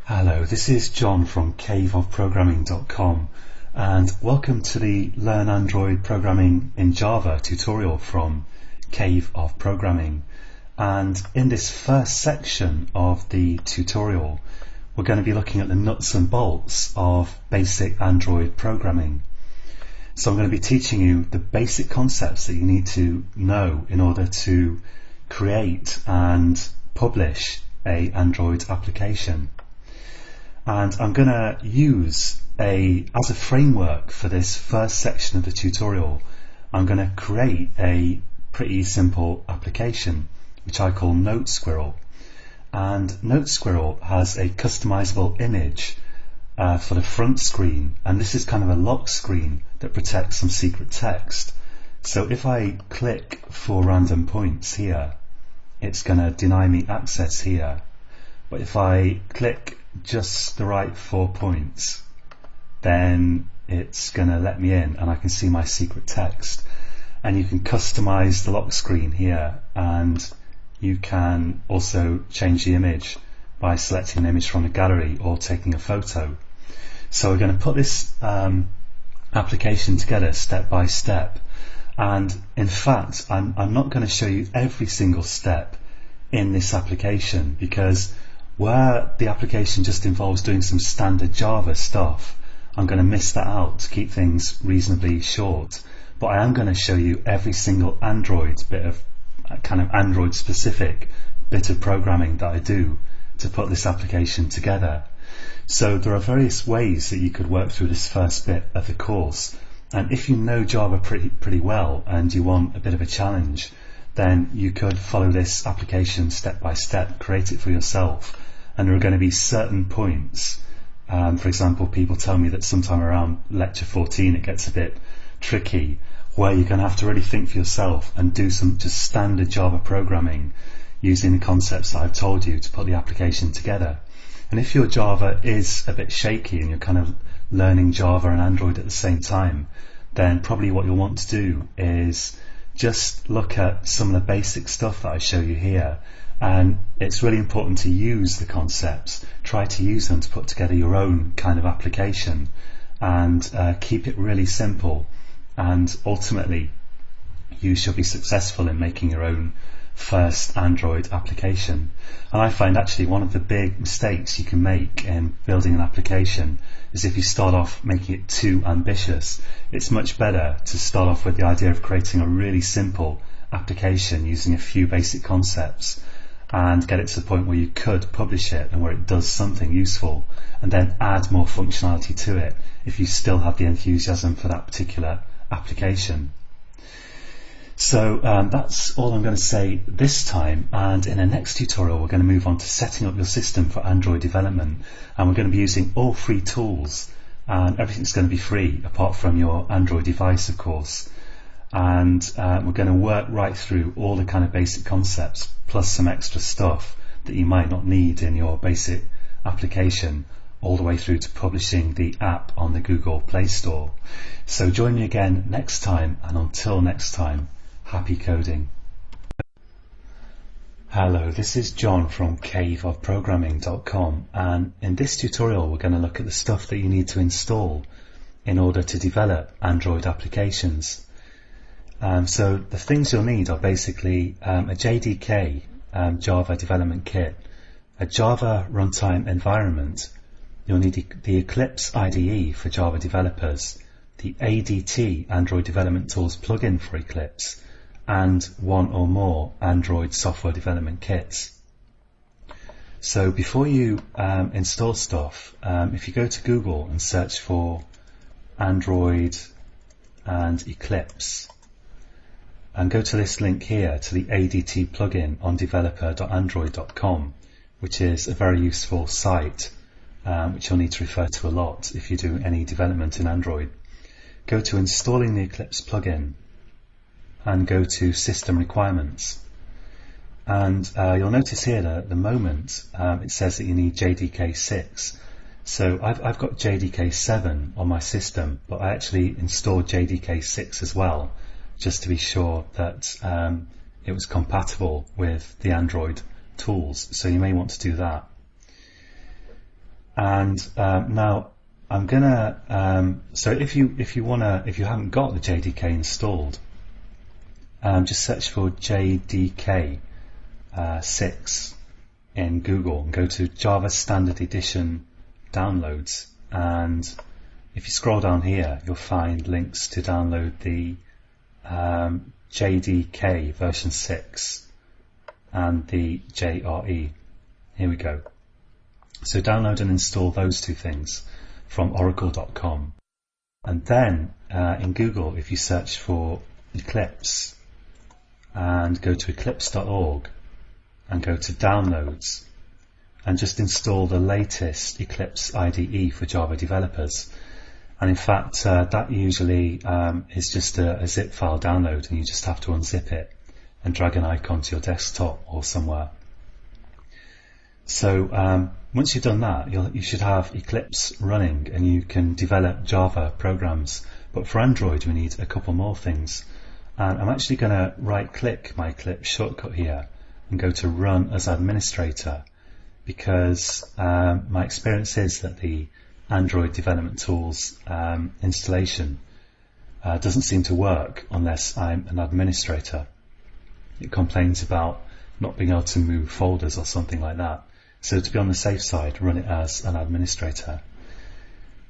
Hello, this is John from caveofprogramming.com and welcome to the Learn Android Programming in Java tutorial from Cave of Programming. And in this first section of the tutorial, we're going to be looking at the nuts and bolts of basic Android programming. So I'm going to be teaching you the basic concepts that you need to know in order to create and publish an Android application. And I'm going to use as a framework for this first section of the tutorial, I'm going to create a pretty simple application which I call Note Squirrel. And Note Squirrel has a customizable image for the front screen, and this is kind of a lock screen that protects some secret text. So if I click 4 random points here, it's going to deny me access here. But if I click just the right 4 points, then it's going to let me in and I can see my secret text. And you can customize the lock screen here, and you can also change the image by selecting an image from the gallery or taking a photo. So we're going to put this application together step by step, and in fact I'm not going to show you every single step in this application, because where the application just involves doing some standard Java stuff, I'm going to miss that out to keep things reasonably short. But I am going to show you every single Android bit of kind of Android specific bit of programming that I do to put this application together. So there are various ways that you could work through this first bit of the course, and if you know Java pretty well and you want a bit of a challenge, then you could follow this application step by step, create it for yourself. And there are going to be certain points, for example, people tell me that sometime around lecture 14 it gets a bit tricky, where you're going to have to really think for yourself and do some just standard Java programming using the concepts that I've told you to put the application together. And if your Java is a bit shaky and you're kind of learning Java and Android at the same time, then probably what you'll want to do is just look at some of the basic stuff that I show you here. And it's really important to use the concepts, try to use them to put together your own kind of application, and keep it really simple, and ultimately you should be successful in making your own first Android application. And I find actually one of the big mistakes you can make in building an application is if you start off making it too ambitious. It's much better to start off with the idea of creating a really simple application using a few basic concepts and get it to the point where you could publish it and where it does something useful, and then add more functionality to it if you still have the enthusiasm for that particular application. So that's all I'm going to say this time, and in the next tutorial we're going to move on to setting up your system for Android development, and we're going to be using all free tools, and everything's going to be free apart from your Android device, of course. And we're going to work right through all the kind of basic concepts plus some extra stuff that you might not need in your basic application, all the way through to publishing the app on the Google Play Store. So join me again next time, and until next time, happy coding. Hello, this is John from caveofprogramming.com, and in this tutorial we're going to look at the stuff that you need to install in order to develop Android applications. So the things you'll need are basically a JDK Java development kit, a Java runtime environment. You'll need the Eclipse IDE for Java developers, the ADT Android Development Tools plugin for Eclipse, and one or more Android software development kits. So before you install stuff, if you go to Google and search for Android and Eclipse, and go to this link here to the ADT plugin on developer.android.com, which is a very useful site which you'll need to refer to a lot if you do any development in Android. Go to Installing the Eclipse plugin and go to System Requirements. And you'll notice here that at the moment it says that you need JDK 6. So I've got JDK 7 on my system, but I actually installed JDK 6 as well, just to be sure that it was compatible with the Android tools. So you may want to do that. And now I'm gonna. So if you haven't got the JDK installed, just search for JDK 6 in Google and go to Java Standard Edition downloads, and if you scroll down here you'll find links to download the JDK version 6 and the JRE. Here we go. So download and install those two things from oracle.com, and then in Google if you search for Eclipse and go to eclipse.org and go to downloads and just install the latest Eclipse IDE for Java developers. And in fact that usually is just a zip file download, and you just have to unzip it and drag an icon to your desktop or somewhere. So once you've done that, you should have Eclipse running and you can develop Java programs. But for Android we need a couple more things, and I'm actually going to right click my Eclipse shortcut here and go to Run as Administrator, because my experience is that the Android Development Tools installation doesn't seem to work unless I'm an administrator. It complains about not being able to move folders or something like that. So to be on the safe side, run it as an administrator.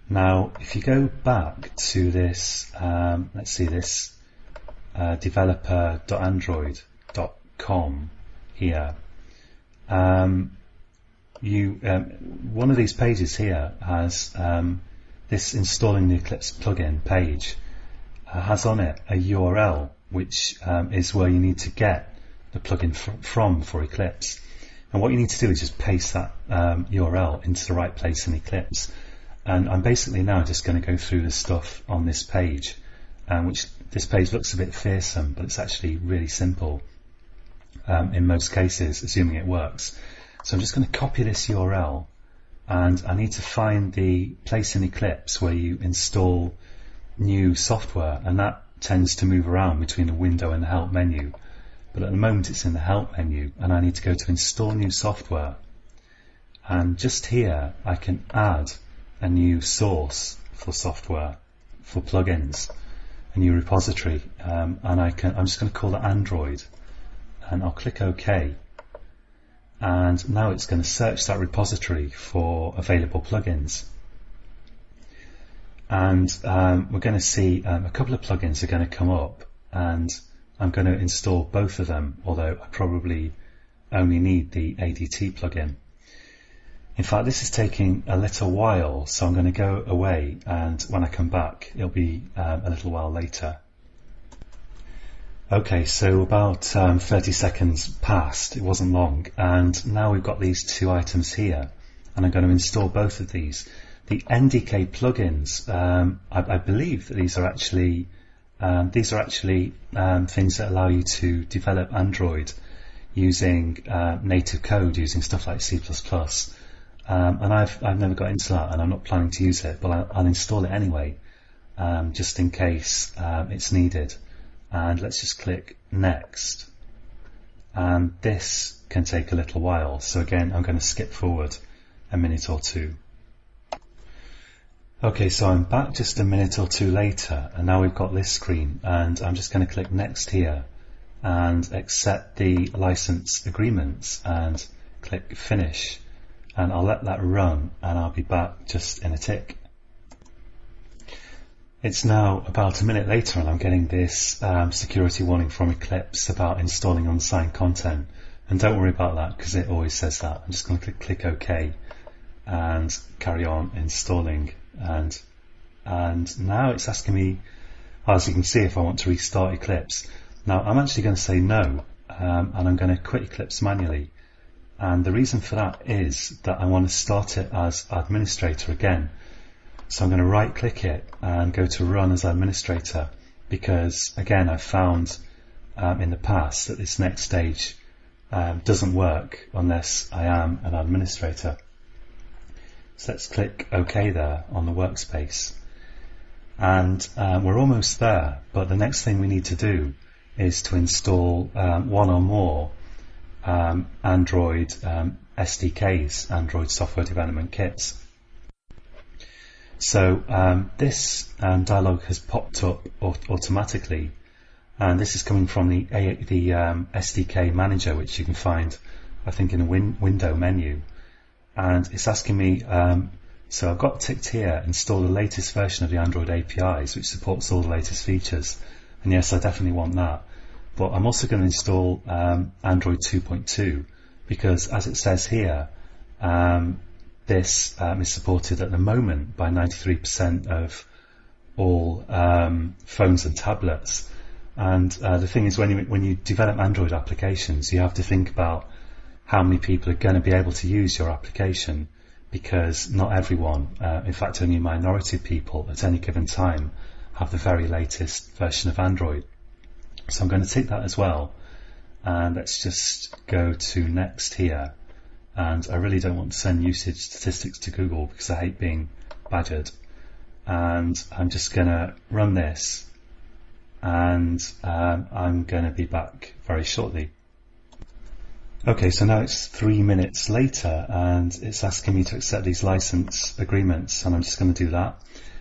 Now if you go back to this, let's see, this developer.android.com here, one of these pages here has this Installing the Eclipse plugin page, has on it a URL which is where you need to get the plugin from for Eclipse. And what you need to do is just paste that URL into the right place in Eclipse. And I'm basically now just going to go through the stuff on this page, which this page looks a bit fearsome, but it's actually really simple in most cases, assuming it works. So I'm just going to copy this URL, and I need to find the place in Eclipse where you install new software, and that tends to move around between the window and the help menu. But at the moment it's in the help menu, and I need to go to install new software. And just here I can add a new source for software, for plugins, a new repository, and I'm just going to call it Android, and I'll click OK. And now it's going to search that repository for available plugins. And we're going to see a couple of plugins are going to come up, and I'm going to install both of them, although I probably only need the ADT plugin. In fact, this is taking a little while, so I'm going to go away, and when I come back it'll be a little while later. Okay, so about 30 seconds passed, it wasn't long, and now we've got these two items here, and I'm going to install both of these. The NDK plugins, I believe that these are actually things that allow you to develop Android using native code, using stuff like C++. And I've never got into that, and I'm not planning to use it, but I'll install it anyway, just in case it's needed. And let's just click Next. And this can take a little while, so again I'm going to skip forward a minute or two. Okay, so I'm back just a minute or two later, and now we've got this screen, and I'm just going to click Next here and accept the license agreements and click Finish, and I'll let that run, and I'll be back just in a tick. It's now about a minute later, and I'm getting this security warning from Eclipse about installing unsigned content, and don't worry about that because it always says that. I'm just going to click OK and carry on installing. And now it's asking me, as you can see, if I want to restart Eclipse. Now I'm actually going to say no, and I'm going to quit Eclipse manually, and the reason for that is that I want to start it as administrator again. So I'm going to right click it and go to run as administrator, because again I've found in the past that this next stage doesn't work unless I am an administrator. So let's click OK there on the workspace, and we're almost there, but the next thing we need to do is to install one or more Android SDKs, Android Software Development Kits. So this dialog has popped up automatically, and this is coming from the SDK manager, which you can find, I think, in the window menu. And it's asking me, so I've got ticked here, install the latest version of the Android APIs, which supports all the latest features. And yes, I definitely want that. But I'm also going to install Android 2.2, because as it says here, this is supported at the moment by 93% of all phones and tablets. And the thing is, when you develop Android applications, you have to think about how many people are going to be able to use your application, because not everyone, in fact only a minority of people at any given time, have the very latest version of Android. So I'm going to tick that as well, and let's just go to next here. And I really don't want to send usage statistics to Google because I hate being badgered. And I'm just going to run this, and I'm going to be back very shortly. Okay, so now it's 3 minutes later, and it's asking me to accept these license agreements, and I'm just going to do that.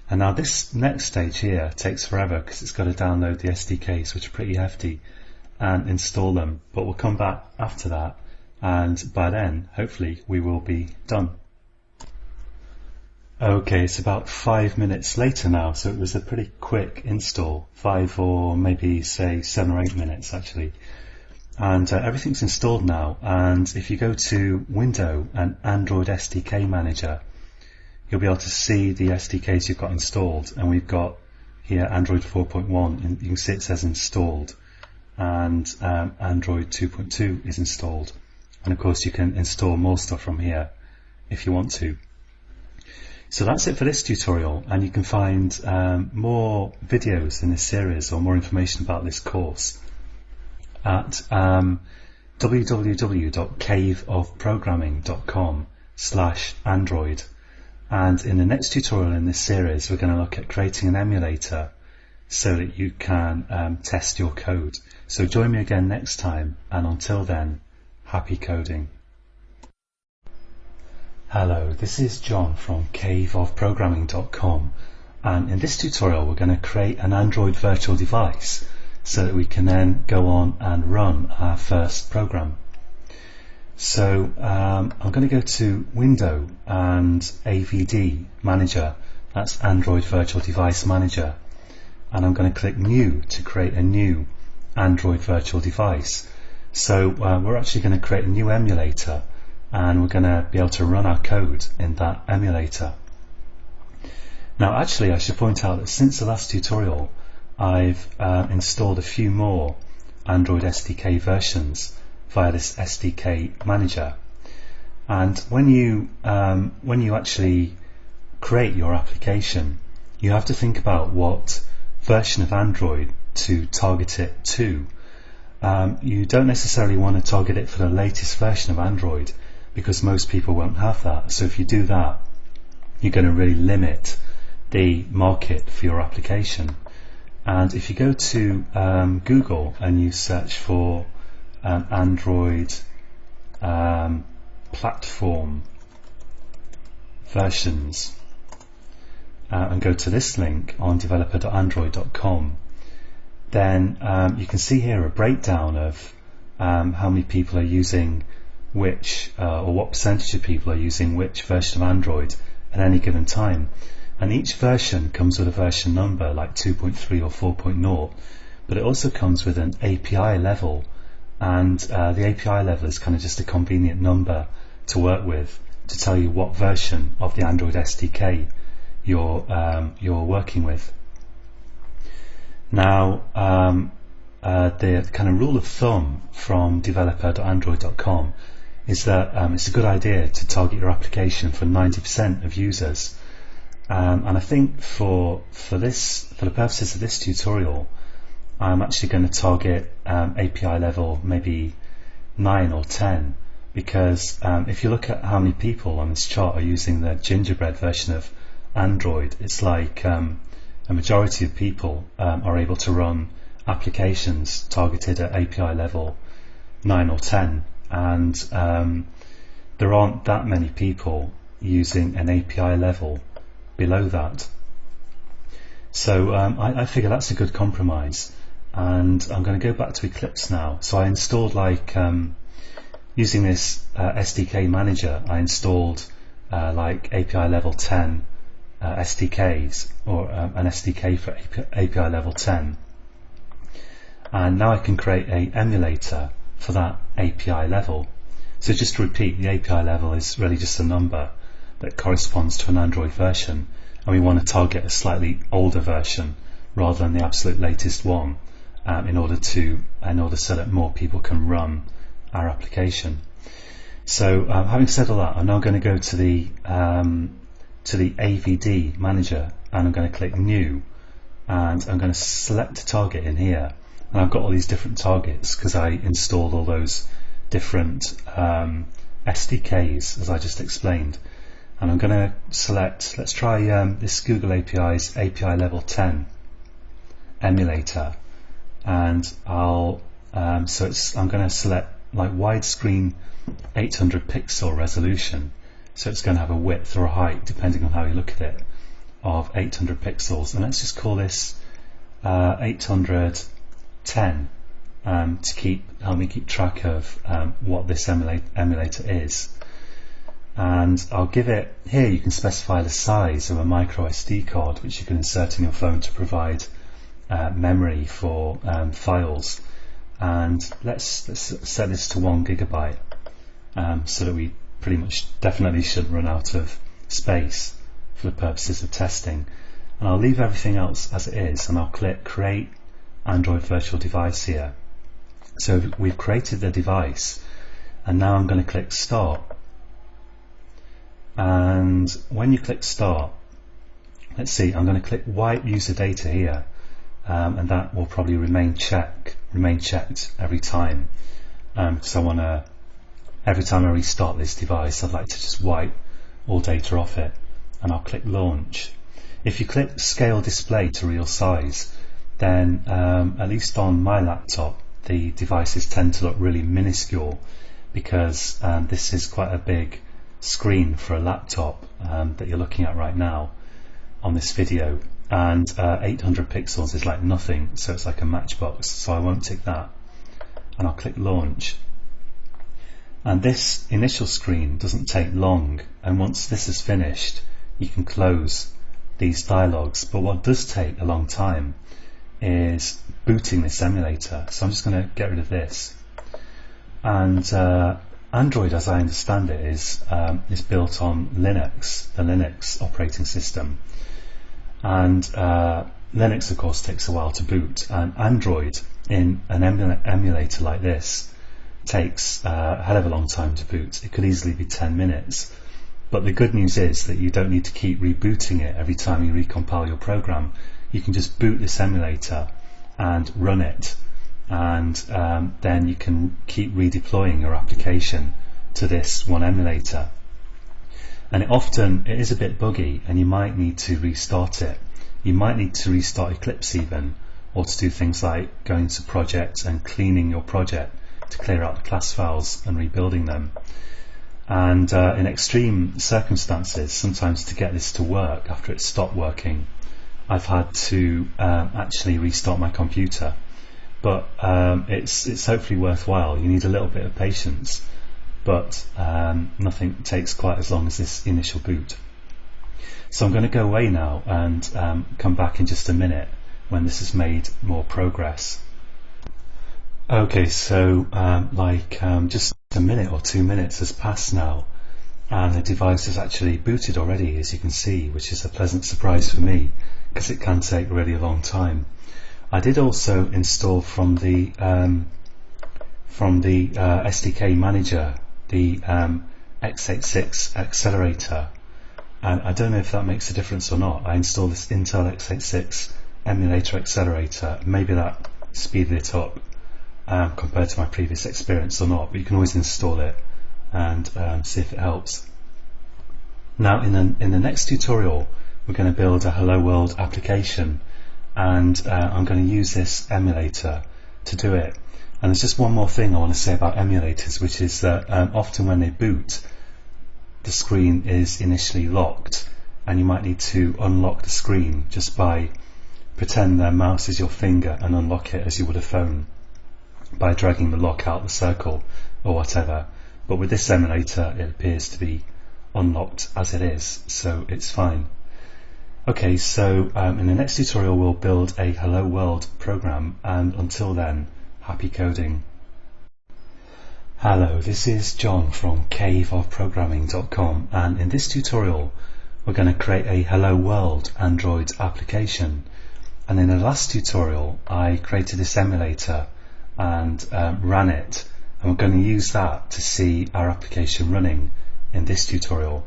And now this next stage here takes forever because it's got to download the SDKs, which are pretty hefty, and install them. But we'll come back after that, and by then, hopefully, we will be done. Okay, it's about 5 minutes later now, so it was a pretty quick install, 5 or maybe say 7 or 8 minutes actually. And everything's installed now, and if you go to Window and Android SDK Manager, you'll be able to see the SDKs you've got installed, and we've got here Android 4.1, and you can see it says installed, and Android 2.2 is installed. And of course you can install more stuff from here if you want to. So that's it for this tutorial, and you can find more videos in this series or more information about this course at www.caveofprogramming.com/Android. And in the next tutorial in this series, we're going to look at creating an emulator so that you can test your code. So join me again next time, and until then, happy coding. Hello, this is John from caveofprogramming.com, and in this tutorial we're going to create an Android virtual device so that we can then go on and run our first program. So I'm going to go to Window and AVD Manager, that's Android Virtual Device Manager, and I'm going to click New to create a new Android virtual device. So we're actually going to create a new emulator, and we're going to be able to run our code in that emulator. Now actually I should point out that since the last tutorial I've installed a few more Android SDK versions via this SDK manager, and when you actually create your application, you have to think about what version of Android to target it to. You don't necessarily want to target it for the latest version of Android, because most people won't have that. So if you do that, you're going to really limit the market for your application. And if you go to Google and you search for Android platform versions and go to this link on developer.android.com, then you can see here a breakdown of how many people are using which, or what percentage of people are using which version of Android at any given time. And each version comes with a version number like 2.3 or 4.0, but it also comes with an API level, and the API level is kind of just a convenient number to work with to tell you what version of the Android SDK you're working with. Now the kind of rule of thumb from developer.android.com is that it's a good idea to target your application for 90% of users. And I think for the purposes of this tutorial, I'm actually going to target API level maybe 9 or 10, because if you look at how many people on this chart are using the Gingerbread version of Android, it's like a majority of people are able to run applications targeted at API level 9 or 10, and there aren't that many people using an API level below that. So I figure that's a good compromise, and I'm going to go back to Eclipse now. So I installed, using this SDK manager, I installed like API level 10 SDKs, or an SDK for API level 10, and now I can create a emulator for that API level. So just to repeat, the API level is really just a number that corresponds to an Android version, and we want to target a slightly older version rather than the absolute latest one, in order so that more people can run our application. So having said all that, I'm now going to go to the AVD manager, and I'm going to click New, and I'm going to select a target in here. And I've got all these different targets because I installed all those different SDKs, as I just explained. And I'm going to select, let's try this Google API's API level 10 emulator, and I'm going to select like widescreen 800 pixel resolution. So it's going to have a width or a height, depending on how you look at it, of 800 pixels. And let's just call this 810 to help me keep track of what this emulator is. And I'll give it, here you can specify the size of a micro SD card, which you can insert in your phone to provide memory for files. And let's set this to 1 gigabyte, so that we pretty much definitely shouldn't run out of space for the purposes of testing. And I'll leave everything else as it is, and I'll click Create Android Virtual Device here. So we've created the device, and now I'm going to click Start. And when you click Start, let's see, I'm going to click Wipe User Data here, and that will probably remain checked every time, because I want to, every time I restart this device, I'd like to just wipe all data off it. And I'll click Launch. If you click Scale Display to real size, then at least on my laptop, the devices tend to look really minuscule, because this is quite a big screen for a laptop that you're looking at right now on this video, and 800 pixels is like nothing, so it's like a matchbox, so I won't tick that. And I'll click Launch. And this initial screen doesn't take long, and once this is finished, you can close these dialogues. But what does take a long time is booting this emulator. So I'm just going to get rid of this. And Android, as I understand it, is built on Linux, the Linux operating system. And Linux, of course, takes a while to boot. And Android, in an emulator like this, takes a hell of a long time to boot. It could easily be 10 minutes. But the good news is that you don't need to keep rebooting it every time you recompile your program. You can just boot this emulator and run it, and then you can keep redeploying your application to this one emulator. And it is a bit buggy, and you might need to restart it. You might need to restart Eclipse even, or to do things like going to projects and cleaning your project to clear out the class files and rebuilding them. And in extreme circumstances, sometimes to get this to work after it's stopped working, I've had to actually restart my computer. But it's hopefully worthwhile. You need a little bit of patience, but nothing takes quite as long as this initial boot. So I'm going to go away now and come back in just a minute when this has made more progress. Okay, so just a minute or 2 minutes has passed now, and the device is actually booted already, as you can see, which is a pleasant surprise for me, because it can take really a long time. I did also install from the SDK manager the x86 accelerator, and I don't know if that makes a difference or not. I installed this Intel x86 emulator accelerator. Maybe that speeded it up compared to my previous experience or not, but you can always install it and see if it helps. Now in the next tutorial we're going to build a Hello World application, and I'm going to use this emulator to do it. And there's just one more thing I want to say about emulators, which is that often when they boot, the screen is initially locked, and you might need to unlock the screen just by pretend the mouse is your finger and unlock it as you would a phone by dragging the lock out the circle or whatever. But with this emulator it appears to be unlocked as it is, so it's fine. Okay, so in the next tutorial we'll build a Hello World program, and until then, happy coding. Hello, this is John from caveofprogramming.com, and in this tutorial we're going to create a Hello World Android application. And in the last tutorial I created this emulator and ran it, and we're going to use that to see our application running in this tutorial.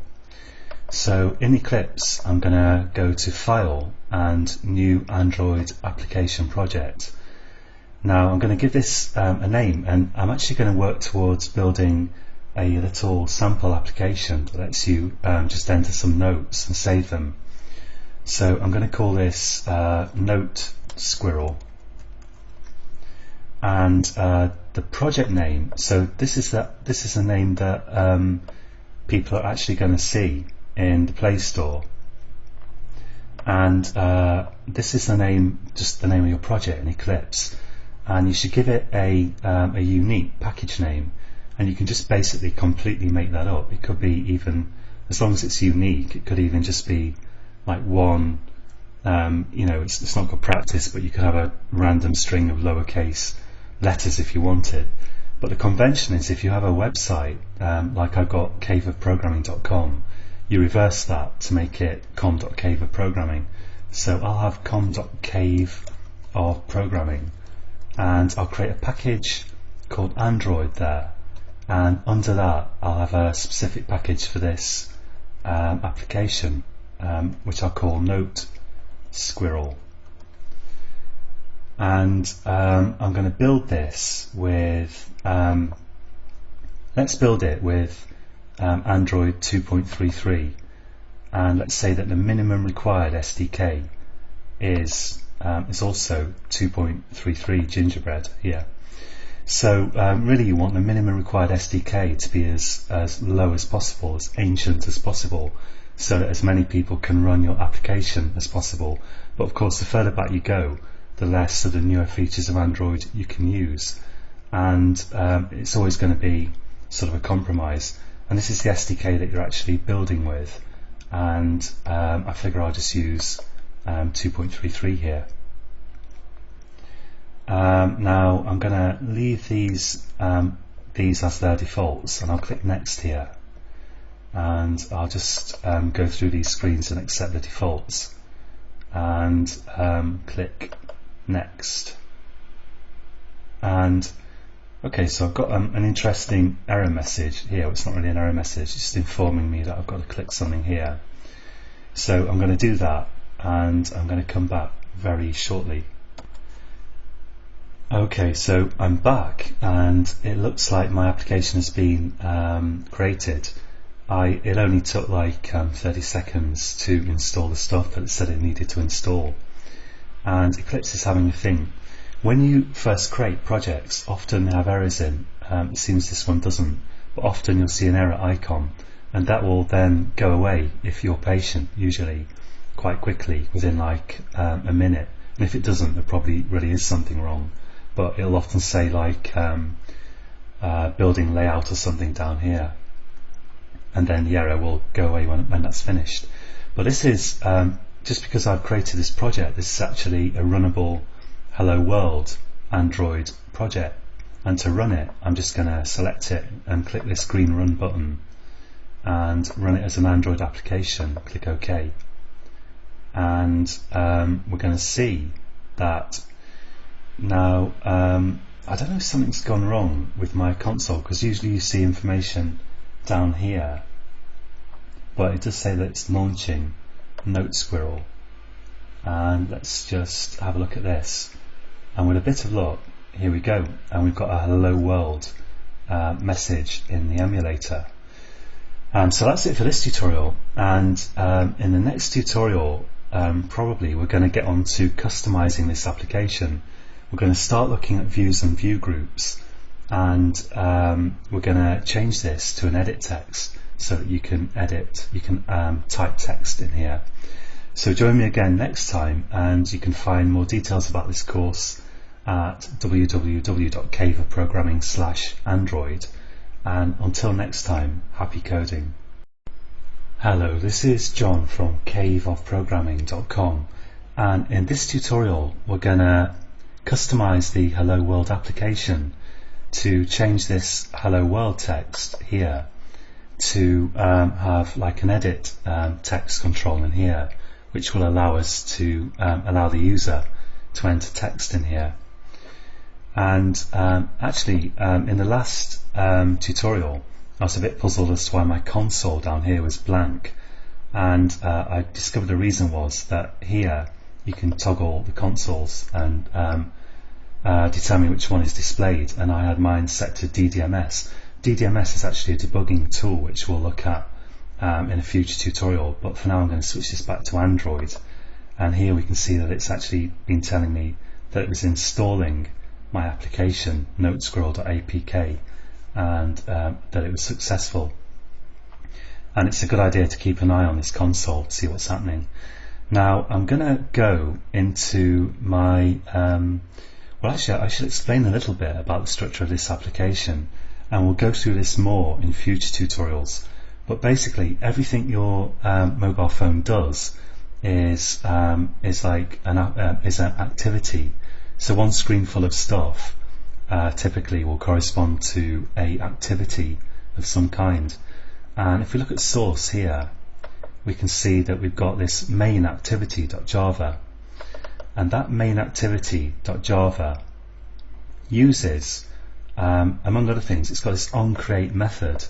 So in Eclipse I'm going to go to File and New Android Application Project. Now I'm going to give this a name, and I'm actually going to work towards building a little sample application that lets you just enter some notes and save them. So I'm going to call this Note Squirrel, and the project name, so this is a name that people are actually going to see in the Play Store, and this is the name, just the name of your project in Eclipse, and you should give it a unique package name, and you can just basically completely make that up. It could be, even as long as it's unique, it could even just be like one, you know, it's not good practice, but you could have a random string of lowercase letters if you wanted. But the convention is, if you have a website like I've got caveofprogramming.com, you reverse that to make it com.caveofprogramming. So I'll have com.caveofprogramming, and I'll create a package called Android there, and under that I'll have a specific package for this application, which I'll call Note Squirrel. And I'm going to build this with, let's build it with Android 2.33, and let's say that the minimum required SDK is also 2.33 Gingerbread here. So really you want the minimum required SDK to be as low as possible, as ancient as possible, so that as many people can run your application as possible. But of course the further back you go, the less of the newer features of Android you can use, and it's always going to be sort of a compromise. And this is the SDK that you're actually building with, and I figure I'll just use 2.33 here. Now I'm going to leave these as their defaults, and I'll click Next here, and I'll just go through these screens and accept the defaults, and click Next. And okay, so I've got an interesting error message here. It's not really an error message, it's just informing me that I've got to click something here. So I'm going to do that, and I'm going to come back very shortly. Okay, so I'm back, and it looks like my application has been created. It only took like 30 seconds to install the stuff that it said it needed to install. And Eclipse is having a thing. When you first create projects, often they have errors in. It seems this one doesn't, but often you'll see an error icon, and that will then go away if you're patient, usually quite quickly, within like a minute. And if it doesn't, there probably really is something wrong. But it'll often say like building layout or something down here, and then the error will go away when that's finished. But this is just because I've created this project, this is actually a runnable Hello World Android project, and to run it I'm just going to select it and click this green Run button and run it as an Android application. Click OK, and we're going to see that now I don't know if something's gone wrong with my console, because usually you see information down here, but it does say that it's launching Note Squirrel. And let's just have a look at this, and with a bit of luck, here we go, and we've got a hello world message in the emulator. So that's it for this tutorial, and in the next tutorial probably we're going to get on to customizing this application. We're going to start looking at views and view groups, and we're going to change this to an edit text so that you can type text in here. So join me again next time, and you can find more details about this course at www.caveofprogramming/android. And until next time, happy coding. Hello, this is John from caveofprogramming.com, and in this tutorial we're going to customize the Hello World application to change this Hello World text here to have like an edit text control in here, which will allow us to allow the user to enter text in here. And actually in the last tutorial I was a bit puzzled as to why my console down here was blank, and I discovered the reason was that here you can toggle the consoles and determine which one is displayed, and I had mine set to DDMS. DDMS is actually a debugging tool which we'll look at in a future tutorial, but for now I'm going to switch this back to Android, and here we can see that it's actually been telling me that it was installing my application notesquirrel.apk, and that it was successful. And it's a good idea to keep an eye on this console to see what's happening. Now I'm going to go into my well, actually I should explain a little bit about the structure of this application, and we'll go through this more in future tutorials. But basically everything your mobile phone does is like an activity. So one screen full of stuff typically will correspond to a activity of some kind. And if we look at source here, we can see that we've got this main activity.java, and that main activity.java uses among other things, it's got this onCreate method,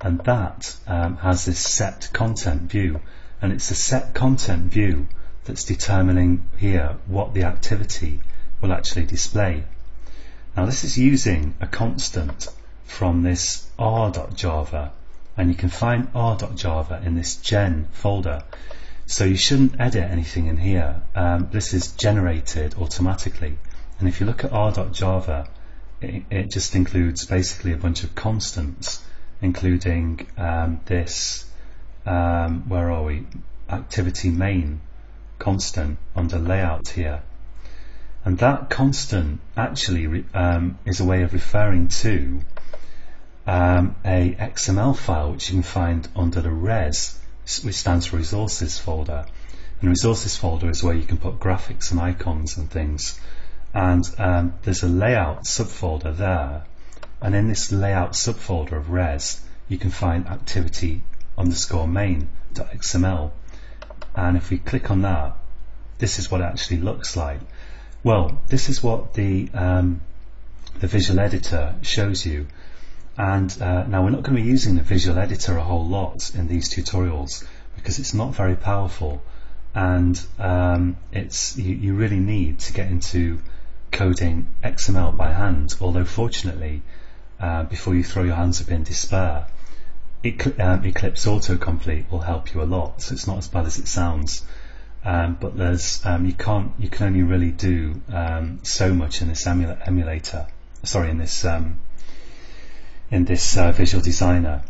and that has this set content view, and it's the set content view that's determining here what the activity will actually display. Now this is using a constant from this r.java, and you can find r.java in this gen folder, so you shouldn't edit anything in here. This is generated automatically, and if you look at r.java, it just includes basically a bunch of constants, including this where are we, activity main constant under layout here. And that constant actually is a way of referring to a XML file which you can find under the res, which stands for resources folder. And the resources folder is where you can put graphics and icons and things. And there's a layout subfolder there, and in this layout subfolder of res you can find activity_main.xml, and if we click on that, this is what it actually looks like. Well, this is what the visual editor shows you, and now we're not going to be using the visual editor a whole lot in these tutorials because it's not very powerful, and you really need to get into coding XML by hand, although fortunately before you throw your hands up in despair, Eclipse Autocomplete will help you a lot, so it's not as bad as it sounds. But there's you can only really do so much in this emulator. Sorry, in this Visual Designer.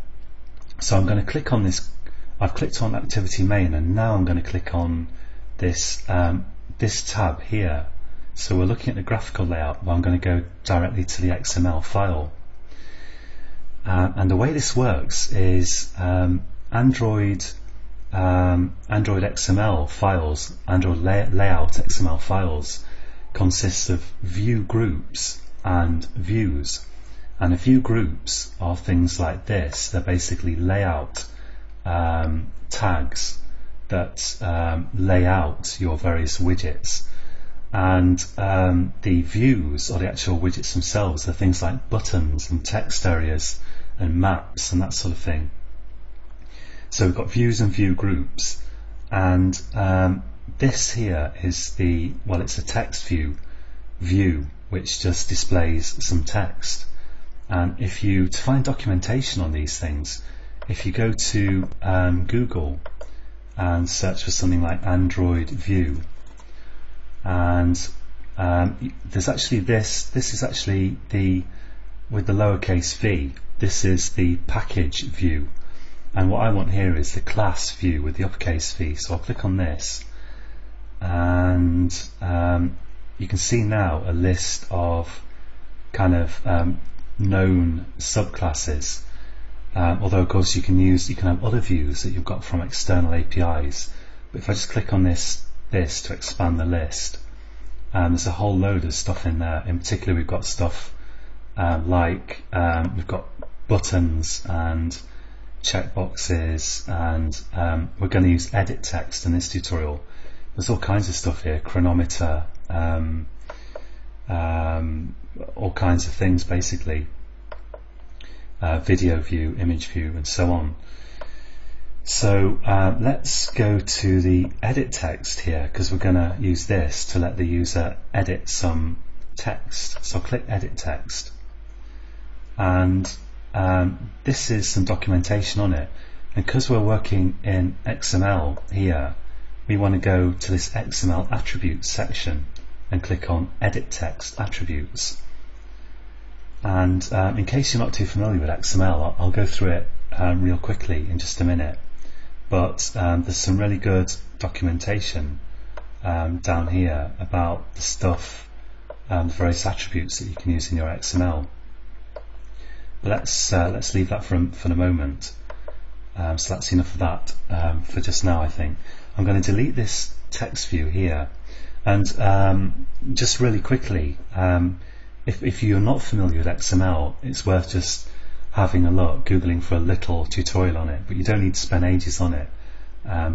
So I'm going to click on this. I've clicked on Activity Main, and now I'm going to click on this this tab here. So we're looking at the graphical layout, but I'm going to go directly to the XML file. And the way this works is Android XML files, Android layout XML files, consists of view groups and views. And the view groups are things like this. They're basically layout tags that lay out your various widgets. And the views, or the actual widgets themselves, are things like buttons and text areas and maps and that sort of thing. So we've got views and view groups, and this here is it's a text view which just displays some text. And to find documentation on these things, if you go to Google and search for something like Android View, and there's actually this is actually with the lowercase v, this is the package view, and what I want here is the class view with the uppercase V. So I'll click on this, and you can see now a list of kind of known subclasses, although of course you can have other views that you've got from external APIs. But if I just click on this to expand the list, there's a whole load of stuff in there. In particular, we've got stuff like we've got buttons and checkboxes, and we're going to use edit text in this tutorial. There's all kinds of stuff here, chronometer, all kinds of things basically, video view, image view, and so on. So let's go to the edit text here, because we're going to use this to let the user edit some text. So I'll click edit text, and this is some documentation on it. And because we're working in XML here, we want to go to this XML attributes section and click on edit text attributes. And in case you're not too familiar with XML, I'll go through it real quickly in just a minute. But there's some really good documentation down here about the stuff, the various attributes that you can use in your XML. But let's leave that for the moment. So that's enough of that for just now, I think. I'm going to delete this text view here, and just really quickly, if you're not familiar with XML, it's worth just having a look, googling for a little tutorial on it, but you don't need to spend ages on it.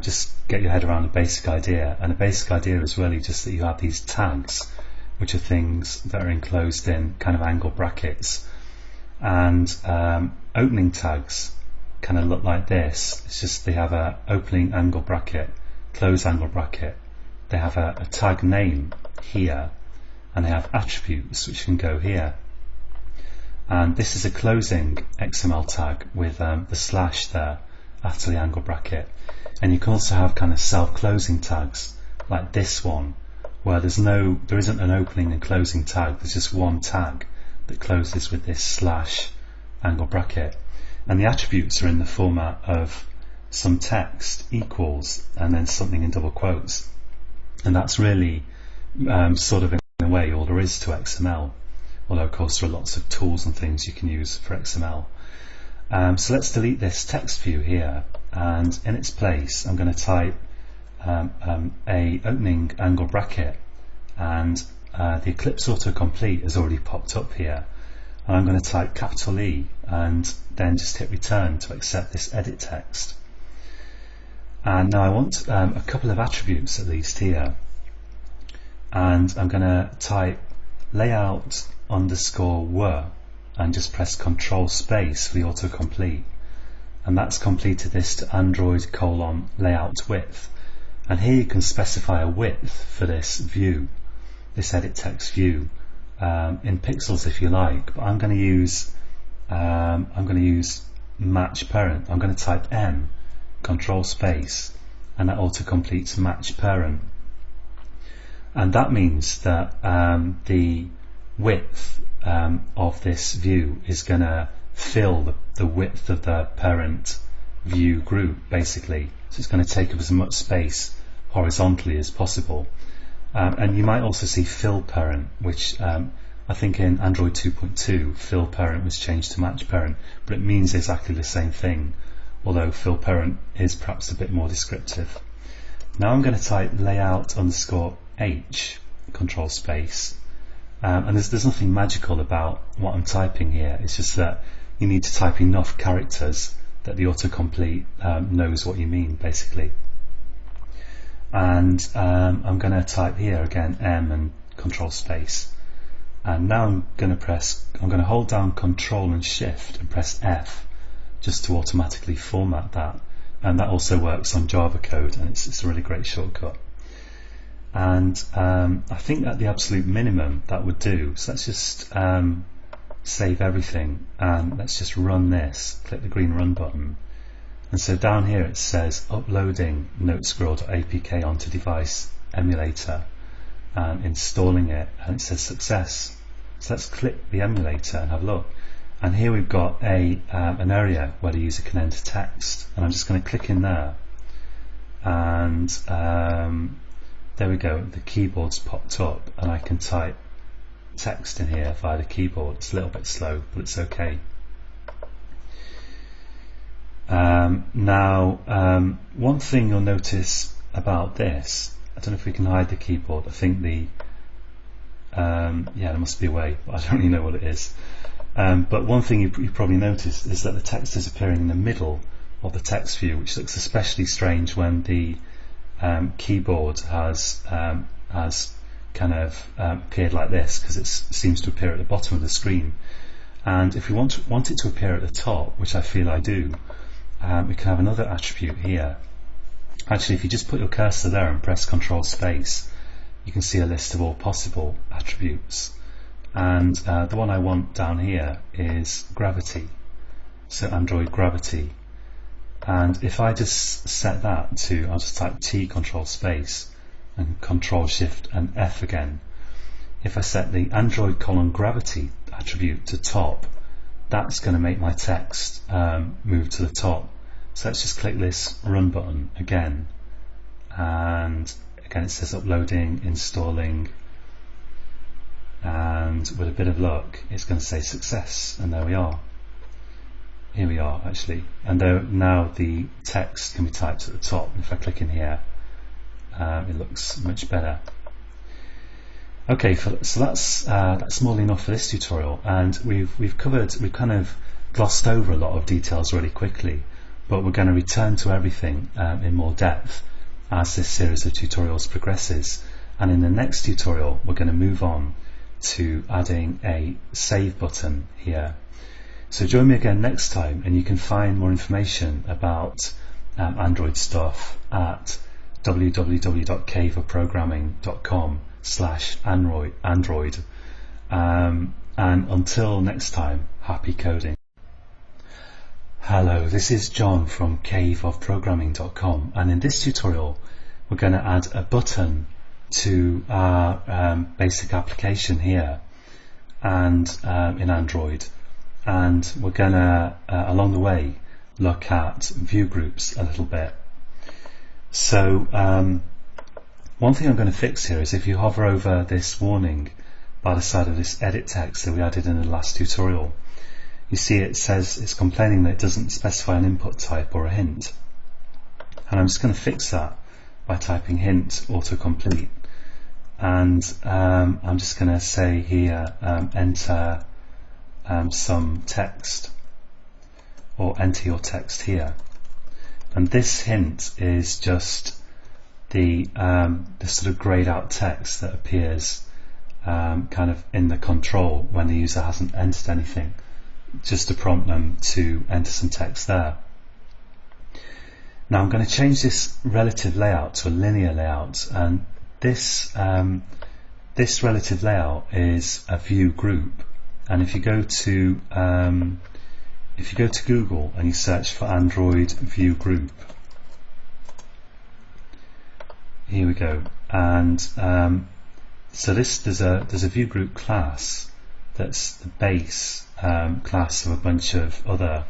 Just get your head around a basic idea, and the basic idea is really just that you have these tags, which are things that are enclosed in kind of angle brackets, and opening tags kind of look like this. It's just they have a opening angle bracket, close angle bracket, they have a tag name here, and they have attributes which can go here. And this is a closing XML tag with the slash there after the angle bracket. And you can also have kind of self-closing tags like this one, where there isn't an opening and closing tag, there's just one tag that closes with this slash angle bracket. And the attributes are in the format of some text equals and then something in double quotes. And that's really sort of in a way all there is to XML. Although of course there are lots of tools and things you can use for XML. So let's delete this text view here, and in its place I'm going to type a opening angle bracket, and the Eclipse autocomplete has already popped up here, and I'm going to type capital E and then just hit return to accept this edit text. And now I want a couple of attributes at least here, and I'm going to type layout underscore were and just press Control space for the autocomplete, and that's completed this to Android layout width. And here you can specify a width for this view, this edit text view, in pixels if you like, but I'm going to use match parent. I'm going to type M, Control space, and that autocompletes match parent. And that means that the width of this view is going to fill the width of the parent view group, basically. So it's going to take up as much space horizontally as possible. And you might also see fill parent, which I think in Android 2.2 fill parent was changed to match parent, but it means exactly the same thing, although fill parent is perhaps a bit more descriptive. Now I'm going to type layout underscore H, Control space, and there's nothing magical about what I'm typing here. It's just that you need to type enough characters that the autocomplete knows what you mean, basically. and I'm going to type here again M and control space, and now I'm going to hold down Control and Shift and press F just to automatically format that, and that also works on Java code, and it's a really great shortcut. And I think at the absolute minimum that would do. So let's just save everything, and let's just run this. Click the green run button, and so down here it says uploading notesquirrel.apk onto device emulator and installing it, and it says success. So let's click the emulator and have a look, and here we've got an area where the user can enter text, and I'm just going to click in there, and there we go, the keyboard's popped up and I can type text in here via the keyboard. It's a little bit slow, but it's okay. Now, one thing you'll notice about this, I don't know if we can hide the keyboard. I think yeah, there must be a way, but I don't really know what it is. But one thing you probably noticed is that the text is appearing in the middle of the text view, which looks especially strange when the keyboard has kind of appeared like this, because it seems to appear at the bottom of the screen. And if we want it to appear at the top, which I feel I do, we can have another attribute here. Actually, if you just put your cursor there and press Control Space, you can see a list of all possible attributes. And the one I want down here is gravity, so Android gravity. And if I just set that to, I'll just type T Control Space and Control Shift and F again. If I set the Android gravity attribute to top, that's going to make my text move to the top. So let's just click this run button again, and again it says uploading, installing, and with a bit of luck it's going to say success, and there we are. Here we are actually, and now the text can be typed at the top. If I click in here, it looks much better. Okay, so that's more than enough for this tutorial, and we've kind of glossed over a lot of details really quickly, but we're going to return to everything in more depth as this series of tutorials progresses. And in the next tutorial, we're going to move on to adding a save button here. So join me again next time, and you can find more information about Android stuff at www.caveofprogramming.com/Android. And until next time, happy coding. Hello, this is John from caveofprogramming.com, and in this tutorial we're going to add a button to our basic application here and in Android, and we're going to along the way look at view groups a little bit. So one thing I'm going to fix here is if you hover over this warning by the side of this edit text that we added in the last tutorial, you see it says it's complaining that it doesn't specify an input type or a hint, and I'm just going to fix that by typing hint autocomplete, and I'm just going to say here enter some text, or enter your text here. And this hint is just the sort of grayed out text that appears kind of in the control when the user hasn't entered anything, just to prompt them to enter some text there. Now I'm going to change this relative layout to a linear layout, and this relative layout is a view group. And if you go to Google and you search for Android view group, here we go, and so there's a view group class that's the base class of a bunch of other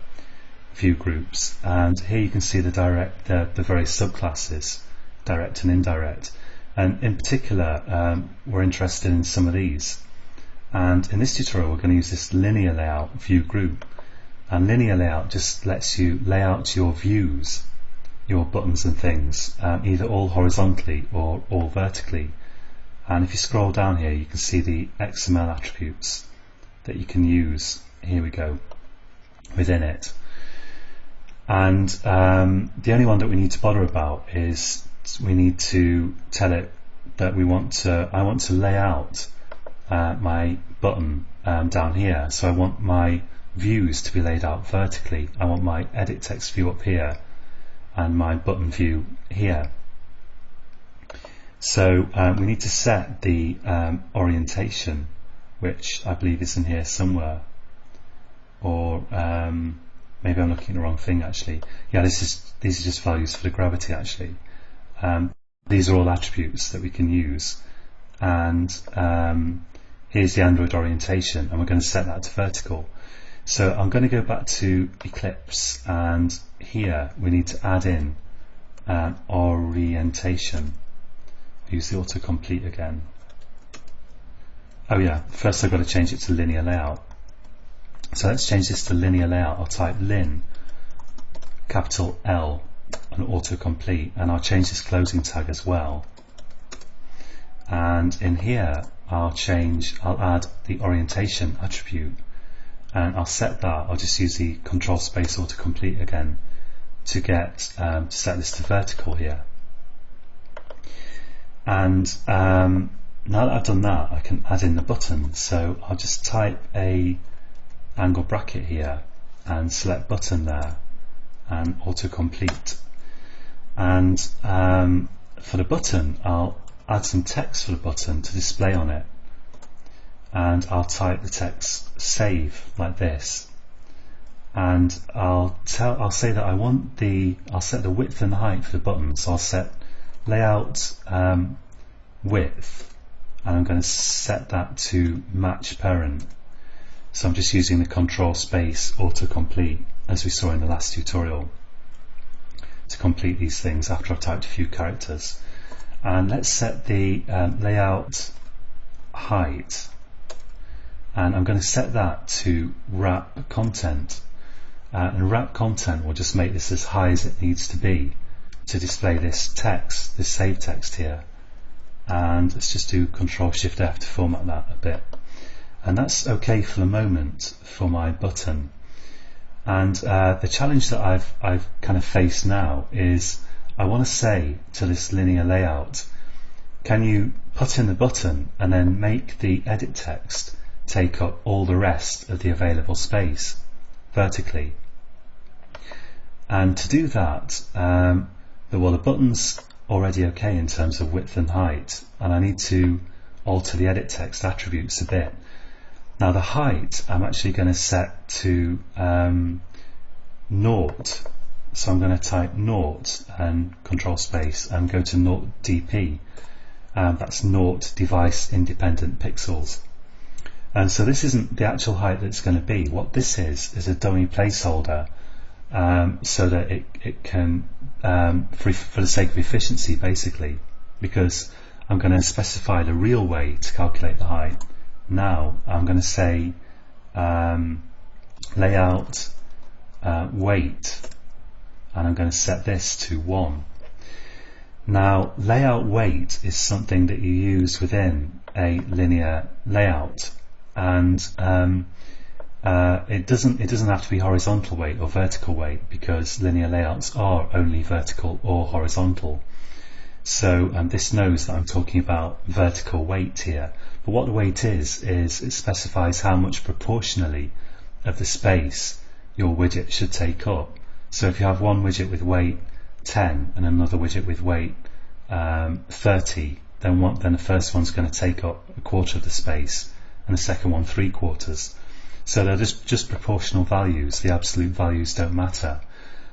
view groups, and here you can see the various subclasses, direct and indirect, and in particular we're interested in some of these. And in this tutorial we're going to use this linear layout view group, and linear layout just lets you lay out your views, your buttons and things, either all horizontally or all vertically. And if you scroll down here you can see the XML attributes that you can use, here we go, within it. And the only one that we need to bother about is we need to tell it that I want to lay out my button down here. So I want my views to be laid out vertically. I want my edit text view up here and my button view here. So we need to set the orientation, which I believe is in here somewhere, or maybe I'm looking at the wrong thing actually. Yeah, these are just values for the gravity actually. These are all attributes that we can use, and here's the Android orientation, and we're going to set that to vertical. So I'm going to go back to Eclipse, and here we need to add in orientation. Use the autocomplete again. Oh yeah, first I've got to change it to linear layout. So let's change this to linear layout. I'll type lin, capital L, and autocomplete, and I'll change this closing tag as well. And in here I'll add the orientation attribute, and I'll set that. I'll just use the control space autocomplete again to get to set this to vertical here. And now that I've done that, I can add in the button. So I'll just type a angle bracket here and select button there and autocomplete. And for the button, I'll add some text for the button to display on it, and I'll type the text save like this, and I'll say that I'll set the width and height for the button. So I'll set layout width, and I'm going to set that to match parent. So I'm just using the control space autocomplete as we saw in the last tutorial to complete these things after I've typed a few characters. And let's set the layout height, and I'm going to set that to wrap content, and wrap content will just make this as high as it needs to be to display this text, this save text here. And let's just do Control Shift F to format that a bit, and that's okay for the moment for my button. And the challenge that I've kind of faced now is I want to say to this linear layout, can you put in the button and then make the edit text take up all the rest of the available space vertically? And to do that, the button's already okay in terms of width and height, and I need to alter the edit text attributes a bit. Now the height I'm actually going to set to 0, so I'm going to type 0 and control space and go to 0 dp, that's 0 device independent pixels. And so this isn't the actual height that it's going to be. What this is a dummy placeholder, so that it can, for the sake of efficiency basically, because I'm going to specify the real way to calculate the height. Now I'm going to say layout weight, and I'm going to set this to 1. Now layout weight is something that you use within a linear layout, and it doesn't have to be horizontal weight or vertical weight, because linear layouts are only vertical or horizontal. So this knows that I'm talking about vertical weight here. But what the weight is it specifies how much proportionally of the space your widget should take up. So if you have one widget with weight 10 and another widget with weight 30, then the first one's going to take up 1/4 of the space, and the second one 3/4. So they're just proportional values. The absolute values don't matter.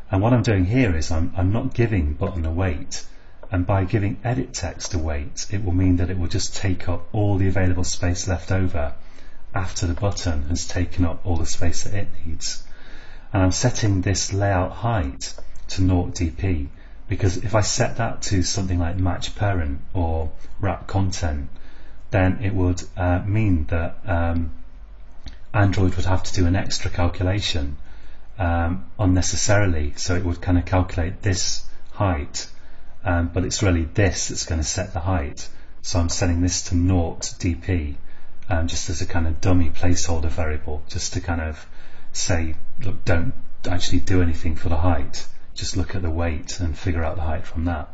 And what I'm doing here is I'm not giving button a weight, and by giving edit text a weight, it will mean that it will just take up all the available space left over after the button has taken up all the space that it needs. And I'm setting this layout height to 0 dp, because if I set that to something like match parent or wrap content, then it would mean that Android would have to do an extra calculation unnecessarily. So it would kind of calculate this height, but it's really this that's going to set the height. So I'm setting this to 0 dp, just as a kind of dummy placeholder variable, just to kind of say, look, don't actually do anything for the height, just look at the weight and figure out the height from that.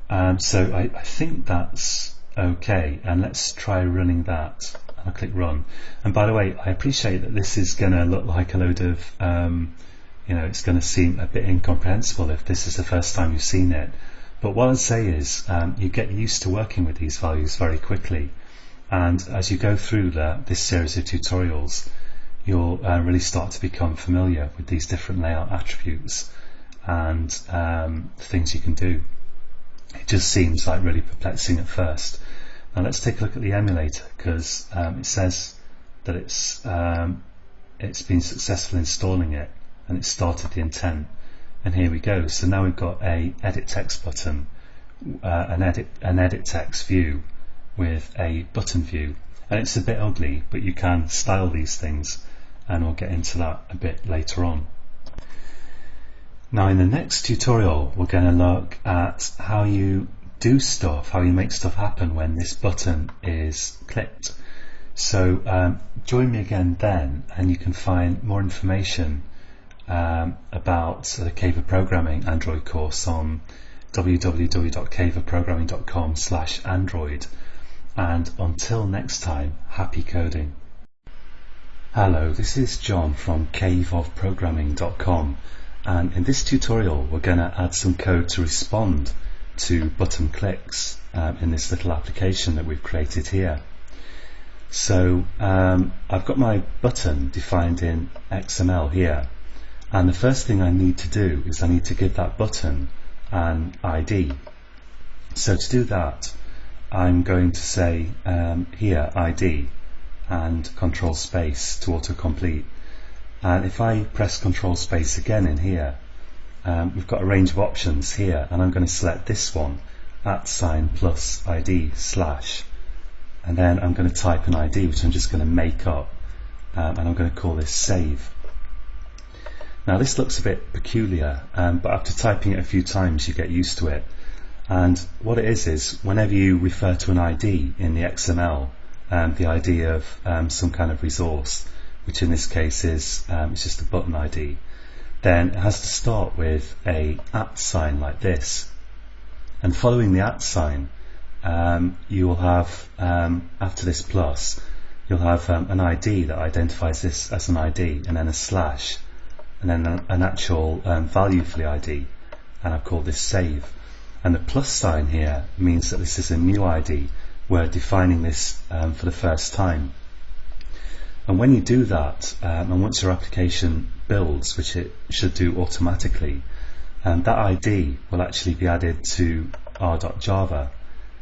So I think that's okay, and let's try running that. I'll click run. And by the way, I appreciate that this is going to look like a load of, it's going to seem a bit incomprehensible if this is the first time you've seen it. But what I'd say is you get used to working with these values very quickly, and as you go through this series of tutorials, you'll really start to become familiar with these different layout attributes and things you can do. It just seems like really perplexing at first. Now let's take a look at the emulator, because it says that it's been successful installing it and it started the intent, and here we go. So now we've got a edit text button, an edit text view with a button view, and it's a bit ugly, but you can style these things, and we'll get into that a bit later on. Now in the next tutorial we're going to look at how you do stuff, how you make stuff happen when this button is clicked. So join me again then, and you can find more information about the Cave of Programming Android course on www.caveofprogramming.com/android. And until next time, happy coding. Hello, this is John from caveofprogramming.com. And in this tutorial we're going to add some code to respond to button clicks in this little application that we've created here. So I've got my button defined in XML here, and the first thing I need to do is I need to give that button an ID. So to do that, I'm going to say here ID and control space to autocomplete. And if I press control space again in here, we've got a range of options here, and I'm going to select this one, @+ID/, and then I'm going to type an ID which I'm just going to make up, and I'm going to call this save. Now this looks a bit peculiar, but after typing it a few times you get used to it. And what it is whenever you refer to an ID in the XML, the ID of some kind of resource, which in this case is it's just a button ID, then it has to start with a @ sign like this. And following the @ sign, you will have, after this plus, you'll have an ID that identifies this as an ID, and then a slash, and then an actual value for the ID, and I've called this save. And the plus sign here means that this is a new ID. We're defining this for the first time. And when you do that, and once your application builds, which it should do automatically, that ID will actually be added to r.java.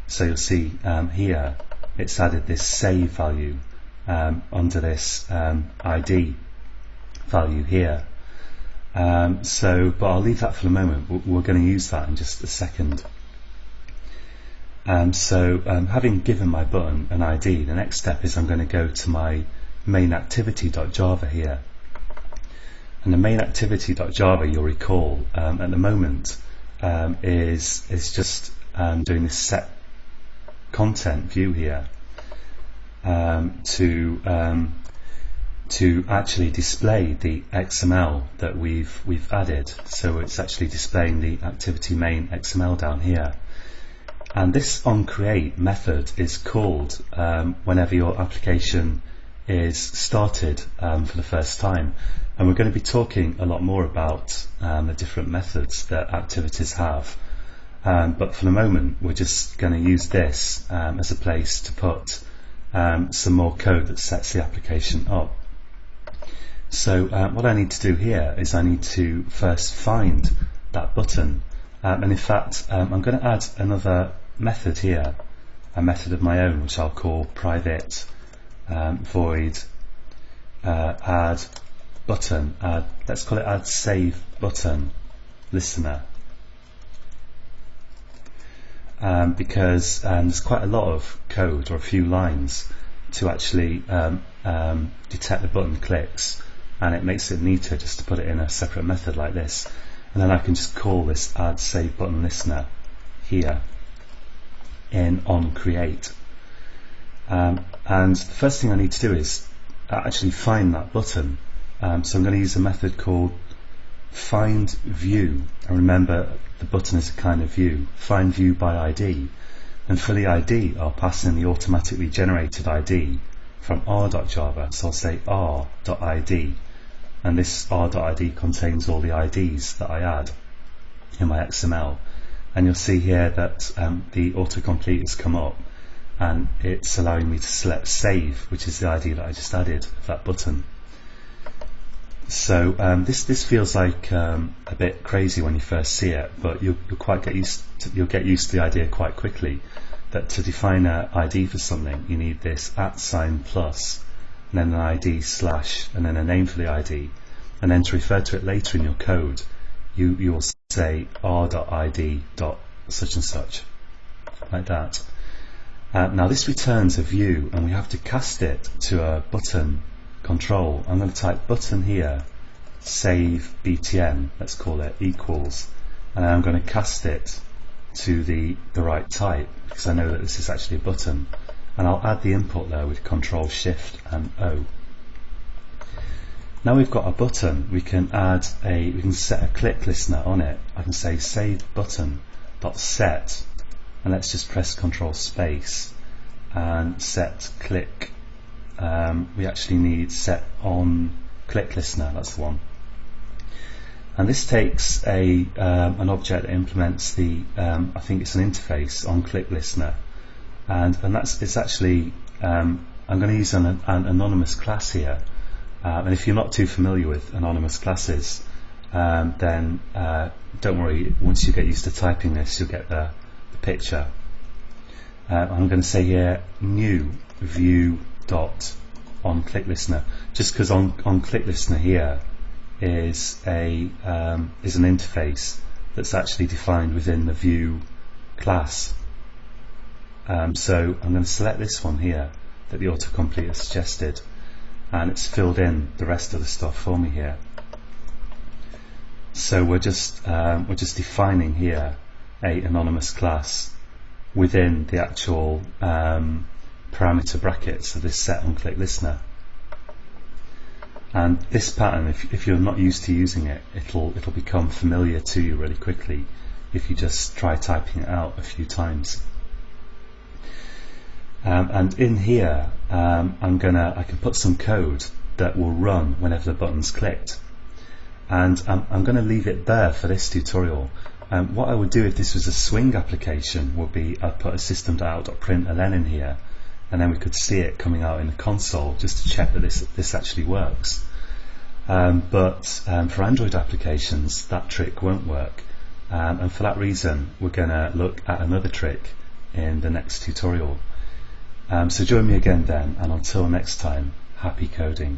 So you'll see here it's added this save value under this ID value here. But I'll leave that for the moment. We're going to use that in just a second. Having given my button an ID, the next step is I'm going to go to my main activity.java here. And the main activity.java, you'll recall, at the moment is just doing this set content view here to actually display the XML that we've added. So it's actually displaying the activity main XML down here. And this onCreate method is called whenever your application is started for the first time. And we're going to be talking a lot more about the different methods that activities have. But for the moment, we're just going to use this as a place to put some more code that sets the application up. So what I need to do here is I need to first find that button. And in fact, I'm going to add another method here, a method of my own, which I'll call private void add button. Let's call it add save button listener, because there's quite a lot of code, or a few lines, to actually detect the button clicks, and it makes it neater just to put it in a separate method like this. And then I can just call this add save button listener here in onCreate. And the first thing I need to do is actually find that button. So I'm going to use a method called find view, and remember the button is a kind of view, find view by ID, and for the ID I'll pass in the automatically generated ID from r.java, so I'll say r.id, and this r.id contains all the IDs that I add in my XML, and you'll see here that the autocomplete has come up and it's allowing me to select save, which is the ID that I just added of that button. So this feels like a bit crazy when you first see it, but you'll get used to the idea quite quickly, that to define an ID for something you need this @ plus and then an ID slash and then a name for the ID, and then to refer to it later in your code you will say r.id such and such, like that. Now this returns a view and we have to cast it to a button control. I'm going to type button here, save btn, let's call it, equals, and I'm going to cast it to the right type because I know that this is actually a button, and I'll add the input there with Control Shift and O. Now we've got a button, we can set a click listener on it. I can say save button dot set, and let's just press Control Space and set click. We actually need set on click listener, that's the one. And this takes an object that implements the I think it's an interface on click listener, and it's actually I'm going to use an anonymous class here. And if you're not too familiar with anonymous classes, then don't worry, once you get used to typing this you'll get the picture. I'm going to say here new view dot on click listener, just because on click listener here is an interface that's actually defined within the view class. So I'm going to select this one here that the autocomplete has suggested, and it's filled in the rest of the stuff for me here. So we're just defining here a anonymous class within the actual parameter brackets of this set on click listener. And this pattern, if you're not used to using it, it'll become familiar to you really quickly if you just try typing it out a few times. And in here I can put some code that will run whenever the button's clicked, and I'm going to leave it there for this tutorial. What I would do if this was a Swing application would be I'd put a system.out.println in here, and then we could see it coming out in the console just to check that this actually works. But for Android applications that trick won't work, and for that reason we're going to look at another trick in the next tutorial. So join me again then, and until next time, happy coding.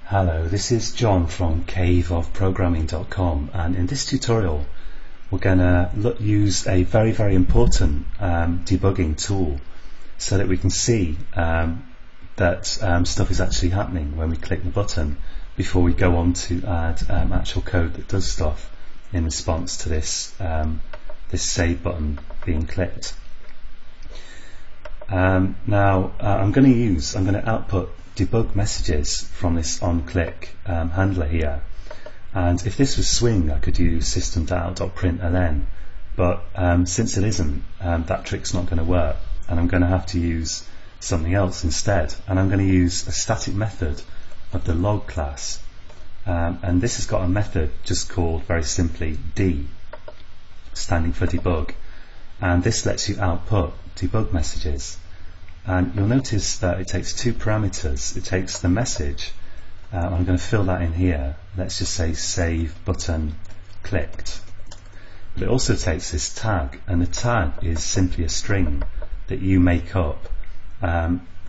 Hello, this is John from caveofprogramming.com, and in this tutorial we're going to use a very, very important debugging tool so that we can see that stuff is actually happening when we click the button before we go on to add actual code that does stuff in response to this save button being clicked. Now I'm going to output debug messages from this onClick handler here, and if this was Swing I could use system.out.println, but since it isn't, that trick's not going to work, and I'm going to have to use something else instead, and I'm going to use a static method of the log class, and this has got a method just called very simply D, standing for debug, and this lets you output debug messages. And you'll notice that it takes two parameters. It takes the message, I'm going to fill that in here, let's just say save button clicked, but it also takes this tag, and the tag is simply a string that you make up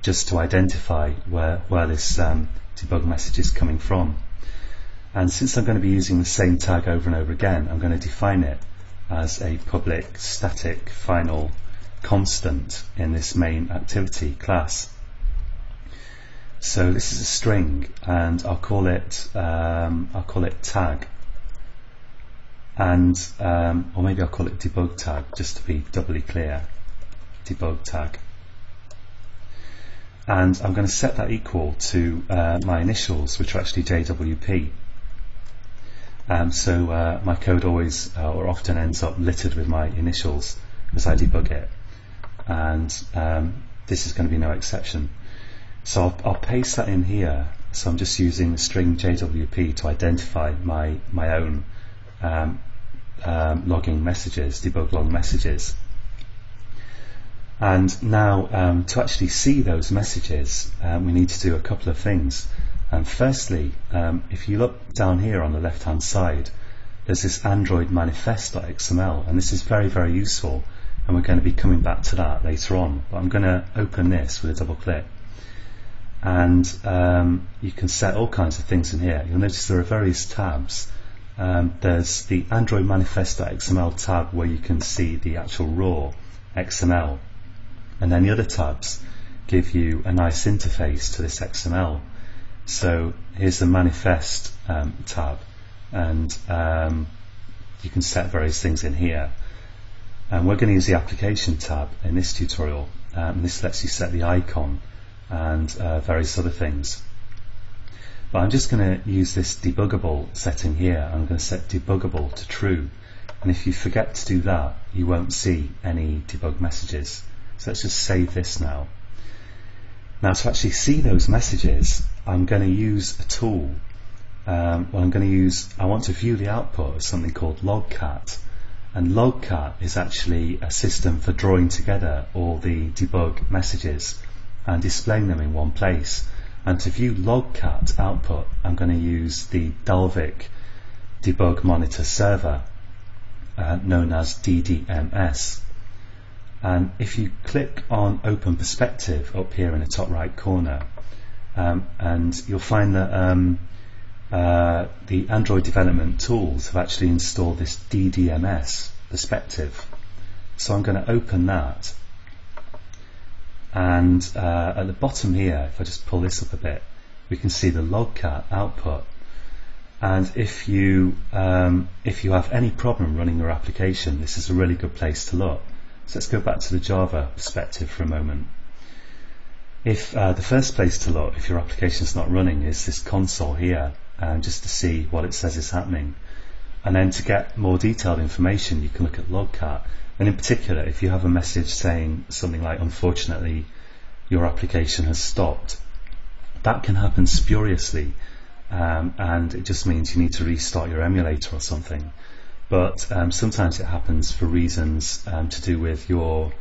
just to identify where this debug message is coming from. And since I'm going to be using the same tag over and over again, I'm going to define it as a public static final constant in this main activity class. So this is a string, and I'll call it tag, and or maybe I'll call it debug tag just to be doubly clear. Debug tag, and I'm going to set that equal to my initials, which are actually JWP. So my code always or often ends up littered with my initials as I debug it, and this is going to be no exception. So I'll paste that in here. So I'm just using the string JWP to identify my own logging messages, debug log messages. And now to actually see those messages, we need to do a couple of things. Firstly, if you look down here on the left hand side, there's this Android manifest.xml, and this is very, very useful, and we're going to be coming back to that later on. But I'm going to open this with a double click, and you can set all kinds of things in here. You'll notice there are various tabs. There's the Android manifest.xml tab where you can see the actual raw XML, and then the other tabs give you a nice interface to this XML. So here's the manifest tab, and you can set various things in here. And we're going to use the application tab in this tutorial, and this lets you set the icon and various other things. But I'm just going to use this debuggable setting here. I'm going to set debuggable to true, and if you forget to do that, you won't see any debug messages. So let's just save this now. Now to actually see those messages, I'm going to use a tool. I want to view the output of something called Logcat, and Logcat is actually a system for drawing together all the debug messages and displaying them in one place. And to view Logcat output, I'm going to use the Dalvik debug monitor server, known as DDMS. And if you click on Open Perspective up here in the top right corner, and you'll find that the Android development tools have actually installed this DDMS perspective. So I'm going to open that, and at the bottom here, if I just pull this up a bit, we can see the Logcat output. And if you have any problem running your application, this is a really good place to look. So let's go back to the Java perspective for a moment. If the first place to look, if your application is not running, is this console here, just to see what it says is happening. And then to get more detailed information, you can look at Logcat. And in particular, if you have a message saying something like, unfortunately, your application has stopped, that can happen spuriously, and it just means you need to restart your emulator or something. But sometimes it happens for reasons to do with your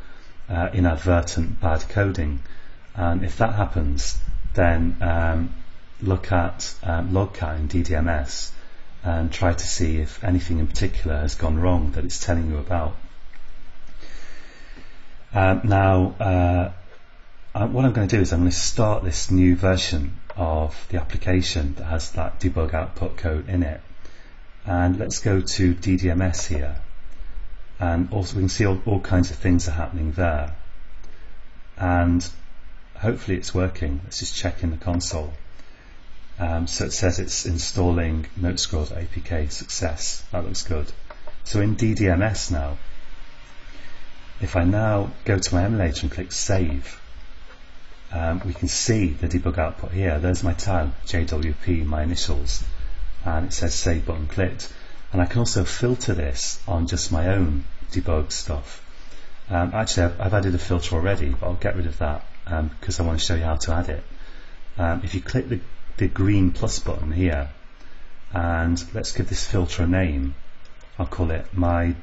inadvertent bad coding. And if that happens, then look at Logcat in DDMS and try to see if anything in particular has gone wrong that it's telling you about. Now, what I'm going to do is I'm going to start this new version of the application that has that debug output code in it. And let's go to DDMS here, and also we can see all kinds of things are happening there, and hopefully it's working. Let's just check in the console. So it says it's installing notescroll.apk success. That looks good. So in DDMS now, if I now go to my emulator and click save, we can see the debug output here. There's my tag JWP, my initials, and it says save button clicked. And I can also filter this on just my own debug stuff. Actually I've added a filter already, but I'll get rid of that because I want to show you how to add it. If you click the green plus button here, and let's give this filter a name, I'll call it my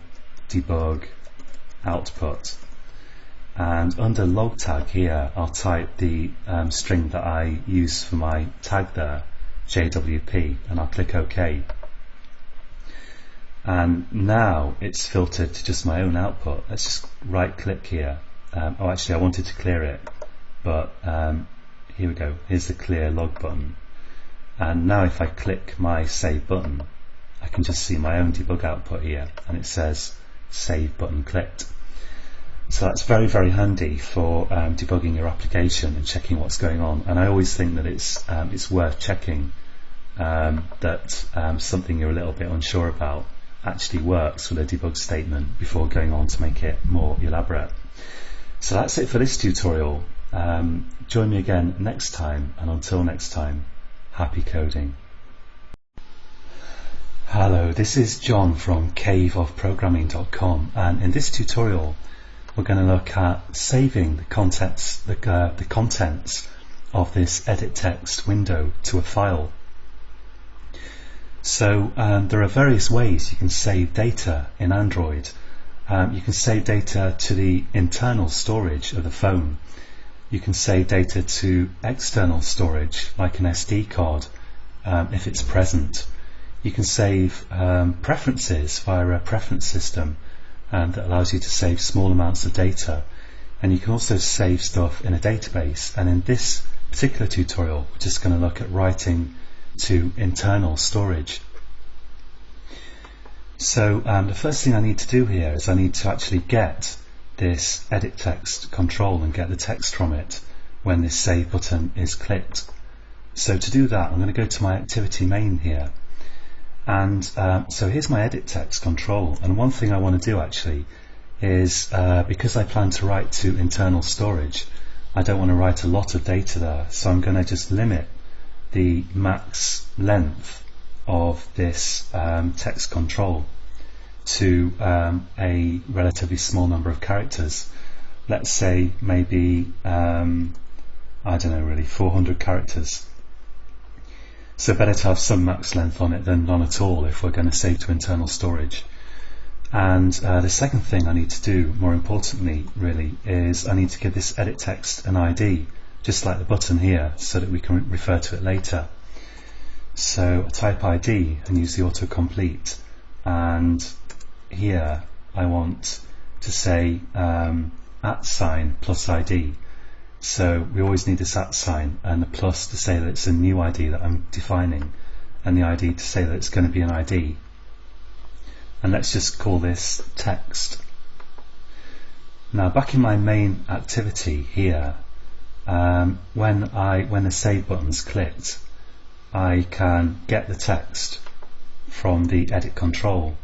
debug output, and under log tag here I'll type the string that I use for my tag there, JWP, and I'll click OK. And now it's filtered to just my own output. Let's just right click here. Oh, actually I wanted to clear it, but here we go. Here's the clear log button. And now if I click my save button, I can just see my own debug output here, and it says save button clicked. So that's very, very handy for debugging your application and checking what's going on. And I always think that it's worth checking that something you're a little bit unsure about actually works with a debug statement before going on to make it more elaborate. So that's it for this tutorial. Join me again next time, and until next time, happy coding. Hello, this is John from caveofprogramming.com, and in this tutorial we're going to look at saving the contents of this edit text window to a file. So there are various ways you can save data in Android. You can save data to the internal storage of the phone. You can save data to external storage like an SD card if it's present. You can save preferences via a preference system that allows you to save small amounts of data, and you can also save stuff in a database. And in this particular tutorial we're just going to look at writing to internal storage. So the first thing I need to do here is I need to actually get this edit text control and get the text from it when this save button is clicked. So to do that I'm going to go to my activity main here. And so here's my edit text control, and one thing I want to do actually is because I plan to write to internal storage, I don't want to write a lot of data there, so I'm going to just limit the max length of this text control to a relatively small number of characters. Let's say maybe I don't know, really 400 characters. So better to have some max length on it than none at all if we're going to save to internal storage. And the second thing I need to do, more importantly really, is I need to give this edit text an ID, just like the button here, so that we can refer to it later. So I type ID and use the autocomplete, and here I want to say @ plus ID. So we always need this @ and the plus to say that it's a new ID that I'm defining, and the ID to say that it's going to be an ID. And let's just call this text. Now back in my main activity here, when the save button's clicked, I can get the text from the edit control.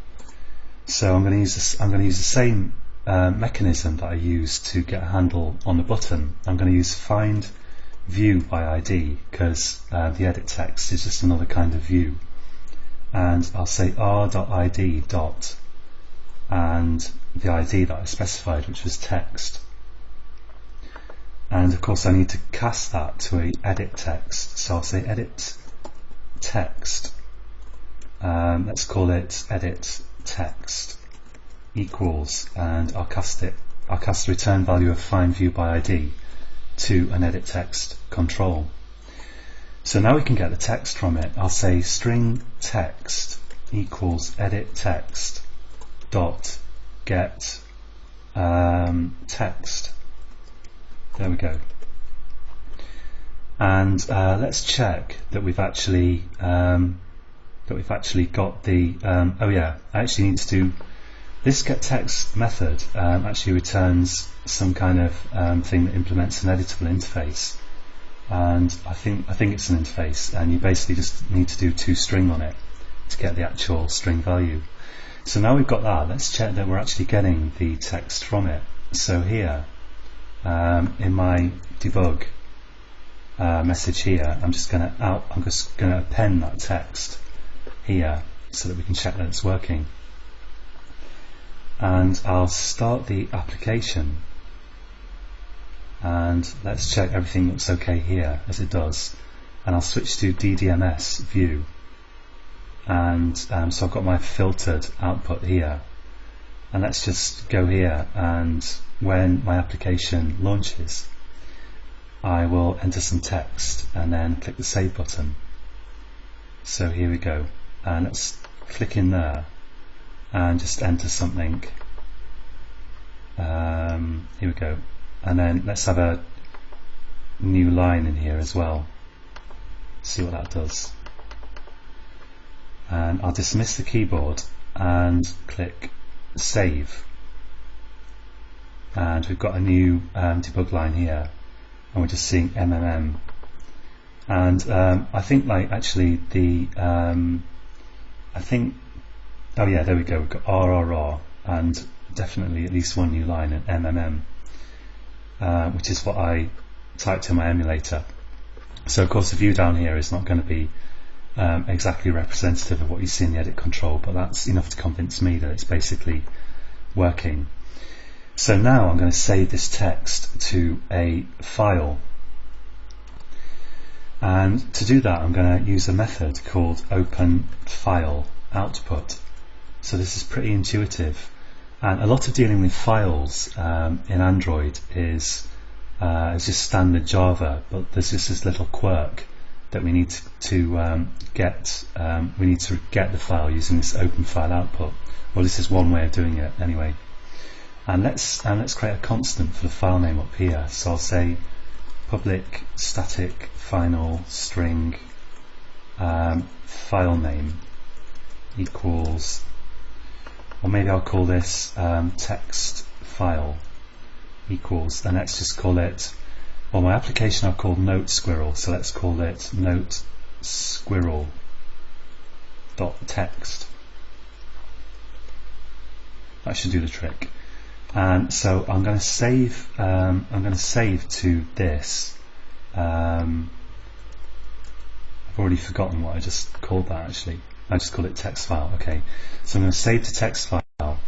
So I'm going to use the same mechanism that I use to get a handle on the button. I'm going to use find view by ID because the edit text is just another kind of view, and I'll say r.id dot and the ID that I specified, which was text, and of course I need to cast that to a edit text, so I'll say edit text, let's call it edit text equals, and I'll cast the return value of find view by ID to an edit text control. So now we can get the text from it. I'll say string text equals edit text dot get text. There we go. And let's check that we've actually got the oh yeah, I actually need to do this getText method. Actually returns some kind of thing that implements an editable interface, and I think it's an interface, and you basically just need to do toString on it to get the actual string value. So now we've got that, let's check that we're actually getting the text from it. So here in my debug message here, I'm just going to append that text here so that we can check that it's working. And I'll start the application, and let's check everything looks okay here, as it does, and I'll switch to DDMS view, and so I've got my filtered output here, and let's just go here, and when my application launches I will enter some text and then click the save button. So here we go, and let's click in there and just enter something. Here we go, and then let's have a new line in here as well, see what that does. And I'll dismiss the keyboard and click save, and we've got a new debug line here, and we're just seeing MMM. And I think actually the oh yeah, there we go, we've got RRR, and definitely at least one new line in MMM, which is what I typed in my emulator. So of course the view down here is not going to be exactly representative of what you see in the edit control, but that's enough to convince me that it's basically working. So now I'm going to save this text to a file, and to do that I'm going to use a method called openFileOutput. So this is pretty intuitive, and a lot of dealing with files in Android is just standard Java, but there's just this little quirk that we need to get. We need to get the file using this openFileOutput. Well, this is one way of doing it anyway. And let's create a constant for the file name up here. So I'll say public static final string file name equals, or maybe I'll call this text file equals, and let's just call it, well, my application I'll call Note Squirrel, so let's call it Note Squirrel .text. That should do the trick. And so I'm going to save. To this. I've already forgotten what I just called that. Actually, I just called it text file. Okay, so I'm going to save to text file.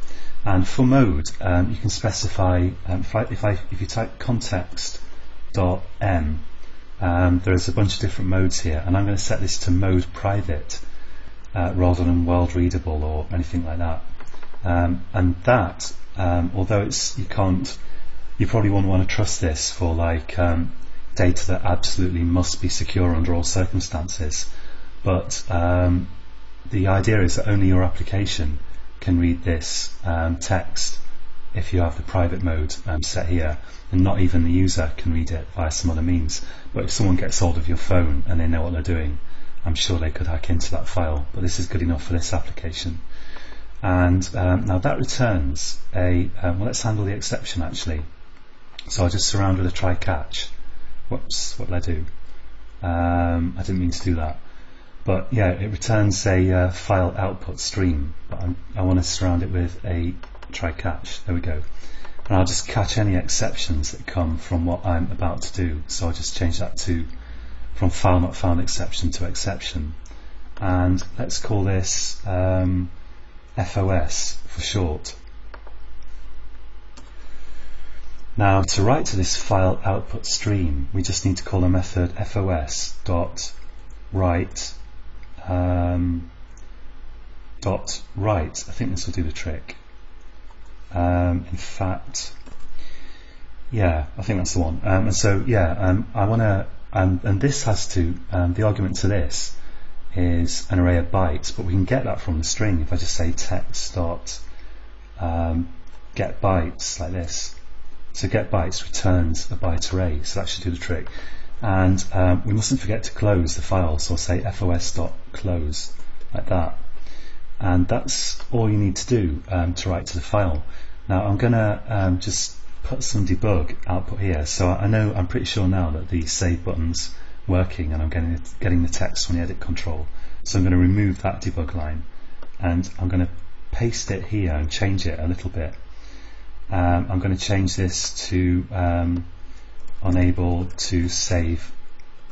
And for mode, you can specify. If you type context.m, there's a bunch of different modes here, and I'm going to set this to mode private rather than world readable or anything like that. And that. Although you probably won't want to trust this for like data that absolutely must be secure under all circumstances, but the idea is that only your application can read this text if you have the private mode set here, and not even the user can read it via some other means. But if someone gets hold of your phone and they know what they're doing, I'm sure they could hack into that file, but this is good enough for this application. And now that returns a, well, let's handle the exception actually. So I'll just surround with a try catch. Whoops, what did I do? I didn't mean to do that. But yeah, it returns a file output stream, but I want to surround it with a try catch. There we go. And I'll just catch any exceptions that come from what I'm about to do. So I'll just change that to from file not found exception to exception. And let's call this FOS for short. Now to write to this file output stream, we just need to call a method FOS.write .write. I think this will do the trick. In fact, yeah, I think that's the one. And so yeah, I want to, and this has to, the argument to this is an array of bytes, but we can get that from the string if I just say text dot get bytes like this. So get bytes returns a byte array, so that should do the trick. And we mustn't forget to close the file, so I'll say fos.close like that. And that's all you need to do to write to the file. Now I'm gonna just put some debug output here, so I'm pretty sure now that the save button's working and I'm getting the text from the edit control. So I'm going to remove that debug line and I'm going to paste it here and change it a little bit. I'm going to change this to unable to save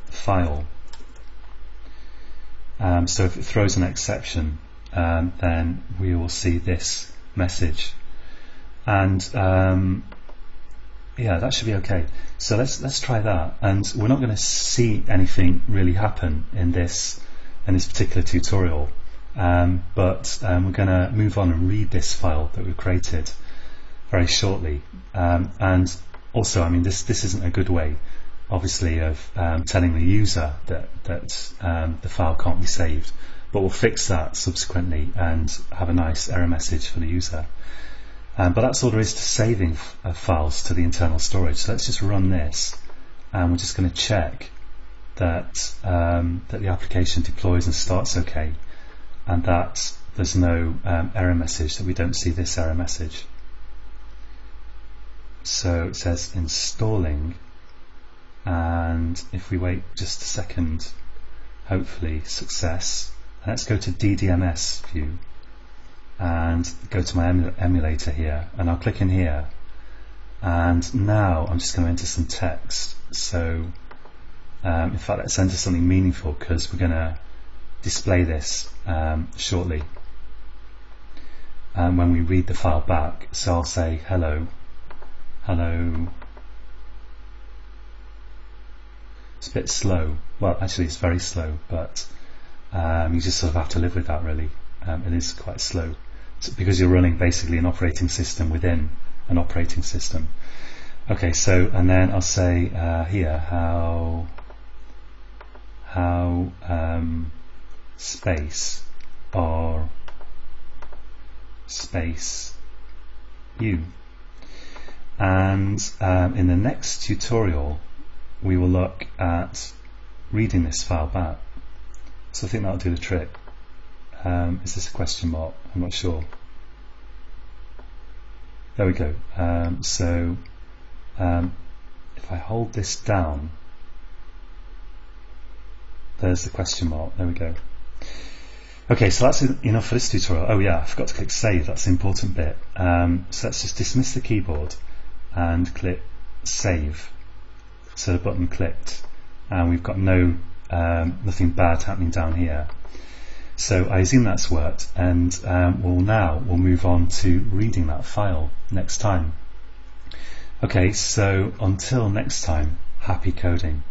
file. So if it throws an exception, then we will see this message, and yeah, that should be okay. So let's try that, and we're not going to see anything really happen in this particular tutorial, but we're going to move on and read this file that we've created very shortly. And also, I mean, this isn't a good way, obviously, of telling the user that the file can't be saved, but we'll fix that subsequently and have a nice error message for the user. But that's all there is to saving files to the internal storage. So let's just run this, and we're just going to check that that the application deploys and starts okay, and that there's no error message, that we don't see this error message. So it says installing, and if we wait just a second, hopefully success. Let's go to DDMS view and go to my emulator here, and I'll click in here, and now I'm just going to enter some text. So in fact, let's enter something meaningful, because we're going to display this shortly when we read the file back. So I'll say hello, hello. It's a bit slow. Well, actually it's very slow, but you just sort of have to live with that really. It is quite slow because you're running basically an operating system within an operating system. Okay, so and then I'll say here how space or space you. And in the next tutorial we will look at reading this file back. So I think that'll do the trick. Is this a question mark? I'm not sure. There we go. If I hold this down, there's the question mark. There we go. Okay, so that's enough for this tutorial. Oh yeah, I forgot to click save. That's the important bit. So let's just dismiss the keyboard and click save. So the button clicked, and we've got nothing bad happening down here. So I assume that's worked, and we'll move on to reading that file next time. Okay, so until next time, happy coding.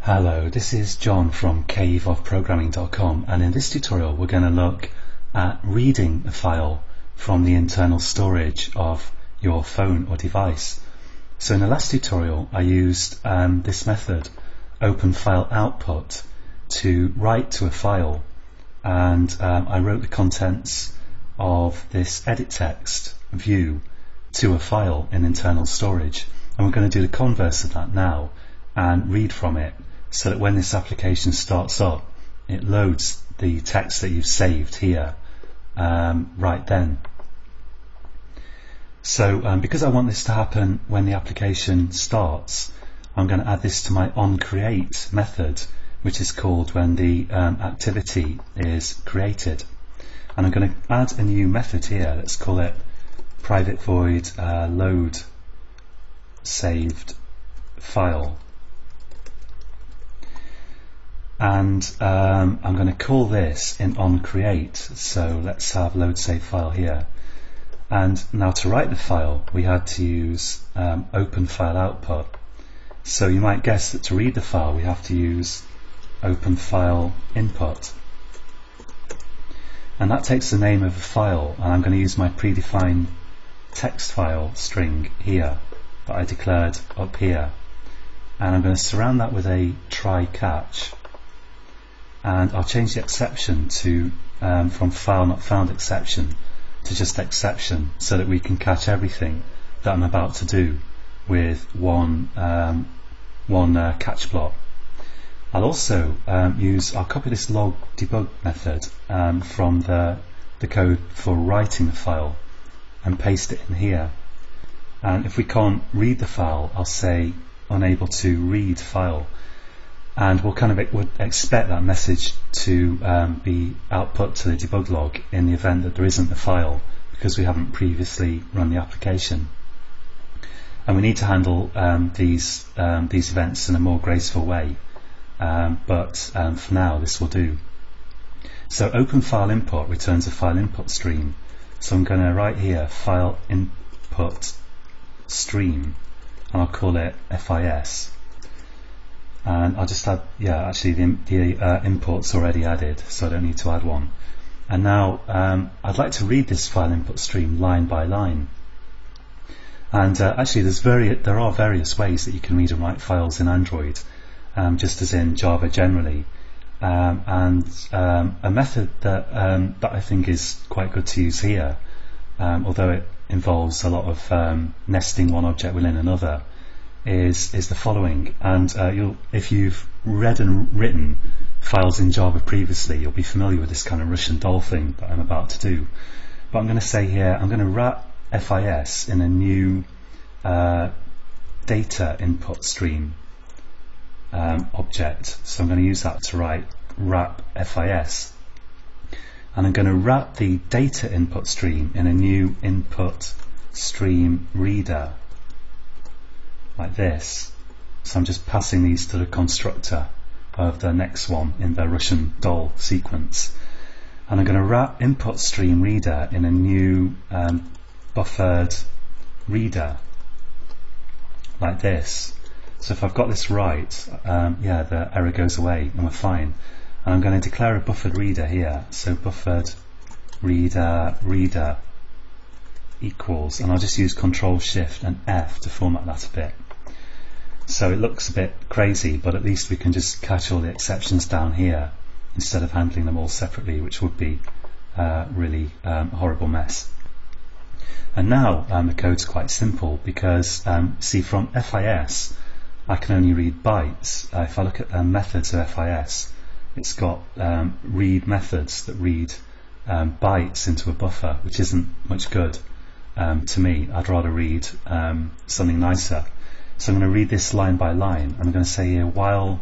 Hello, this is John from caveofprogramming.com, and in this tutorial we're going to look at reading a file from the internal storage of your phone or device. So in the last tutorial I used this method, openFileOutput, to write to a file, and I wrote the contents of this edit text view to a file in internal storage, and we're going to do the converse of that now and read from it, so that when this application starts up it loads the text that you've saved here right then. So because I want this to happen when the application starts, I'm going to add this to my onCreate method, which is called when the activity is created. And I'm going to add a new method here. Let's call it private void load saved file. And I'm going to call this in onCreate. So let's have load save file here. And now to write the file we had to use openFileOutput. So you might guess that to read the file we have to use openFileInput. And that takes the name of a file, and I'm going to use my predefined text file string here that I declared up here. And I'm going to surround that with a try catch. And I'll change the exception to from file not found exception to just exception, so that we can catch everything that I'm about to do with one catch block. I'll also I'll copy this log debug method from the code for writing the file and paste it in here. And if we can't read the file, I'll say unable to read file, and would expect that message to be output to the debug log in the event that there isn't a file, because we haven't previously run the application. And we need to handle these events in a more graceful way, but for now this will do. So openFileInput returns a file input stream. So I'm going to write here file input stream, and I'll call it FIS. And I'll just add, actually the import's already added, so I don't need to add one. And now I'd like to read this file input stream line by line. And actually there are various ways that you can read and write files in Android, just as in Java generally. And a method that I think is quite good to use here, although it involves a lot of nesting one object within another, is the following. And if you've read and written files in Java previously, you'll be familiar with this kind of Russian doll thing that I'm about to do. But I'm going to say here, I'm going to wrap FIS in a new data input stream object. So I'm going to use that to write wrap FIS, and I'm going to wrap the data input stream in a new input stream reader like this. So I'm just passing these to the constructor of the next one in the Russian doll sequence. And I'm going to wrap input stream reader in a new buffered reader like this. So if I've got this right, yeah, the error goes away and we're fine. And I'm going to declare a buffered reader here. So buffered reader equals, and I'll just use Control Shift and F to format that a bit. So it looks a bit crazy, but at least we can just catch all the exceptions down here instead of handling them all separately, which would be really horrible mess. And now the code's quite simple because see, from FIS I can only read bytes. If I look at methods of FIS, it's got read methods that read bytes into a buffer, which isn't much good to me. I'd rather read something nicer. So I'm going to read this line by line. I'm going to say here while,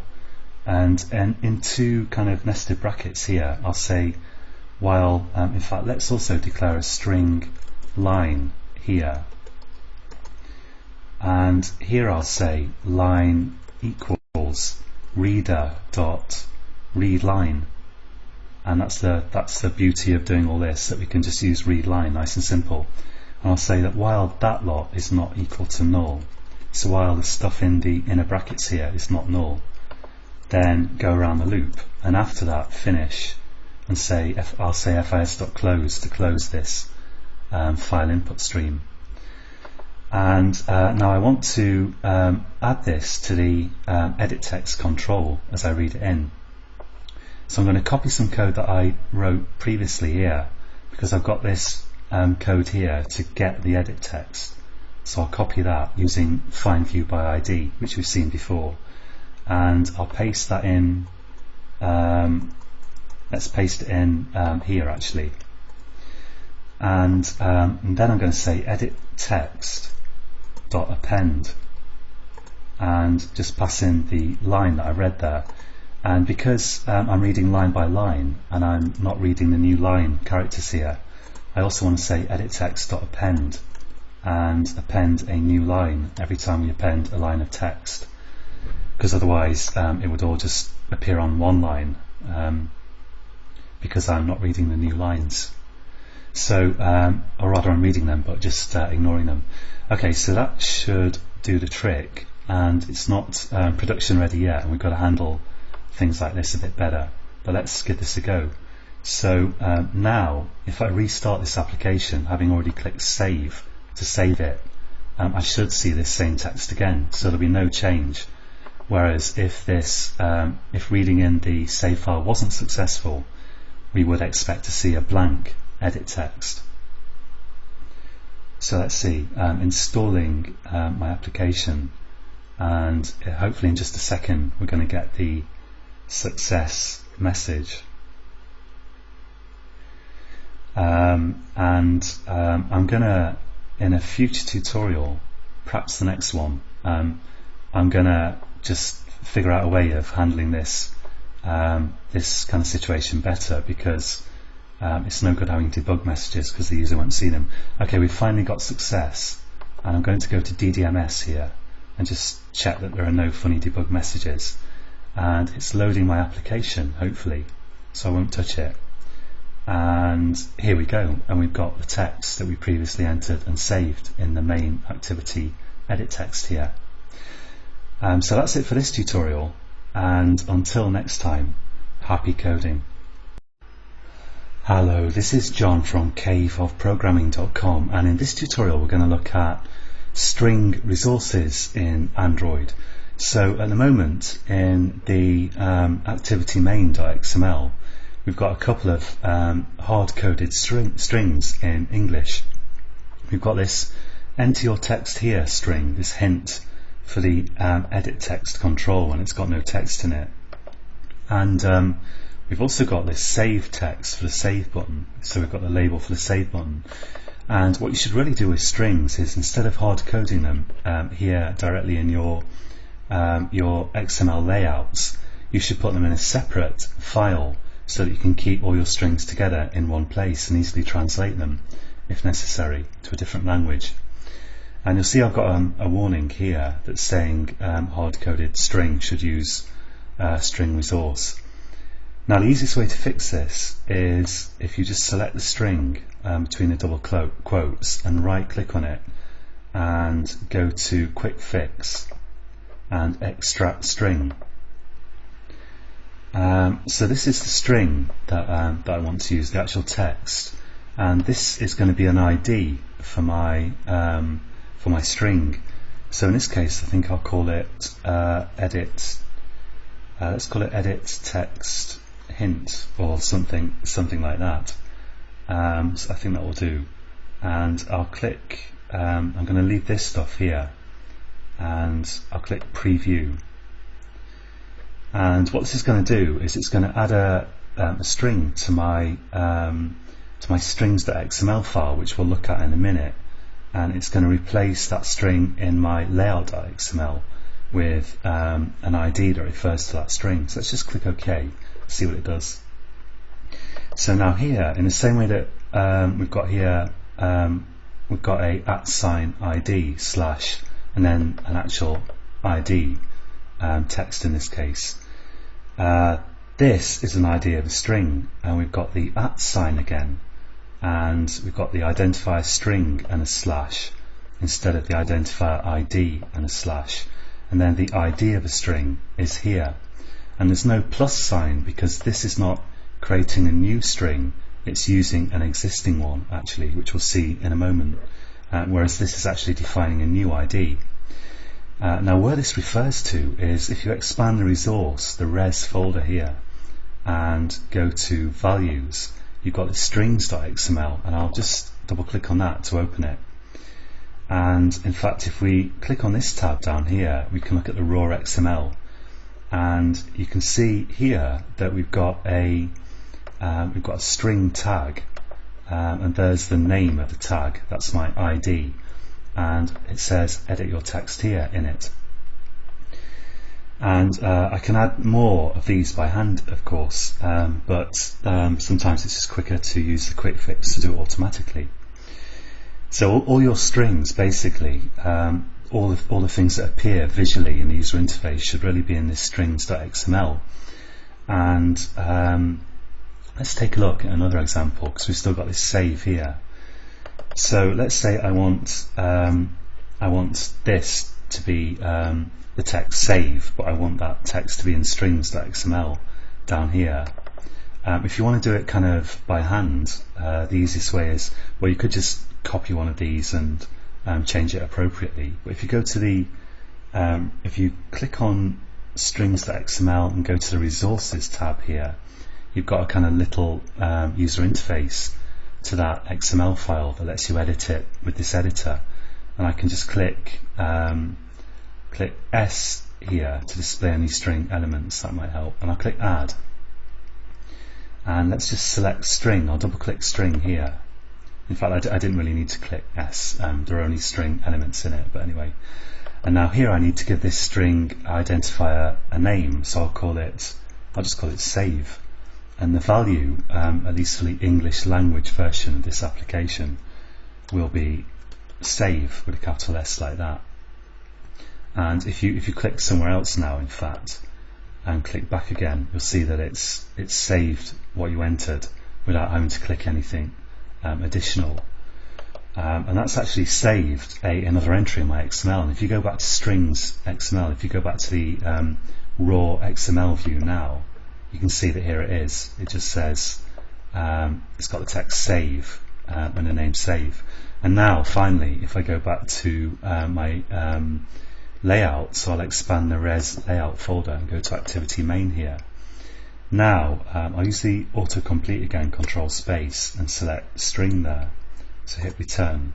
and in two kind of nested brackets here, I'll say while, in fact let's also declare a string line here, and here I'll say line equals reader dot read line. And that's the beauty of doing all this, that we can just use read line, nice and simple. And I'll say that while that lot is not equal to null, so while the stuff in the inner brackets here is not null, then go around the loop, and after that finish and say I'll say fis.close to close this file input stream. And now I want to add this to the edit text control as I read it in. So I'm going to copy some code that I wrote previously here, because I've got this code here to get the edit text. So I'll copy that using find view by ID, which we've seen before, and I'll paste that in. Let's paste it in here actually, and then I'm going to say edit text dot append, and just pass in the line that I read there. And because I'm reading line by line and I'm not reading the new line characters here, I also want to say edit text dot append, and append a new line every time we append a line of text, because otherwise it would all just appear on one line because I'm not reading the new lines. So, or rather I'm reading them but just ignoring them. Okay, so that should do the trick, and it's not production ready yet, and we've got to handle things like this a bit better, but let's give this a go. So now if I restart this application, having already clicked save to save it, I should see this same text again, so there'll be no change. Whereas if this, if reading in the save file wasn't successful, we would expect to see a blank edit text. So let's see, installing my application, and hopefully in just a second we're going to get the success message. I'm gonna, in a future tutorial, perhaps the next one, I'm gonna just figure out a way of handling this this kind of situation better, because it's no good having debug messages because the user won't see them. Okay, we've finally got success, and I'm going to go to DDMS here and just check that there are no funny debug messages, and it's loading my application hopefully, so I won't touch it. And here we go, and we've got the text that we previously entered and saved in the main activity edit text here. So that's it for this tutorial, and until next time, happy coding. Hello, this is John from caveofprogramming.com, and in this tutorial we're going to look at string resources in Android. So at the moment in the activity main.xml, we've got a couple of hard-coded strings in English. We've got this enter your text here string, this hint for the edit text control when it's got no text in it. And we've also got this save text for the save button, so we've got the label for the save button. And what you should really do with strings is, instead of hard coding them here directly in your XML layouts, you should put them in a separate file so that you can keep all your strings together in one place and easily translate them, if necessary, to a different language. And you'll see I've got a warning here that's saying hard-coded string should use string resource. Now the easiest way to fix this is if you just select the string between the double quotes and right click on it and go to Quick Fix and Extract String. So this is the string that I want to use, the actual text, and this is going to be an ID for my string. So in this case I think I'll call it edit, let's call it edit text hint or something like that. So I think that will do, and I'll click, I'm going to leave this stuff here and I'll click preview, and what this is going to do is it's going to add a string to my strings.xml file, which we'll look at in a minute, and it's going to replace that string in my layout.xml with an ID that refers to that string. So let's just click OK, see what it does. So now here, in the same way that we've got here, we've got a @ID slash and then an actual ID, text in this case. This is an ID of a string, and we've got the @ again, and we've got the identifier string and a slash instead of the identifier ID and a slash, and then the ID of a string is here, and there's no plus sign because this is not creating a new string, it's using an existing one actually, which we'll see in a moment, whereas this is actually defining a new ID. Now where this refers to is if you expand the resource, the res folder here, and go to values, you've got the strings.xml, and I'll just double click on that to open it. And in fact, if we click on this tab down here, we can look at the raw XML, and you can see here that we've got a string tag, and there's the name of the tag, that's my ID, and it says edit your text here in it. And I can add more of these by hand, of course, but sometimes it's just quicker to use the quick fix to do it automatically. So all your strings, basically, all the things that appear visually in the user interface should really be in this strings.xml. And let's take a look at another example, because we've still got this save here. So let's say I want this to be the text save, but I want that text to be in strings.xml down here. If you want to do it kind of by hand, the easiest way is, well, you could just copy one of these and change it appropriately. But if you go to the, if you click on strings.xml and go to the resources tab here, you've got a kind of little user interface to that XML file that lets you edit it with this editor, and I can just click S here to display any string elements. That might help, and I'll click add, and let's just select string. I'll double click string here. In fact, I didn't really need to click S, there are only string elements in it, but anyway. And now here I need to give this string identifier a name, so I'll just call it save. And the value, at least for the English language version of this application, will be save with a capital S like that. And if you click somewhere else now, in fact, and click back again, you'll see that it's saved what you entered without having to click anything additional. And that's actually saved another entry in my XML. And if you go back to strings XML, if you go back to the raw XML view now, you can see that here it is. It just says it's got the text save and the name save. And now finally, if I go back to my layout, so I'll expand the res layout folder and go to activity main here. Now I'll use the autocomplete again, control space, and select string there. So hit return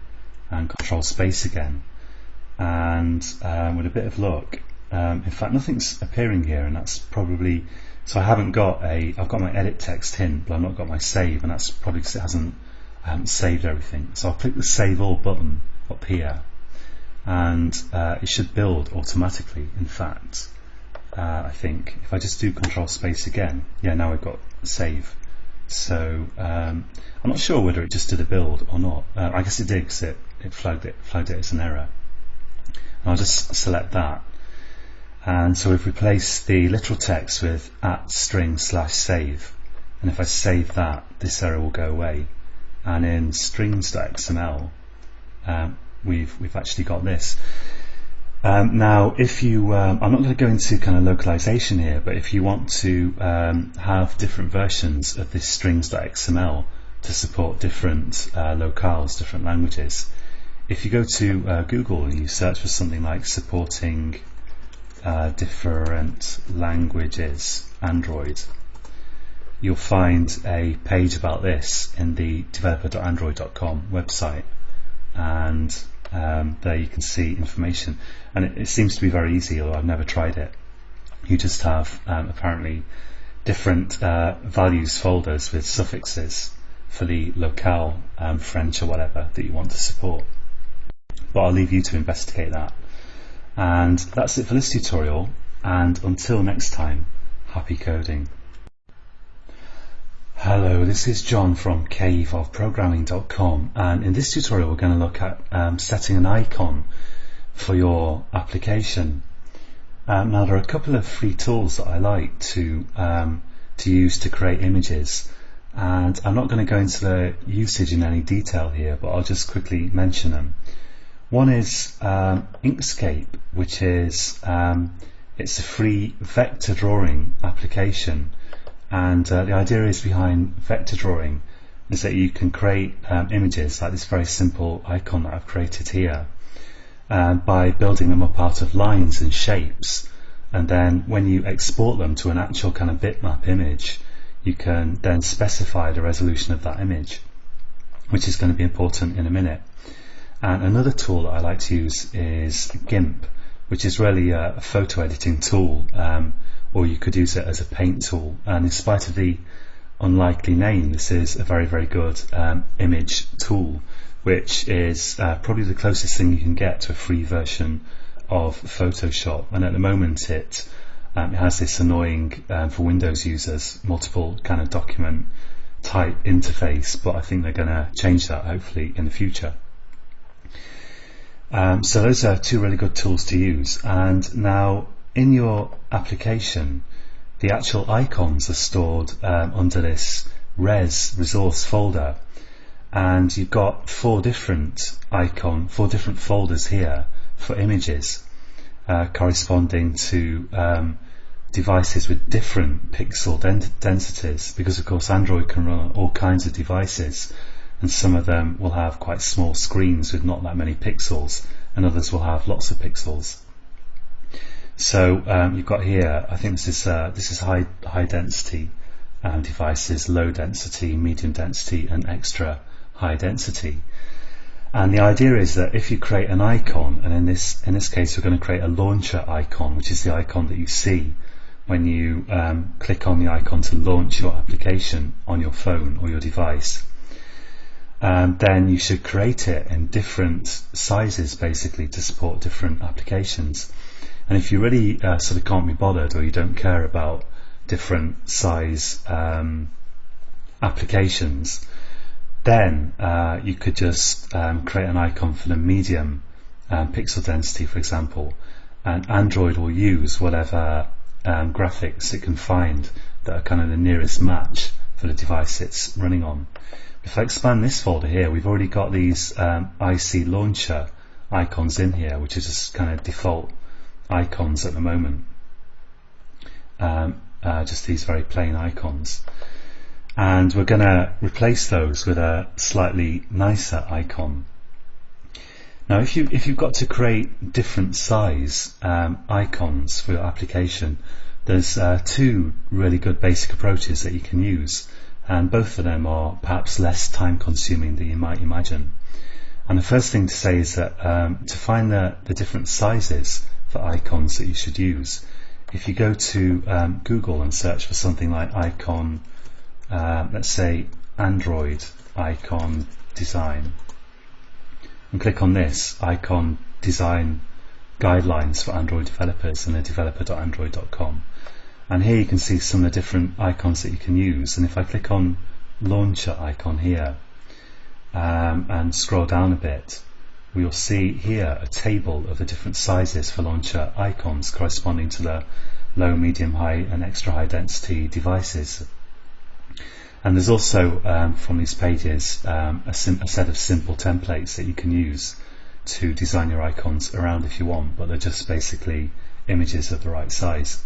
and control space again, and with a bit of luck, in fact nothing's appearing here, and that's probably, so I haven't got I've got my edit text hint, but I've not got my save, and that's probably because I haven't saved everything. So I'll click the save all button up here, and it should build automatically. In fact, I think if I just do control space again, yeah, now we've got save. So I'm not sure whether it just did a build or not. I guess it did, because it flagged it as an error. And I'll just select that. And so we've replaced the literal text with @string/save, and if I save that, this error will go away. And in strings.xml, we've actually got this. Now, if you, I'm not going to go into kind of localization here, but if you want to have different versions of this strings.xml to support different locales, different languages, if you go to Google and you search for something like supporting different languages Android, you'll find a page about this in the developer.android.com website, and there you can see information, and it seems to be very easy, although I've never tried it. You just have apparently different values folders with suffixes for the locale, French or whatever that you want to support, but I'll leave you to investigate that. And that's it for this tutorial, and until next time, happy coding. Hello, this is John from caveofprogramming.com, and in this tutorial we're going to look at setting an icon for your application. Now there are a couple of free tools that I like to use to create images, and I'm not going to go into the usage in any detail here, but I'll just quickly mention them. One is Inkscape, which is it's a free vector drawing application. And the idea is behind vector drawing is that you can create images like this very simple icon that I've created here by building them up out of lines and shapes, and then when you export them to an actual kind of bitmap image, you can then specify the resolution of that image, which is going to be important in a minute. And another tool that I like to use is GIMP, which is really a photo editing tool, or you could use it as a paint tool, and in spite of the unlikely name, this is a very, very good image tool, which is probably the closest thing you can get to a free version of Photoshop. And at the moment it has this annoying, for Windows users, multiple kind of document type interface, but I think they're going to change that hopefully in the future. So those are two really good tools to use. And now in your application, the actual icons are stored under this resource folder, and you've got four different folders here for images corresponding to devices with different pixel densities, because of course Android can run on all kinds of devices, and some of them will have quite small screens with not that many pixels, and others will have lots of pixels. So you've got here, I think this is high density devices, low density, medium density, and extra high density. And the idea is that if you create an icon, and in this case we're going to create a launcher icon, which is the icon that you see when you click on the icon to launch your application on your phone or your device. Then you should create it in different sizes, basically, to support different applications. And if you really sort of can't be bothered, or you don't care about different size applications, then you could just create an icon for the medium pixel density, for example, and Android will use whatever graphics it can find that are kind of the nearest match for the device it's running on. If I expand this folder here, we've already got these IC launcher icons in here, which is just kind of default icons at the moment, just these very plain icons, and we're going to replace those with a slightly nicer icon. Now if you've got to create different size icons for your application, there's two really good basic approaches that you can use, and both of them are perhaps less time consuming than you might imagine. And the first thing to say is that to find the different sizes for icons that you should use, if you go to Google and search for something like icon, let's say Android icon design, and click on this icon design guidelines for Android developers in the developer.android.com, and here you can see some of the different icons that you can use. And if I click on launcher icon here and scroll down a bit, we'll see here a table of the different sizes for launcher icons corresponding to the low, medium, high and extra high density devices. And there's also from these pages a set of simple templates that you can use to design your icons around if you want, but they're just basically images of the right size.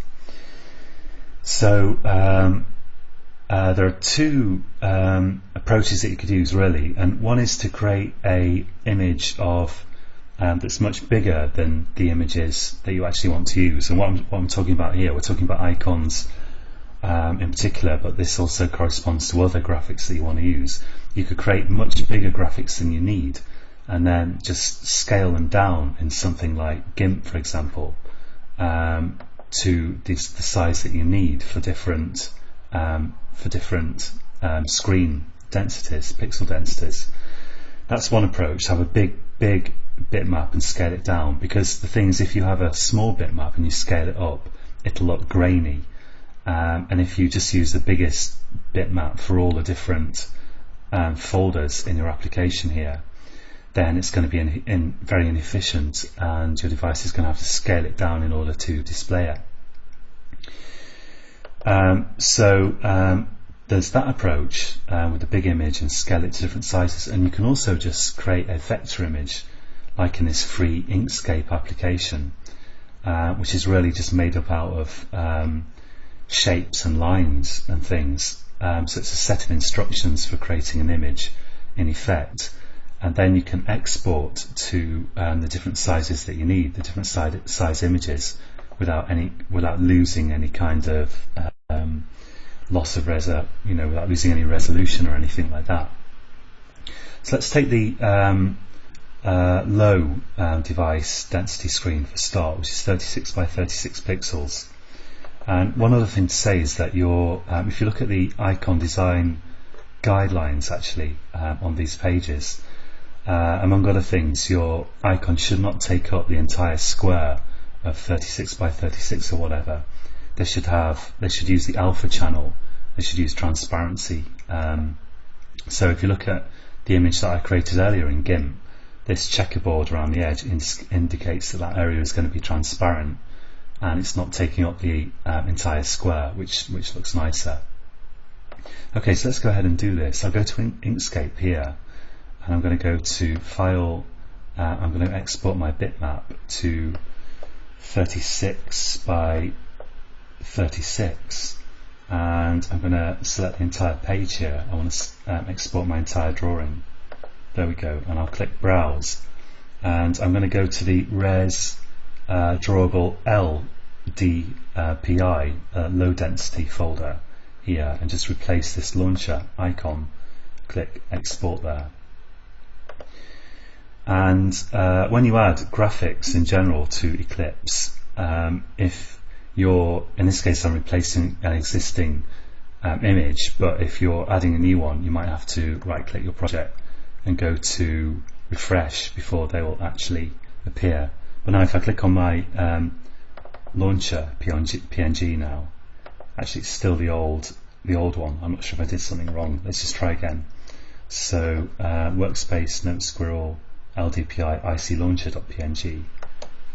So there are two approaches that you could use really, and one is to create a image of that's much bigger than the images that you actually want to use. And what I'm talking about here, we're talking about icons in particular, but this also corresponds to other graphics that you want to use. You could create much bigger graphics than you need and then just scale them down in something like GIMP, for example, to the size that you need for different screen densities, pixel densities. That's one approach, to have a big bitmap and scale it down, because the thing is, if you have a small bitmap and you scale it up, it'll look grainy. And if you just use the biggest bitmap for all the different folders in your application here, then it's going to be very inefficient, and your device is going to have to scale it down in order to display it. There's that approach with a big image and scale it to different sizes, and you can also just create a vector image like in this free Inkscape application, which is really just made up out of shapes and lines and things. So it's a set of instructions for creating an image in effect, and then you can export to the different sizes that you need, the different size images, without losing any kind of loss of without losing any resolution or anything like that. So let's take the low device density screen for start, which is 36 by 36 pixels. And one other thing to say is that if you look at the icon design guidelines actually on these pages, among other things, your icon should not take up the entire square of 36 by 36 or whatever. They should use the alpha channel. They should use transparency. So if you look at the image that I created earlier in GIMP, this checkerboard around the edge indicates that area is going to be transparent, and it's not taking up the entire square, which looks nicer. Okay, so let's go ahead and do this. I'll go to Inkscape here, and I'm going to go to File. I'm going to export my bitmap to 36 by 36, and I'm going to select the entire page here. I want to export my entire drawing. There we go, and I'll click Browse, and I'm going to go to the Res Drawable LDPI low density folder here, and just replace this launcher icon. Click Export there. And when you add graphics in general to Eclipse, if you're, in this case I'm replacing an existing image, but if you're adding a new one, you might have to right click your project and go to refresh before they will actually appear. But now if I click on my launcher PNG now, actually it's still the old one. I'm not sure if I did something wrong. Let's just try again. So workspace note squirrel LDPI IC launcher.png,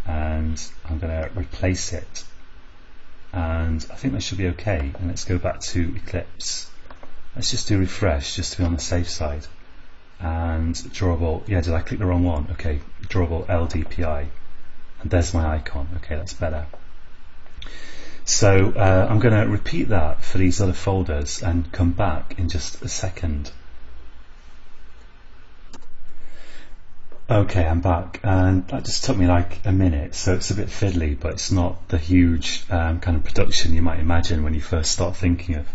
and I'm going to replace it, and I think that should be okay. And let's go back to Eclipse. Let's just do refresh just to be on the safe side. And drawable, yeah, did I click the wrong one? Okay, drawable LDPI, and there's my icon. Okay, that's better. So I'm going to repeat that for these other folders and come back in just a second. Okay, I'm back, and that just took me like a minute, so it's a bit fiddly, but it's not the huge kind of production you might imagine when you first start thinking of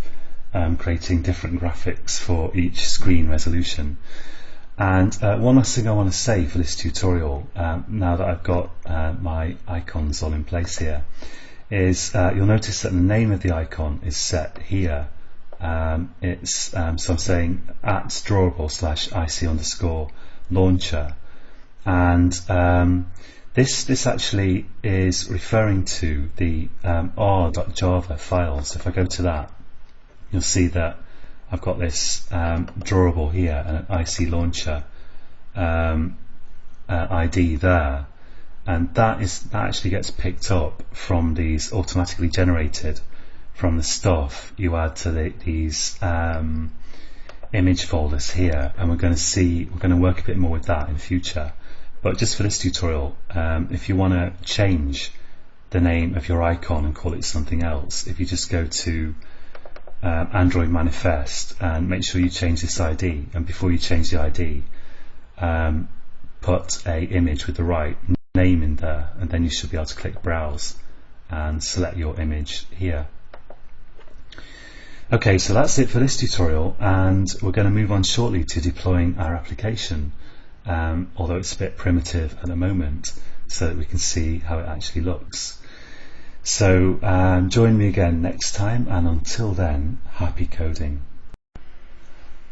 creating different graphics for each screen resolution. And one last thing I want to say for this tutorial, now that I've got my icons all in place here, is you'll notice that the name of the icon is set here. So I'm saying @drawable/IC_launcher. And this actually is referring to the r.java file. So if I go to that, you'll see that I've got this drawable here and an IC launcher ID there, and that actually gets picked up from these automatically generated from the stuff you add to these image folders here, and we're going to work a bit more with that in future. But just for this tutorial, if you want to change the name of your icon and call it something else, if you just go to Android Manifest and make sure you change this ID, and before you change the ID, put a image with the right name in there, and then you should be able to click Browse and select your image here. Okay, so that's it for this tutorial, and we're going to move on shortly to deploying our application, although it's a bit primitive at the moment, so that we can see how it actually looks. So join me again next time, and until then, happy coding.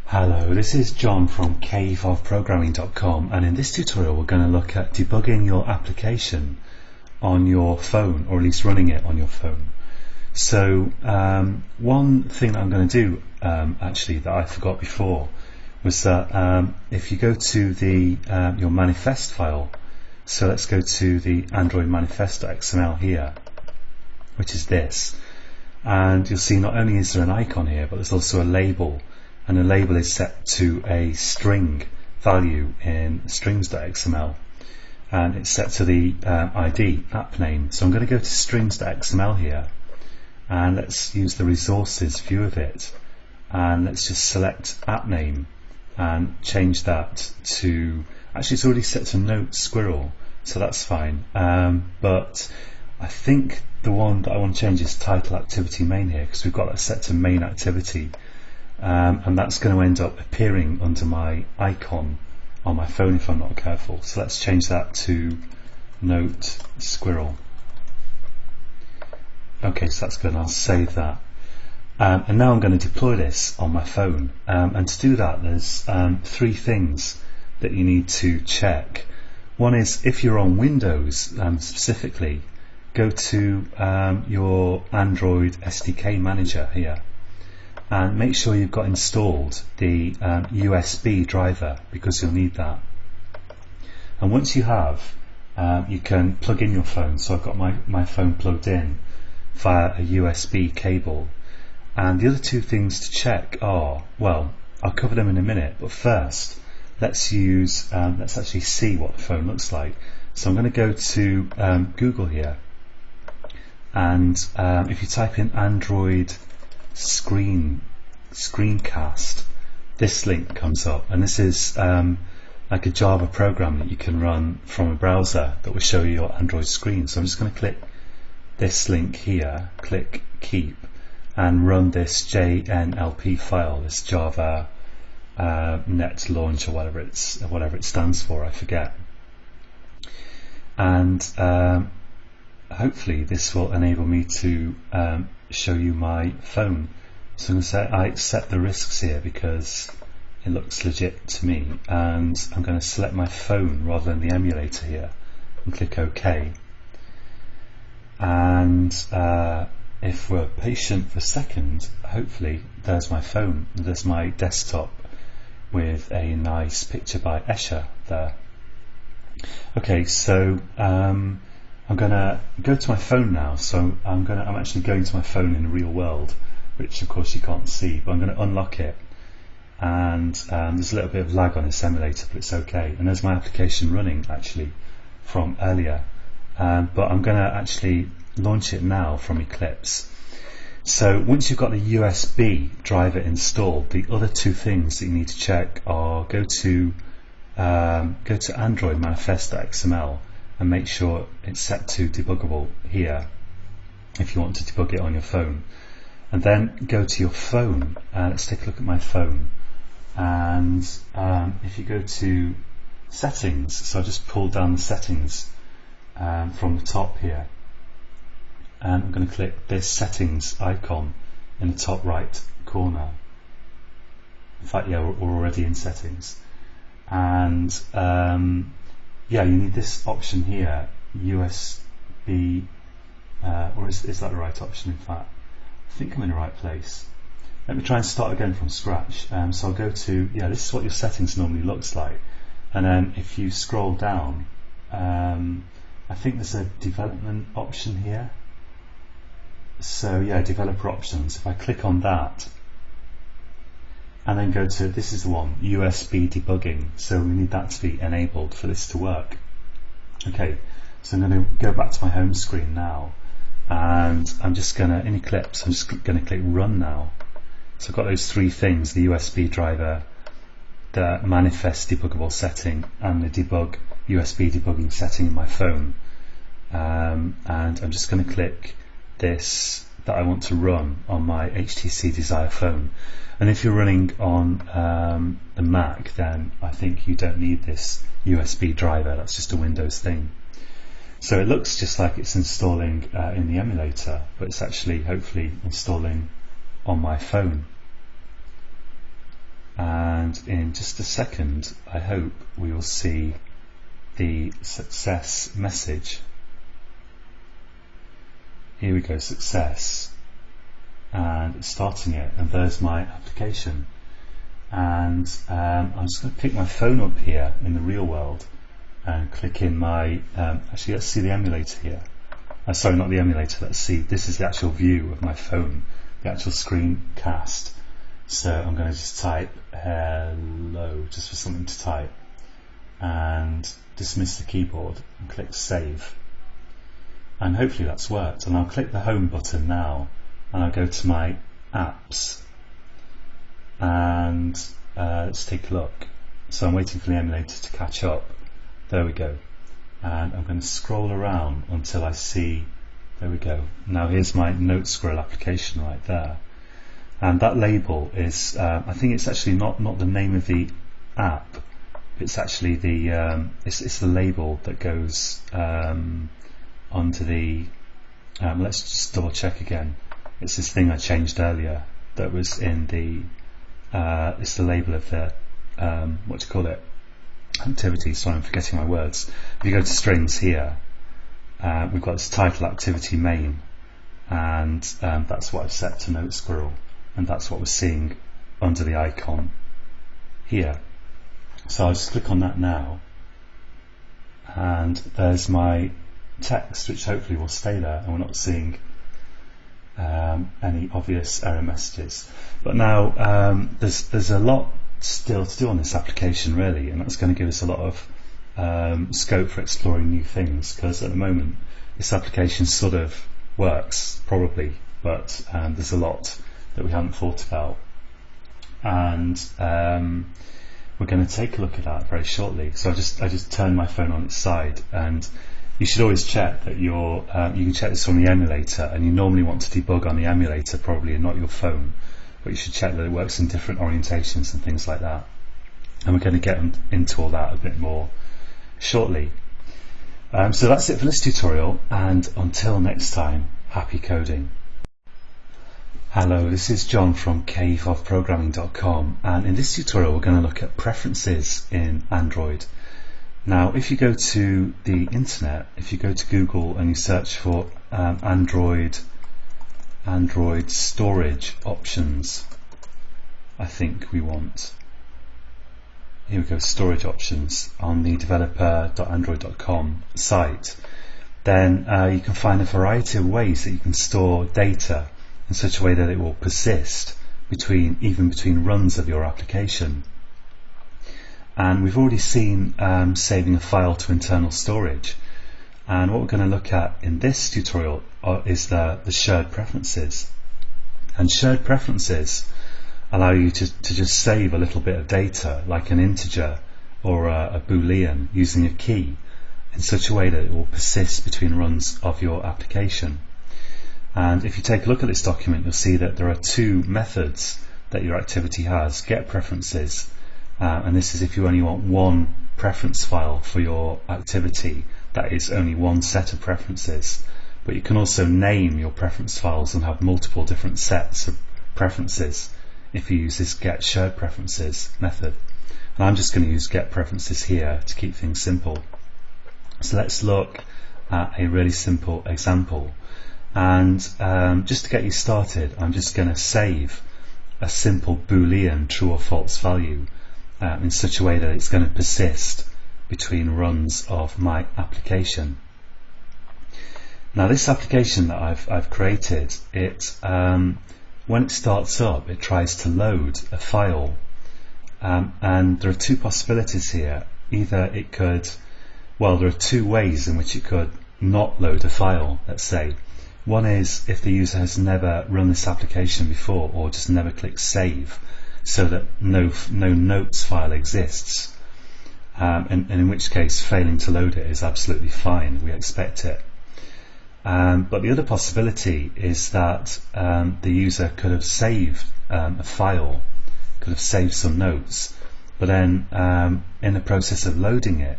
Hello, this is John from caveofprogramming.com, and in this tutorial we're going to look at debugging your application on your phone, or at least running it on your phone. So one thing that I'm going to do actually that I forgot before was that if you go to the your manifest file, so let's go to the Android manifest.xml here, which is this, and you'll see not only is there an icon here, but there's also a label, and the label is set to a string value in strings.xml, and it's set to the ID app name. So I'm going to go to strings.xml here, and let's use the resources view of it, and let's just select app name and change that to, actually it's already set to note squirrel, so that's fine, but I think the one that I want to change is title activity main here, because we've got that set to main activity, and that's going to end up appearing under my icon on my phone if I'm not careful. So let's change that to note squirrel. Okay, so that's good, and I'll save that. And now I'm going to deploy this on my phone, and to do that there's three things that you need to check. One is, if you're on Windows specifically, go to your Android SDK manager here and make sure you've got installed the USB driver, because you'll need that. And once you have, you can plug in your phone. So I've got my phone plugged in via a USB cable, and the other two things to check are, well, I'll cover them in a minute, but first let's actually see what the phone looks like. So I'm going to go to Google here, and if you type in Android screencast, this link comes up, and this is like a Java program that you can run from a browser that will show you your Android screen. So I'm just going to click this link here, click keep, and run this JNLP file, this Java net launch, or whatever it stands for, I forget. And hopefully this will enable me to show you my phone. So I'm going to say I accept the risks here because it looks legit to me, and I'm going to select my phone rather than the emulator here and click OK. And if we're patient for a second, hopefully there's my phone, there's my desktop with a nice picture by Escher there. Okay, so I'm going to go to my phone now. So I'm actually going to my phone in the real world, which of course you can't see, but I'm going to unlock it, and there's a little bit of lag on this emulator, but it's okay. And there's my application running actually from earlier, but I'm going to actually launch it now from Eclipse. So once you've got the USB driver installed, the other two things that you need to check are go to Android manifest.xml and make sure it's set to debuggable here if you want to debug it on your phone, and then go to your phone. Let's take a look at my phone, and if you go to settings, so I just pulled down the settings from the top here, and I'm going to click this settings icon in the top right corner. In fact, yeah, we're already in settings, and yeah, you need this option here, USB, or is that the right option? In fact, I think I'm in the right place. Let me try and start again from scratch. So I'll go to, yeah, this is what your settings normally looks like, and then if you scroll down, I think there's a development option here. So yeah, developer options. If I click on that and then go to, this is the one, USB debugging, so we need that to be enabled for this to work. Okay, so I'm going to go back to my home screen now, and I'm just going to, in Eclipse, I'm just going to click run now. So I've got those three things, the USB driver, the manifest debuggable setting, and the debug USB debugging setting in my phone. And I'm just going to click this that I want to run on my HTC Desire phone. And if you're running on the Mac, then I think you don't need this USB driver, that's just a Windows thing. So it looks just like it's installing in the emulator, but it's actually hopefully installing on my phone. And in just a second, I hope we will see the success message. Here we go, success, and it's starting it, and there's my application. And I'm just going to pick my phone up here in the real world and click in my, actually let's see the emulator here. Sorry, not the emulator, let's see, this is the actual view of my phone, the actual screencast. So I'm going to just type hello, just for something to type, and dismiss the keyboard and click save. And hopefully that's worked, and I'll click the home button now, and I'll go to my apps, and let's take a look. So I'm waiting for the emulator to catch up. There we go, and I'm going to scroll around until I see, there we go. Now here's my Note Squirrel application right there, and that label is, I think it's actually not the name of the app, it's actually the it's the label that goes onto the, let's just double check again, it's this thing I changed earlier that was in the, it's the label of the, what do you call it, activity, sorry I'm forgetting my words. If you go to strings here, we've got this title activity main, and that's what I've set to Note Squirrel, and that's what we're seeing under the icon here. So I'll just click on that now, and there's my text, which hopefully will stay there, and we're not seeing any obvious error messages. But now there's a lot still to do on this application really, and that's going to give us a lot of scope for exploring new things, because at the moment this application sort of works probably, but there's a lot that we haven't thought about, and we're going to take a look at that very shortly. So I just turned my phone on its side, and you should always check that you can check this from the emulator, and you normally want to debug on the emulator probably and not your phone, but you should check that it works in different orientations and things like that, and we're going to get into all that a bit more shortly. So that's it for this tutorial, and until next time, happy coding. Hello, this is John from caveofprogramming.com, and in this tutorial we're going to look at preferences in Android. Now if you go to the internet, if you go to Google and you search for Android storage options, I think we want, here we go, storage options on the developer.android.com site, then you can find a variety of ways that you can store data in such a way that it will persist even between runs of your application. And we've already seen saving a file to internal storage, and what we're going to look at in this tutorial is the shared preferences. And shared preferences allow you to just save a little bit of data, like an integer or a boolean, using a key in such a way that it will persist between runs of your application. And if you take a look at this document, you'll see that there are two methods that your activity has: get preferences, and this is if you only want one preference file for your activity, that is only one set of preferences. But you can also name your preference files and have multiple different sets of preferences if you use this get shared preferences method. And I'm just going to use get preferences here to keep things simple. So let's look at a really simple example. And just to get you started, I'm just going to save a simple boolean true or false value, in such a way that it's going to persist between runs of my application. Now this application that I've created, when it starts up, it tries to load a file, and there are two possibilities here. Either it could, well, there are two ways in which it could not load a file, let's say. One is if the user has never run this application before, or just never clicked save, so that no notes file exists, and in which case failing to load it is absolutely fine, we expect it. But the other possibility is that the user could have saved a file, could have saved some notes, but then in the process of loading it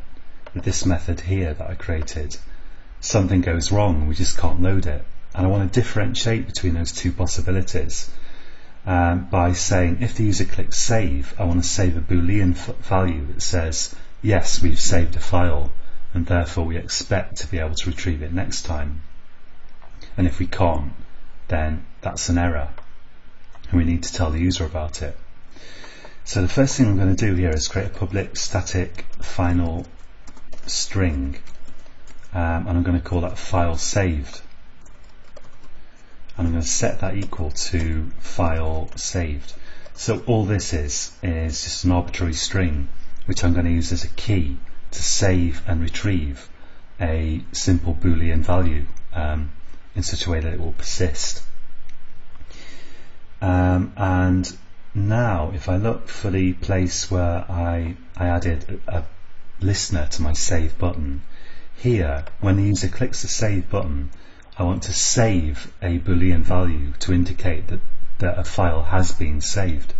with this method here that I created, something goes wrong, we just can't load it. And I want to differentiate between those two possibilities by saying if the user clicks save, I want to save a Boolean value that says yes, we've saved a file, and therefore we expect to be able to retrieve it next time. And if we can't, then that's an error, and we need to tell the user about it. So the first thing I'm going to do here is create a public static final string, and I'm going to call that file saved. And I'm going to set that equal to file saved. So all this is just an arbitrary string which I'm going to use as a key to save and retrieve a simple Boolean value in such a way that it will persist. And now if I look for the place where I added a listener to my save button, here when the user clicks the save button, I want to save a Boolean value to indicate that a file has been saved.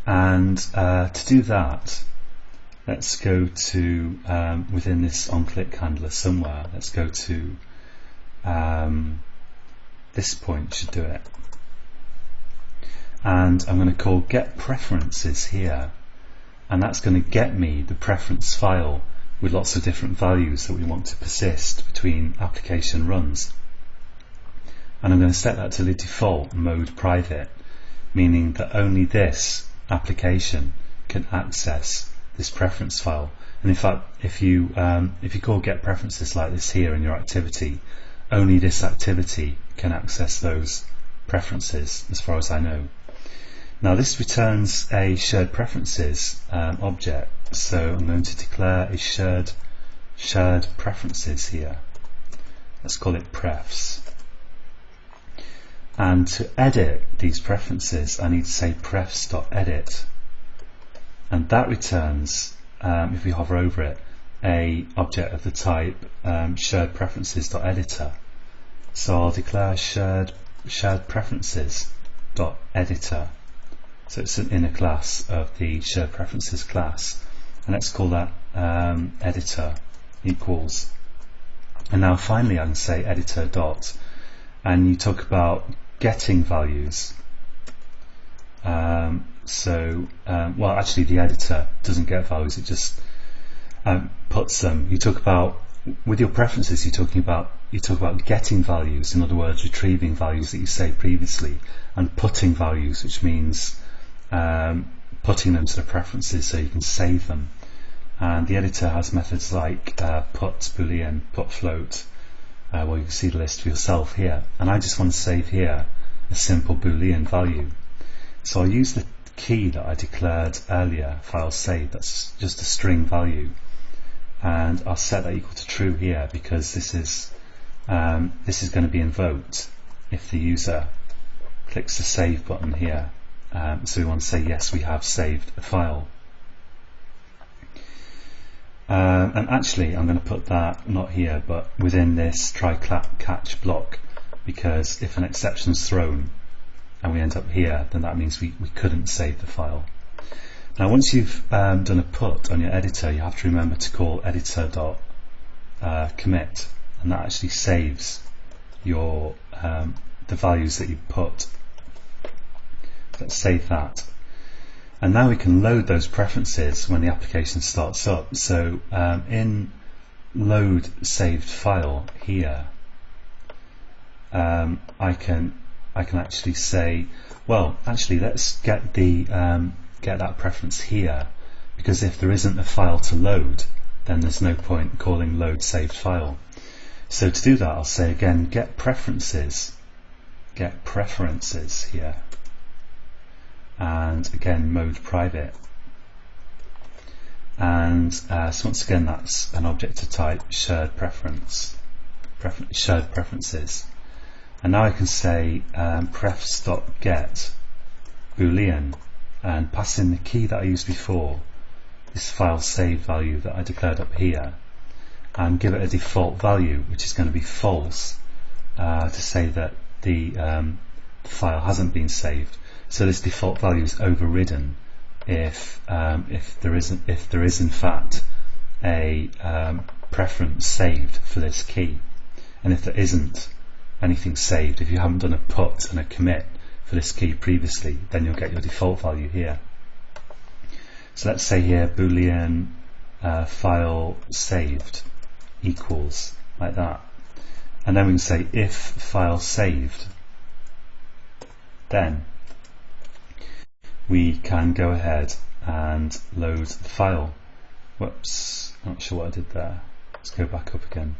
And to do that, let's go to within this onClick handler somewhere, let's go to this point should do it. And I'm going to call get preferences here, and that's going to get me the preference file with lots of different values that we want to persist between application runs. And I'm going to set that to the default mode private, meaning that only this application can access this preference file. And in fact, if you call get preferences like this here in your activity, only this activity can access those preferences as far as I know. Now this returns a shared preferences object, so I'm going to declare a shared preferences here. Let's call it prefs. And to edit these preferences, I need to say prefs.edit, and that returns, if we hover over it, a object of the type shared preferences.editor. So I'll declare shared preferences.editor. So it's an inner class of the shared preferences class, and let's call that editor equals. And now finally I can say editor dot, and you talk about getting values. Well, actually the editor doesn't get values, it just puts them. You talk about, with your preferences, you talk about getting values, in other words retrieving values that you saved previously, and putting values, which means putting them to the preferences so you can save them. And the editor has methods like put boolean, put float. Well, you can see the list for yourself here, and I just want to save here a simple boolean value. So I'll use the key that I declared earlier, file saved, that's just a string value, and I'll set that equal to true here, because this is going to be invoked if the user clicks the save button here. So we want to say yes, we have saved a file. And actually I'm going to put that not here but within this try catch block, because if an exception is thrown and we end up here, then that means we couldn't save the file. Now once you've done a put on your editor, you have to remember to call editor.commit, and that actually saves your the values that you put. Let's save that. And now we can load those preferences when the application starts up. So in load saved file here, I can actually say, well, actually let's get the get that preference here, because if there isn't a file to load, then there's no point calling load saved file. So to do that, I'll say again, get preferences here, and again mode private, and so once again that's an object of type shared preferences, and now I can say prefs.get boolean and pass in the key that I used before, this file save value that I declared up here, and give it a default value which is going to be false, to say that the file hasn't been saved. So this default value is overridden if there is in fact a preference saved for this key, and if there isn't anything saved, if you haven't done a put and a commit for this key previously, then you'll get your default value here. So let's say here boolean file saved equals like that, and then we can say if file saved, then we can go ahead and load the file. Whoops, not sure what I did there. Let's go back up again.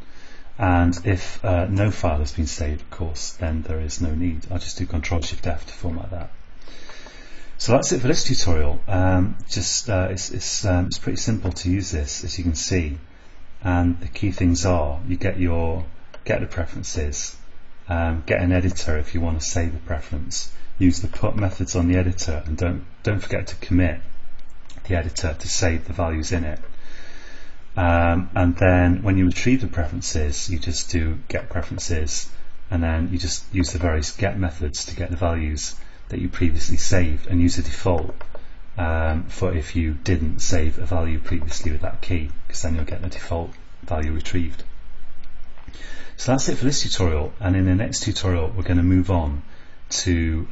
And if no file has been saved, of course, then there is no need. I'll just do Ctrl-Shift-F to format that. So that's it for this tutorial. It's pretty simple to use this, as you can see. And the key things are: you get the preferences, get an editor if you want to save a preference, use the put methods on the editor, and don't forget to commit the editor to save the values in it. And then when you retrieve the preferences, you just do get preferences, and then you just use the various get methods to get the values that you previously saved, and use a default for if you didn't save a value previously with that key, because then you'll get the default value retrieved. So that's it for this tutorial, and in the next tutorial we're going to move on to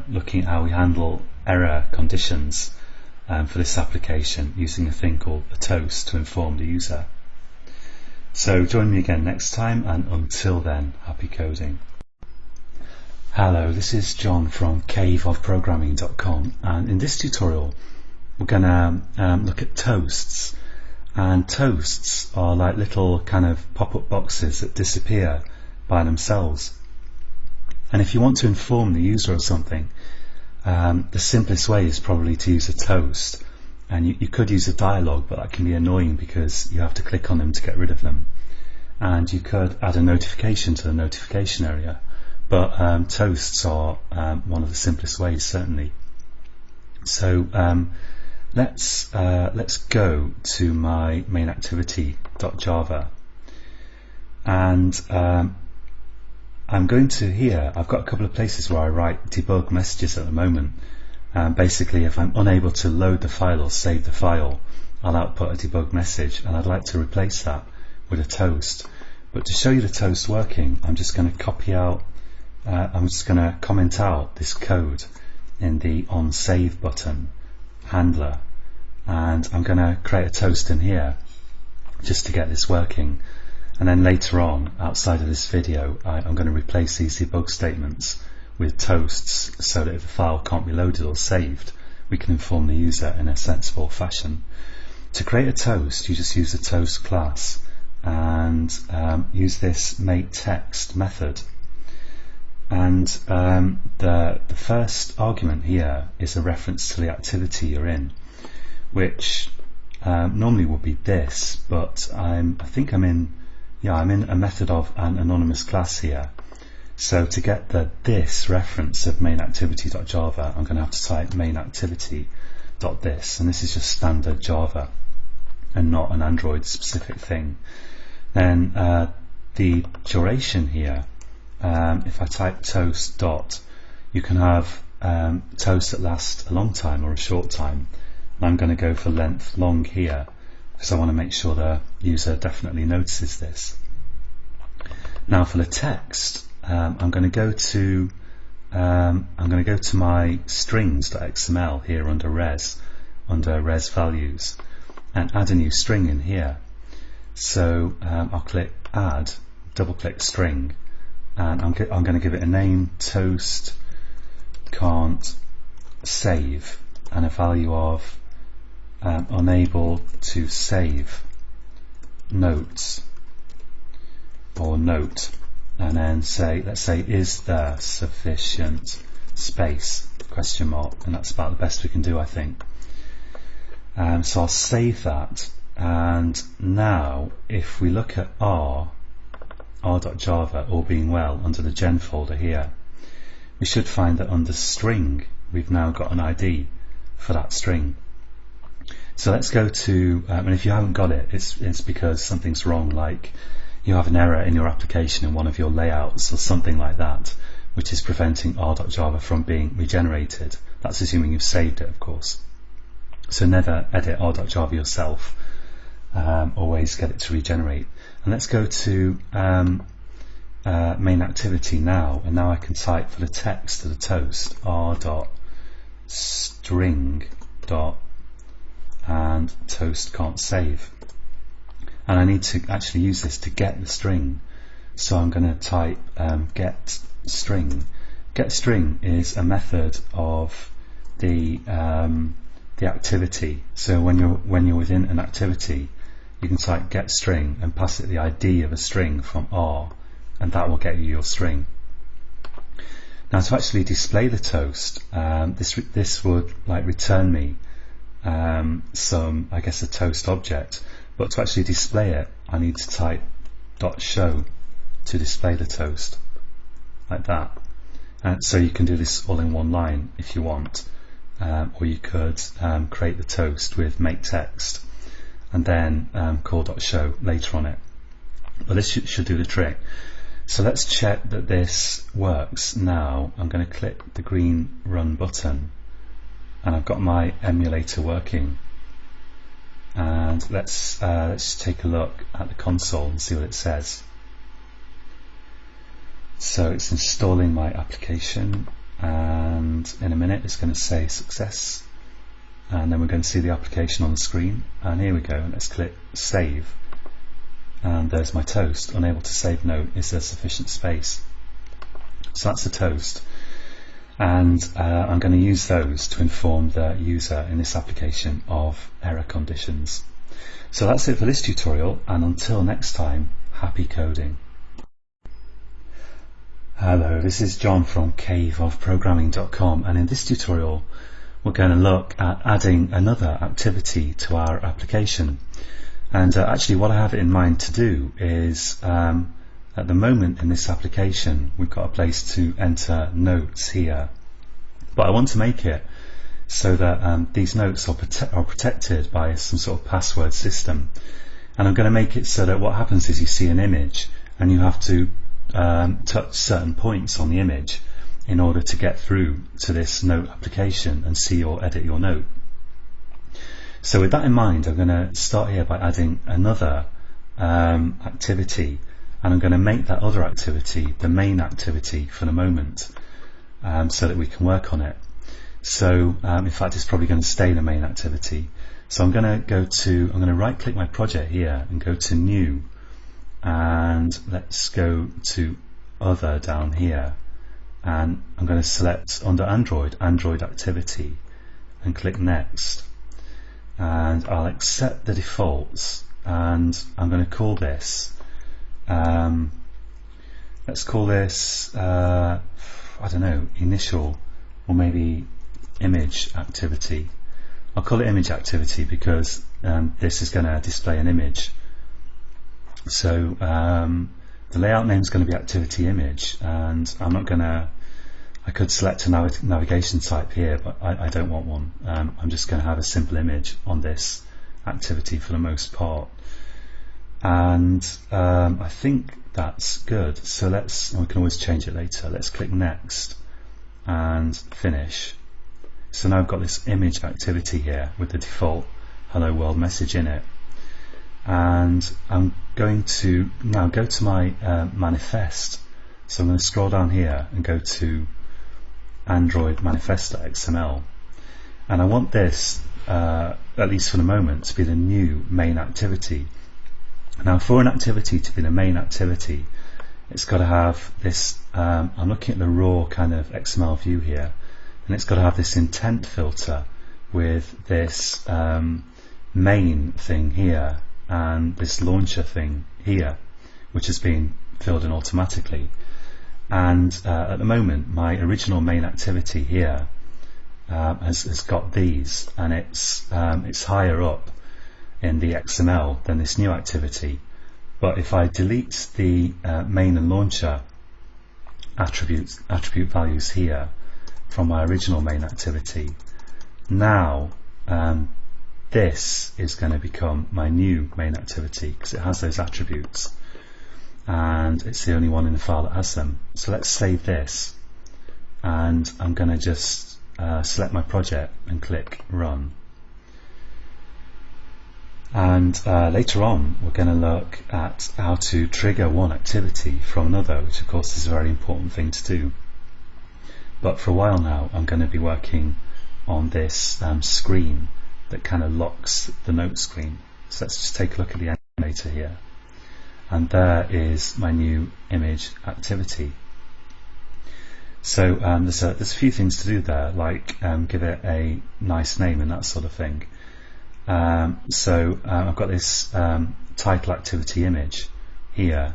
looking at how we handle error conditions for this application using a thing called a toast to inform the user. So join me again next time, and until then, happy coding. Hello, this is John from caveofprogramming.com, and in this tutorial we're going to look at toasts. And toasts are like little kind of pop-up boxes that disappear by themselves. And if you want to inform the user of something, the simplest way is probably to use a toast. And you could use a dialogue, but that can be annoying because you have to click on them to get rid of them. And you could add a notification to the notification area, but toasts are one of the simplest ways, certainly. So let's go to my main activity.java, and I'm going to here, I've got a couple of places where I write debug messages at the moment. Basically, if I'm unable to load the file or save the file, I'll output a debug message, and I'd like to replace that with a toast. But to show you the toast working, I'm just going to copy out, I'm just going to comment out this code in the onSave button handler, and I'm going to create a toast in here just to get this working. And then later on, outside of this video, I'm going to replace these debug statements with toasts, so that if the file can't be loaded or saved, we can inform the user in a sensible fashion. To create a toast, you just use the toast class and use this makeText method. And the first argument here is a reference to the activity you're in, which normally would be this, but I think I'm in a method of an anonymous class here. So to get the this reference of mainActivity.java, I'm going to have to type mainActivity.this, and this is just standard Java and not an Android specific thing. Then the duration here, if I type toast dot, you can have toast that lasts a long time or a short time. And I'm going to go for length long here, because I want to make sure the user definitely notices this. Now for the text, I'm going to go to my strings.xml here under res values, and add a new string in here. So I'll click add, double click string, and I'm going to give it a name, toast can't save, and a value of unable to save notes or note, and then say, let's say, is there sufficient space, question mark, and that's about the best we can do, I think. So I'll save that, and now if we look at r.java, all being well, under the gen folder here, we should find that under string we've now got an ID for that string. So let's go to, and if you haven't got it, it's because something's wrong, like you have an error in your application in one of your layouts or something like that, which is preventing r.java from being regenerated. That's assuming you've saved it, of course. So never edit r.java yourself, always get it to regenerate. And let's go to main activity now, and now I can type for the text of the toast r.string. And toast can't save, and I need to actually use this to get the string, so I'm going to type get string. Get string is a method of the activity. So when you're within an activity, you can type get string and pass it the ID of a string from R, and that will get you your string. Now to actually display the toast, this would like return me some, I guess, a toast object, but to actually display it I need to type .show to display the toast, like that. And so you can do this all in one line if you want, or you could create the toast with make text and then call .show later on it, but this should do the trick. So let's check that this works. Now I'm going to click the green run button, and I've got my emulator working, and let's take a look at the console and see what it says. So it's installing my application, and in a minute it's going to say success, and then we're going to see the application on the screen, and here we go. Let's click save, and there's my toast. Unable to save note, is there sufficient space? So that's the toast. And I'm going to use those to inform the user in this application of error conditions. So that's it for this tutorial, and until next time, happy coding. Hello, this is John from caveofprogramming.com, and in this tutorial we're going to look at adding another activity to our application. And actually what I have in mind to do is, at the moment in this application we've got a place to enter notes here, but I want to make it so that these notes are protected by some sort of password system, and I'm going to make it so that what happens is you see an image and you have to touch certain points on the image in order to get through to this note application and see or edit your note. So with that in mind, I'm going to start here by adding another activity, and I'm going to make that other activity the main activity for the moment, so that we can work on it. So in fact it's probably going to stay the main activity. So I'm going to right click my project here and go to new, and let's go to other down here, and I'm going to select under Android activity and click next, and I'll accept the defaults, and I'm going to call this let's call this I don't know, initial, or maybe image activity. I'll call it image activity because this is going to display an image. So the layout name is going to be activity image, and I could select a navigation type here, but I don't want one. I'm just going to have a simple image on this activity for the most part, and I think that's good. So we can always change it later. Let's click next and finish. So now I've got this image activity here with the default hello world message in it, and I'm going to now go to my manifest. So I'm going to scroll down here and go to Android manifest.xml, and I want this at least for the moment to be the new main activity. Now for an activity to be the main activity, it's got to have this, I'm looking at the raw kind of XML view here, and it's got to have this intent filter with this main thing here and this launcher thing here, which has been filled in automatically. And at the moment my original main activity here has got these, and it's higher up in the XML than this new activity. But if I delete the main and launcher attribute values here from my original main activity, now this is going to become my new main activity because it has those attributes, and it's the only one in the file that has them. So let's save this, and I'm going to just select my project and click Run. And later on we're going to look at how to trigger one activity from another, which of course is a very important thing to do. But for a while now I'm going to be working on this screen that kind of locks the note screen. So let's just take a look at the animator here, and there is my new image activity. So there's a few things to do there, like give it a nice name and that sort of thing. So I've got this title activity image here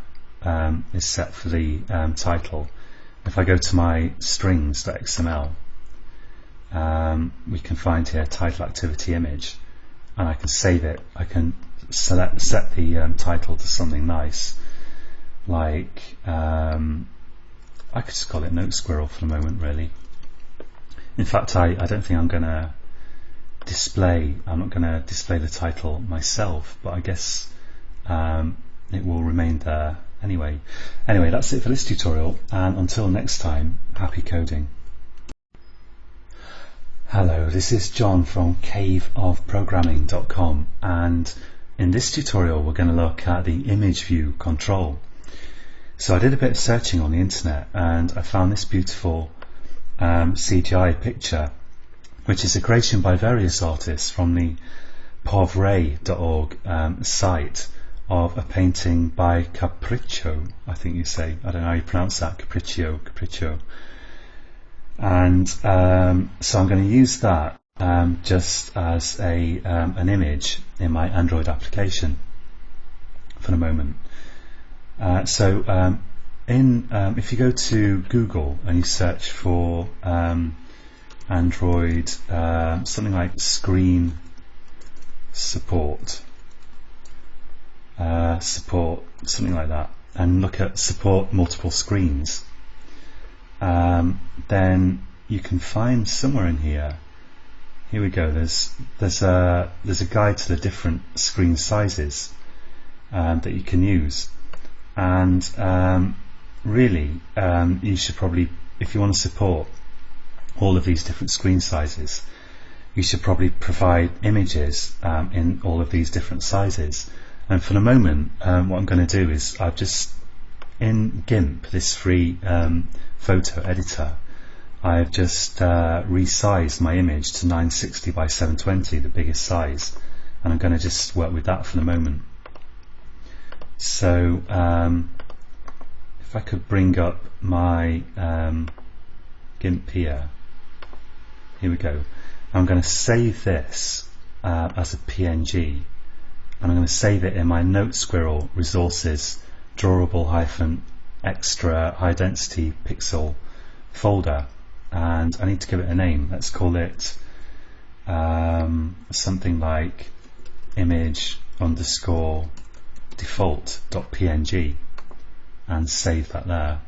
is set for the title. If I go to my strings.xml, we can find here title activity image, and I can save it. I can set the title to something nice, like I could just call it Note Squirrel for the moment, really. In fact, I don't think I'm not going to display the title myself, but I guess it will remain there anyway. Anyway, that's it for this tutorial, and until next time, happy coding. Hello, this is John from caveofprogramming.com, and in this tutorial we're going to look at the image view control. So I did a bit of searching on the internet and I found this beautiful CGI picture, which is a creation by various artists from the povray.org site, of a painting by Capriccio, I think you say. I don't know how you pronounce that, Capriccio. And so I'm going to use that just as an image in my Android application for the moment. If you go to Google and you search for Android, something like screen support, something like that, and look at support multiple screens, then you can find somewhere in here. Here we go. There's a guide to the different screen sizes that you can use, and really you should probably, if you want to support all of these different screen sizes, you should probably provide images in all of these different sizes. And for the moment, what I'm going to do is I've just, in GIMP, this free photo editor, I've just resized my image to 960 by 720, the biggest size, and I'm going to just work with that for the moment. So if I could bring up my GIMP here we go. I'm going to save this as a PNG, and I'm going to save it in my Note Squirrel resources drawable-extra high density pixel folder, and I need to give it a name. Let's call it something like image_default.png, and save that there.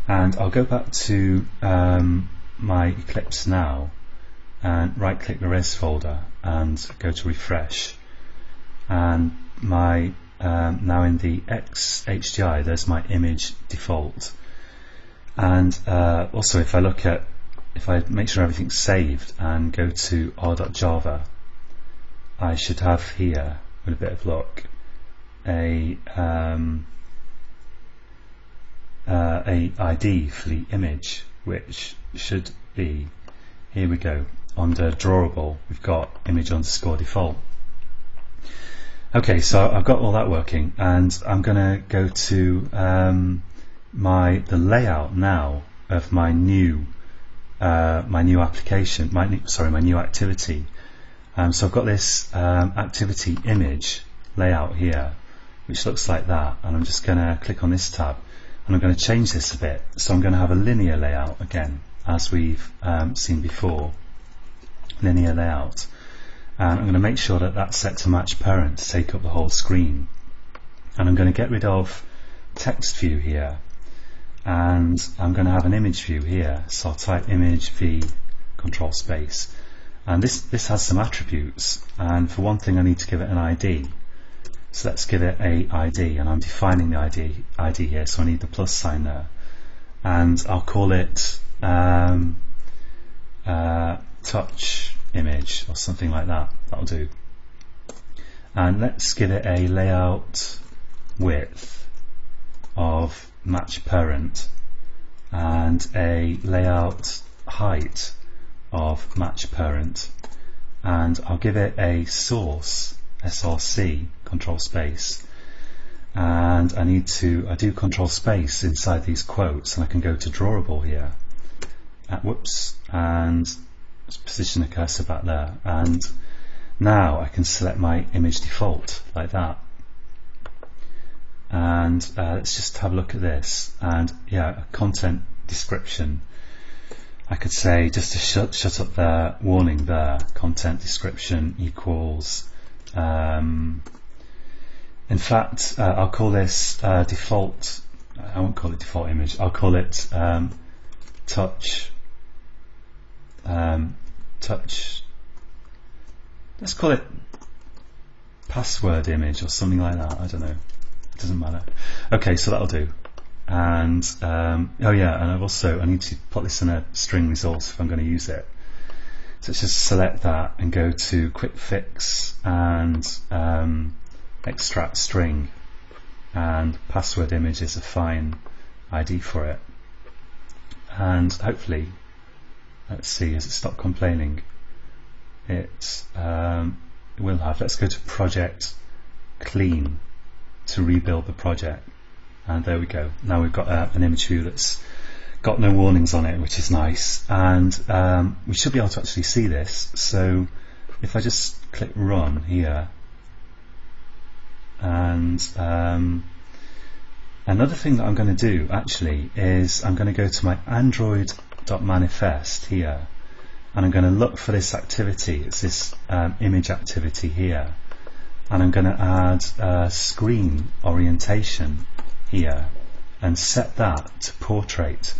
And I'll go back to my Eclipse now and right click the res folder and go to refresh, and my now in the XHDI there's my image default. And also if I make sure everything's saved and go to r.java, I should have here, with a bit of luck, a ID for the image, which should be, here we go, under drawable we've got image_default. Okay, so I've got all that working, and I'm going to go to the layout now of my new application, my new activity. So I've got this activity image layout here, which looks like that, and I'm just going to click on this tab, and I'm going to change this a bit. So I'm going to have a linear layout again, as we've seen before, linear layout. And I'm going to make sure that that's set to match parent to take up the whole screen. And I'm going to get rid of text view here, and I'm going to have an image view here. So I'll type image v control space, and this has some attributes, and for one thing I need to give it an ID. So let's give it a ID, and I'm defining the ID here, so I need the plus sign there, and I'll call it touch image or something like that. That'll do. And let's give it a layout width of match parent and a layout height of match parent, and I'll give it a source src control space, and I do control space inside these quotes, and I can go to drawable here and position the cursor back there, and now I can select my image default like that. And let's just have a look at this, and yeah, a content description. I could say, just to shut up their warning there, content description equals, in fact, I'll call this default, I won't call it default image, I'll call it touch, let's call it password image or something like that, I don't know, it doesn't matter. Okay, so that'll do. And oh yeah, and I need to put this in a string resource if I'm going to use it. So let's just select that and go to quick fix and extract string, and password image is a fine ID for it. And hopefully, let's see, has it stopped complaining? It will have. Let's go to project clean to rebuild the project. And there we go. Now we've got an image view that's got no warnings on it, which is nice. And we should be able to actually see this. So if I just click run here, and another thing that I'm going to do actually is I'm going to go to my android.manifest here, and I'm going to look for this activity. It's this image activity here, and I'm going to add screen orientation here and set that to portrait,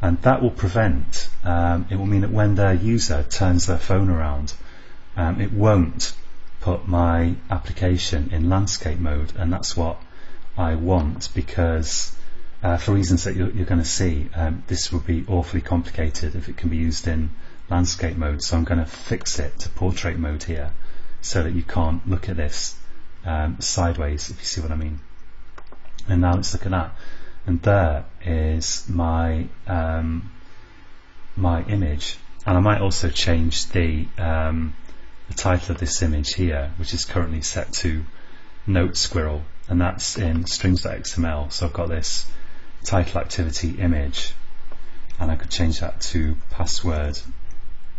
and that will prevent, it will mean that when the user turns their phone around, it won't put my application in landscape mode, and that's what I want, because for reasons that you're going to see, this would be awfully complicated if it can be used in landscape mode. So I'm going to fix it to portrait mode here, so that you can't look at this sideways, if you see what I mean. And now let's look at that, and there is my my image. And I might also change the title of this image here, which is currently set to note squirrel, and that's in strings.xml. So I've got this title activity image, and I could change that to password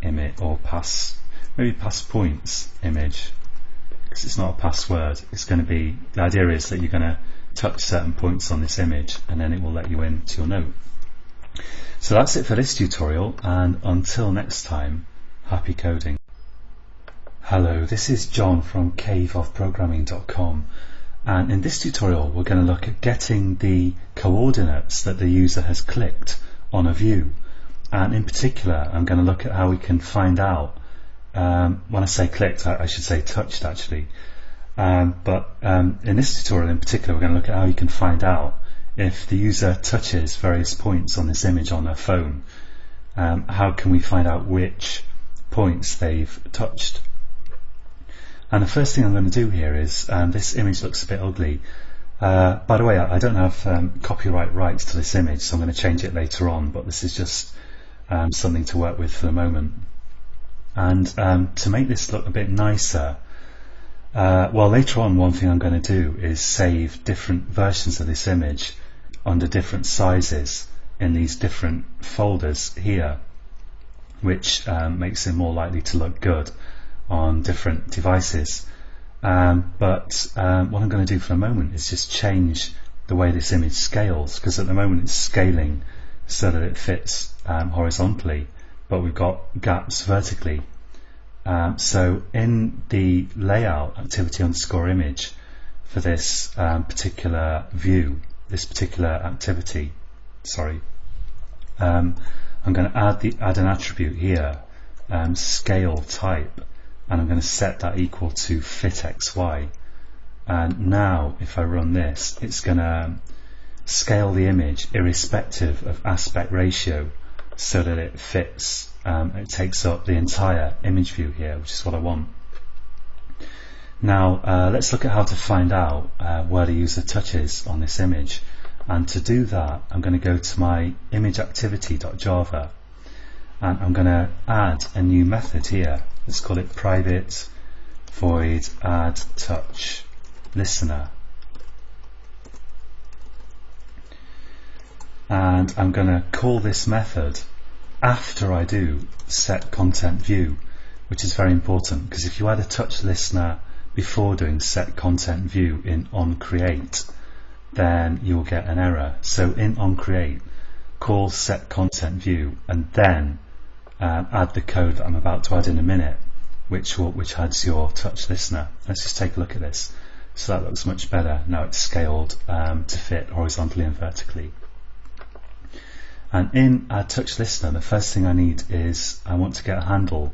image, or maybe pass points image, because it's not a password. It's going to be, the idea is that you're going to touch certain points on this image, and then it will let you into your note. So that's it for this tutorial, and until next time, happy coding. Hello, this is John from caveofprogramming.com, and in this tutorial we're going to look at getting the coordinates that the user has clicked on a view, and in particular I'm going to look at how we can find out, when I say clicked, I should say touched actually, but in this tutorial in particular we're going to look at how you can find out if the user touches various points on this image on their phone. How can we find out which points they've touched? And the first thing I'm going to do here is, this image looks a bit ugly. By the way, I don't have copyright rights to this image, so I'm going to change it later on, but this is just something to work with for the moment. And to make this look a bit nicer, well, later on one thing I'm going to do is save different versions of this image under different sizes, in these different folders here, which makes it more likely to look good on different devices. But what I'm going to do for a moment is just change the way this image scales, because at the moment it's scaling so that it fits horizontally, but we've got gaps vertically. So in the layout activity_image for this particular view, this particular activity, I'm going to add an attribute here, scale type, and I'm going to set that equal to fit XY. And now if I run this, it's going to scale the image irrespective of aspect ratio so that it fits, it takes up the entire image view here, which is what I want. Now let's look at how to find out where the user touches on this image. And to do that, I'm going to go to my imageActivity.java, and I'm going to add a new method here. Let's call it private void add touch listener. And I'm going to call this method after I do set content view, which is very important, because if you add a touch listener before doing set content view in onCreate, then you'll get an error. So in onCreate, call set content view, and then add the code that I'm about to add in a minute, which adds your touch listener. Let's just take a look at this. So that looks much better. Now it's scaled to fit horizontally and vertically. And in add touch listener, the first thing I need is I want to get a handle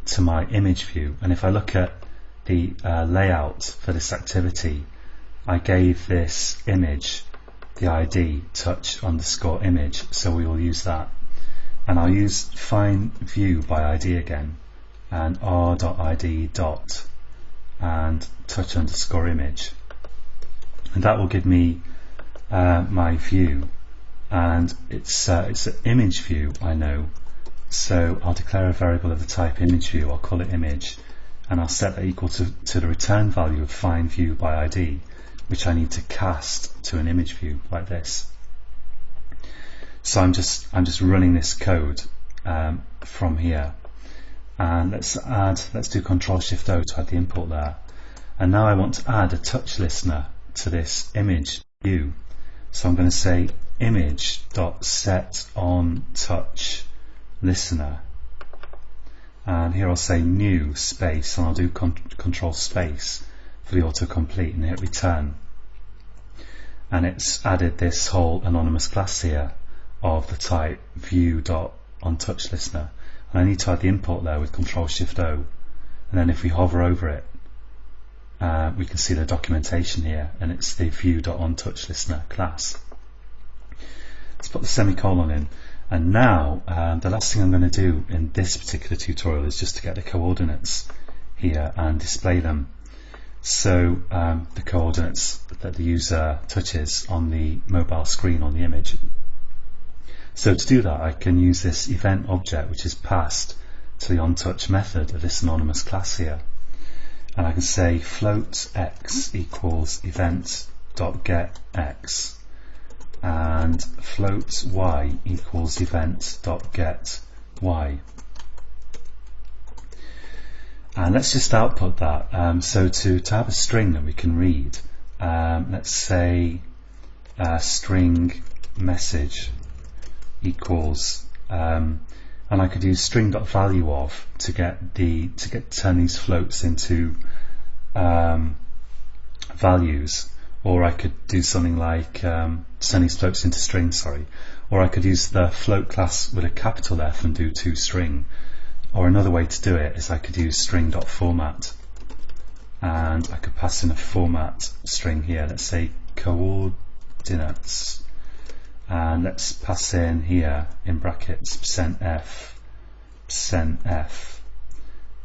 to my image view. And if I look at the layout for this activity, I gave this image the ID touch_image, so we will use that. And I'll use find view by ID again, and r.id dot and touch_image, and that will give me my view, and it's an image view, I know, so I'll declare a variable of the type image view. I'll call it image, and I'll set that equal to the return value of find view by ID, which I need to cast to an image view like this. So I'm just running this code from here, and let's do Ctrl+Shift+O to add the import there. And now I want to add a touch listener to this image view. So I'm going to say image.setOnTouchListener, and here I'll say new space, and I'll do Control space for the autocomplete and hit return. And it's added this whole anonymous class here of the type view.onTouchListener, and I need to add the import there with Ctrl+Shift+O, and then if we hover over it, we can see the documentation here, and it's the view.onTouchListener class. Let's put the semicolon in, and now the last thing I'm going to do in this particular tutorial is just to get the coordinates here and display them. So the coordinates that the user touches on the mobile screen on the image. So to do that, I can use this event object, which is passed to the onTouch method of this anonymous class here, and I can say float x equals event.getX, and float y equals event.getY. And let's just output that. So to have a string that we can read, let's say string message equals, and I could use string.valueOf to turn these floats into values, or I could do something like turn these floats into strings, or I could use the float class with a capital F and do toString. Or another way to do it is I could use string.format, and I could pass in a format string here. Let's say coordinates, and let's pass in here in brackets %f,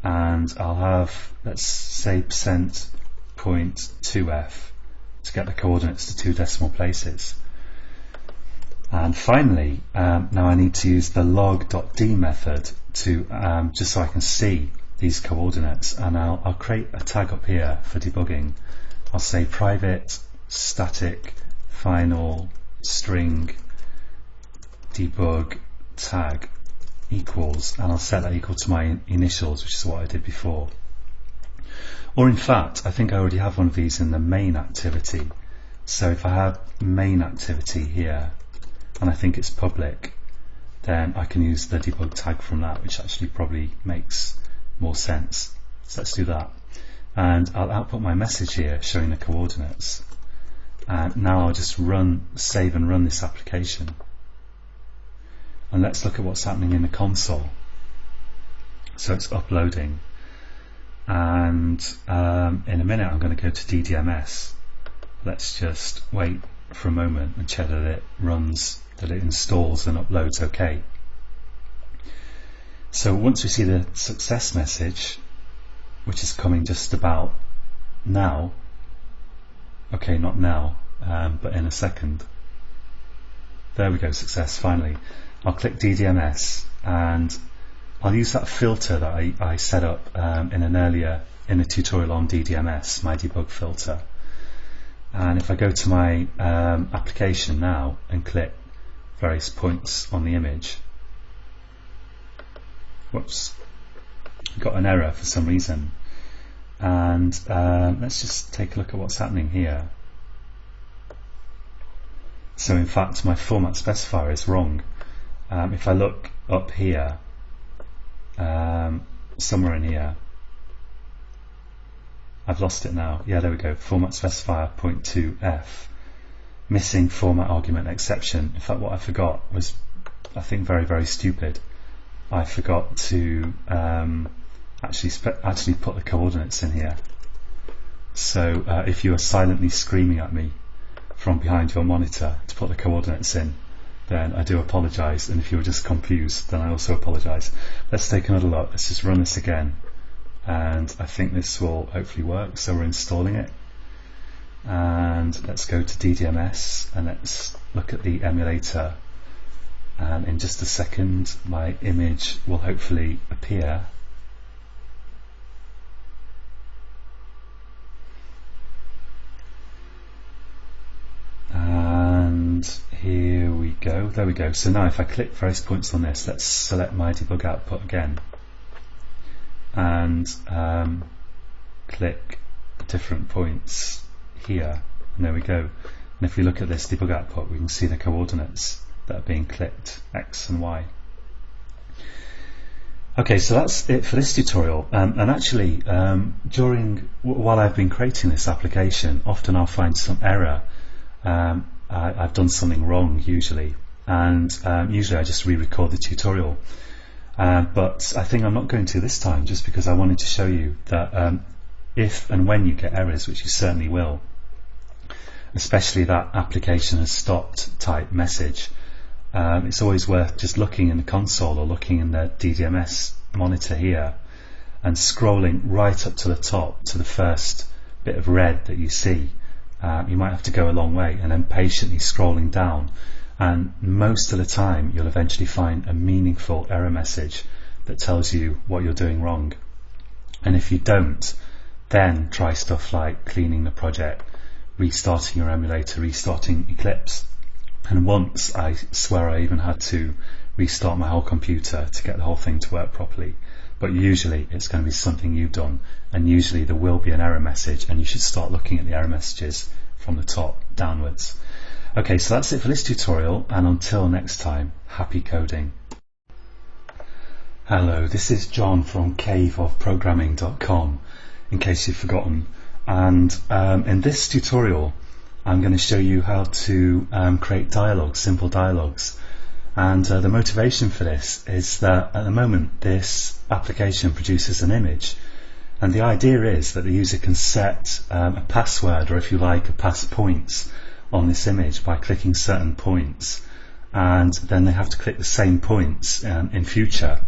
and I'll have, let's say %.2f to get the coordinates to 2 decimal places. And finally, now I need to use the log.d method to just so I can see these coordinates, and I'll create a tag up here for debugging. I'll say private static final string debug tag equals, and I'll set that equal to my initials, which is what I did before. Or in fact, I think I already have one of these in the main activity. So if I have main activity here, and I think it's public, then I can use the debug tag from that, which actually probably makes more sense. So let's do that. And I'll output my message here showing the coordinates. And now I'll just save and run this application. And let's look at what's happening in the console. So it's uploading. And in a minute I'm going to go to DDMS. Let's just wait for a moment and check that it runs, that it installs and uploads okay. So once we see the success message, which is coming just about now, okay, not now, but in a second. There we go, success, finally. I'll click DDMS and I'll use that filter that I set up in a tutorial on DDMS, my debug filter. And if I go to my application now and click various points on the image, whoops, got an error for some reason. And let's just take a look at what's happening here. So in fact my format specifier is wrong. If I look up here, somewhere in here, I've lost it now. Yeah, there we go. Format specifier 0.2f, missing format argument exception. In fact, what I forgot was, I think, very, very stupid. I forgot to actually put the coordinates in here. So if you are silently screaming at me from behind your monitor to put the coordinates in, then I do apologise. And if you were just confused, then I also apologise. Let's take another look. Let's just run this again. And I think this will hopefully work. So we're installing it. And let's go to DDMS and let's look at the emulator. And in just a second, my image will hopefully appear. And here we go. There we go. So now if I click various points on this, let's select my debug output again. And click different points here. And there we go. And if we look at this debug output, we can see the coordinates that are being clicked, X and Y. Okay, so that's it for this tutorial. And actually, while I've been creating this application, often I'll find some error. I've done something wrong usually, and usually I just re-record the tutorial. But I think I'm not going to this time, just because I wanted to show you that if and when you get errors, which you certainly will, especially that application has stopped type message, it's always worth just looking in the console or looking in the DDMS monitor here and scrolling right up to the top to the first bit of red that you see. You might have to go a long way, and then patiently scrolling down, and most of the time you'll eventually find a meaningful error message that tells you what you're doing wrong. And if you don't, then try stuff like cleaning the project, restarting your emulator, restarting Eclipse. And once, I swear, I even had to restart my whole computer to get the whole thing to work properly. But usually it's going to be something you've done, and usually there will be an error message, and you should start looking at the error messages from the top downwards. Okay, so that's it for this tutorial, and until next time, happy coding. Hello, this is John from caveofprogramming.com, in case you've forgotten. And in this tutorial I'm going to show you how to create dialogues, simple dialogues. And the motivation for this is that at the moment this application produces an image, and the idea is that the user can set a password, or if you like, a pass points on this image by clicking certain points, and then they have to click the same points in future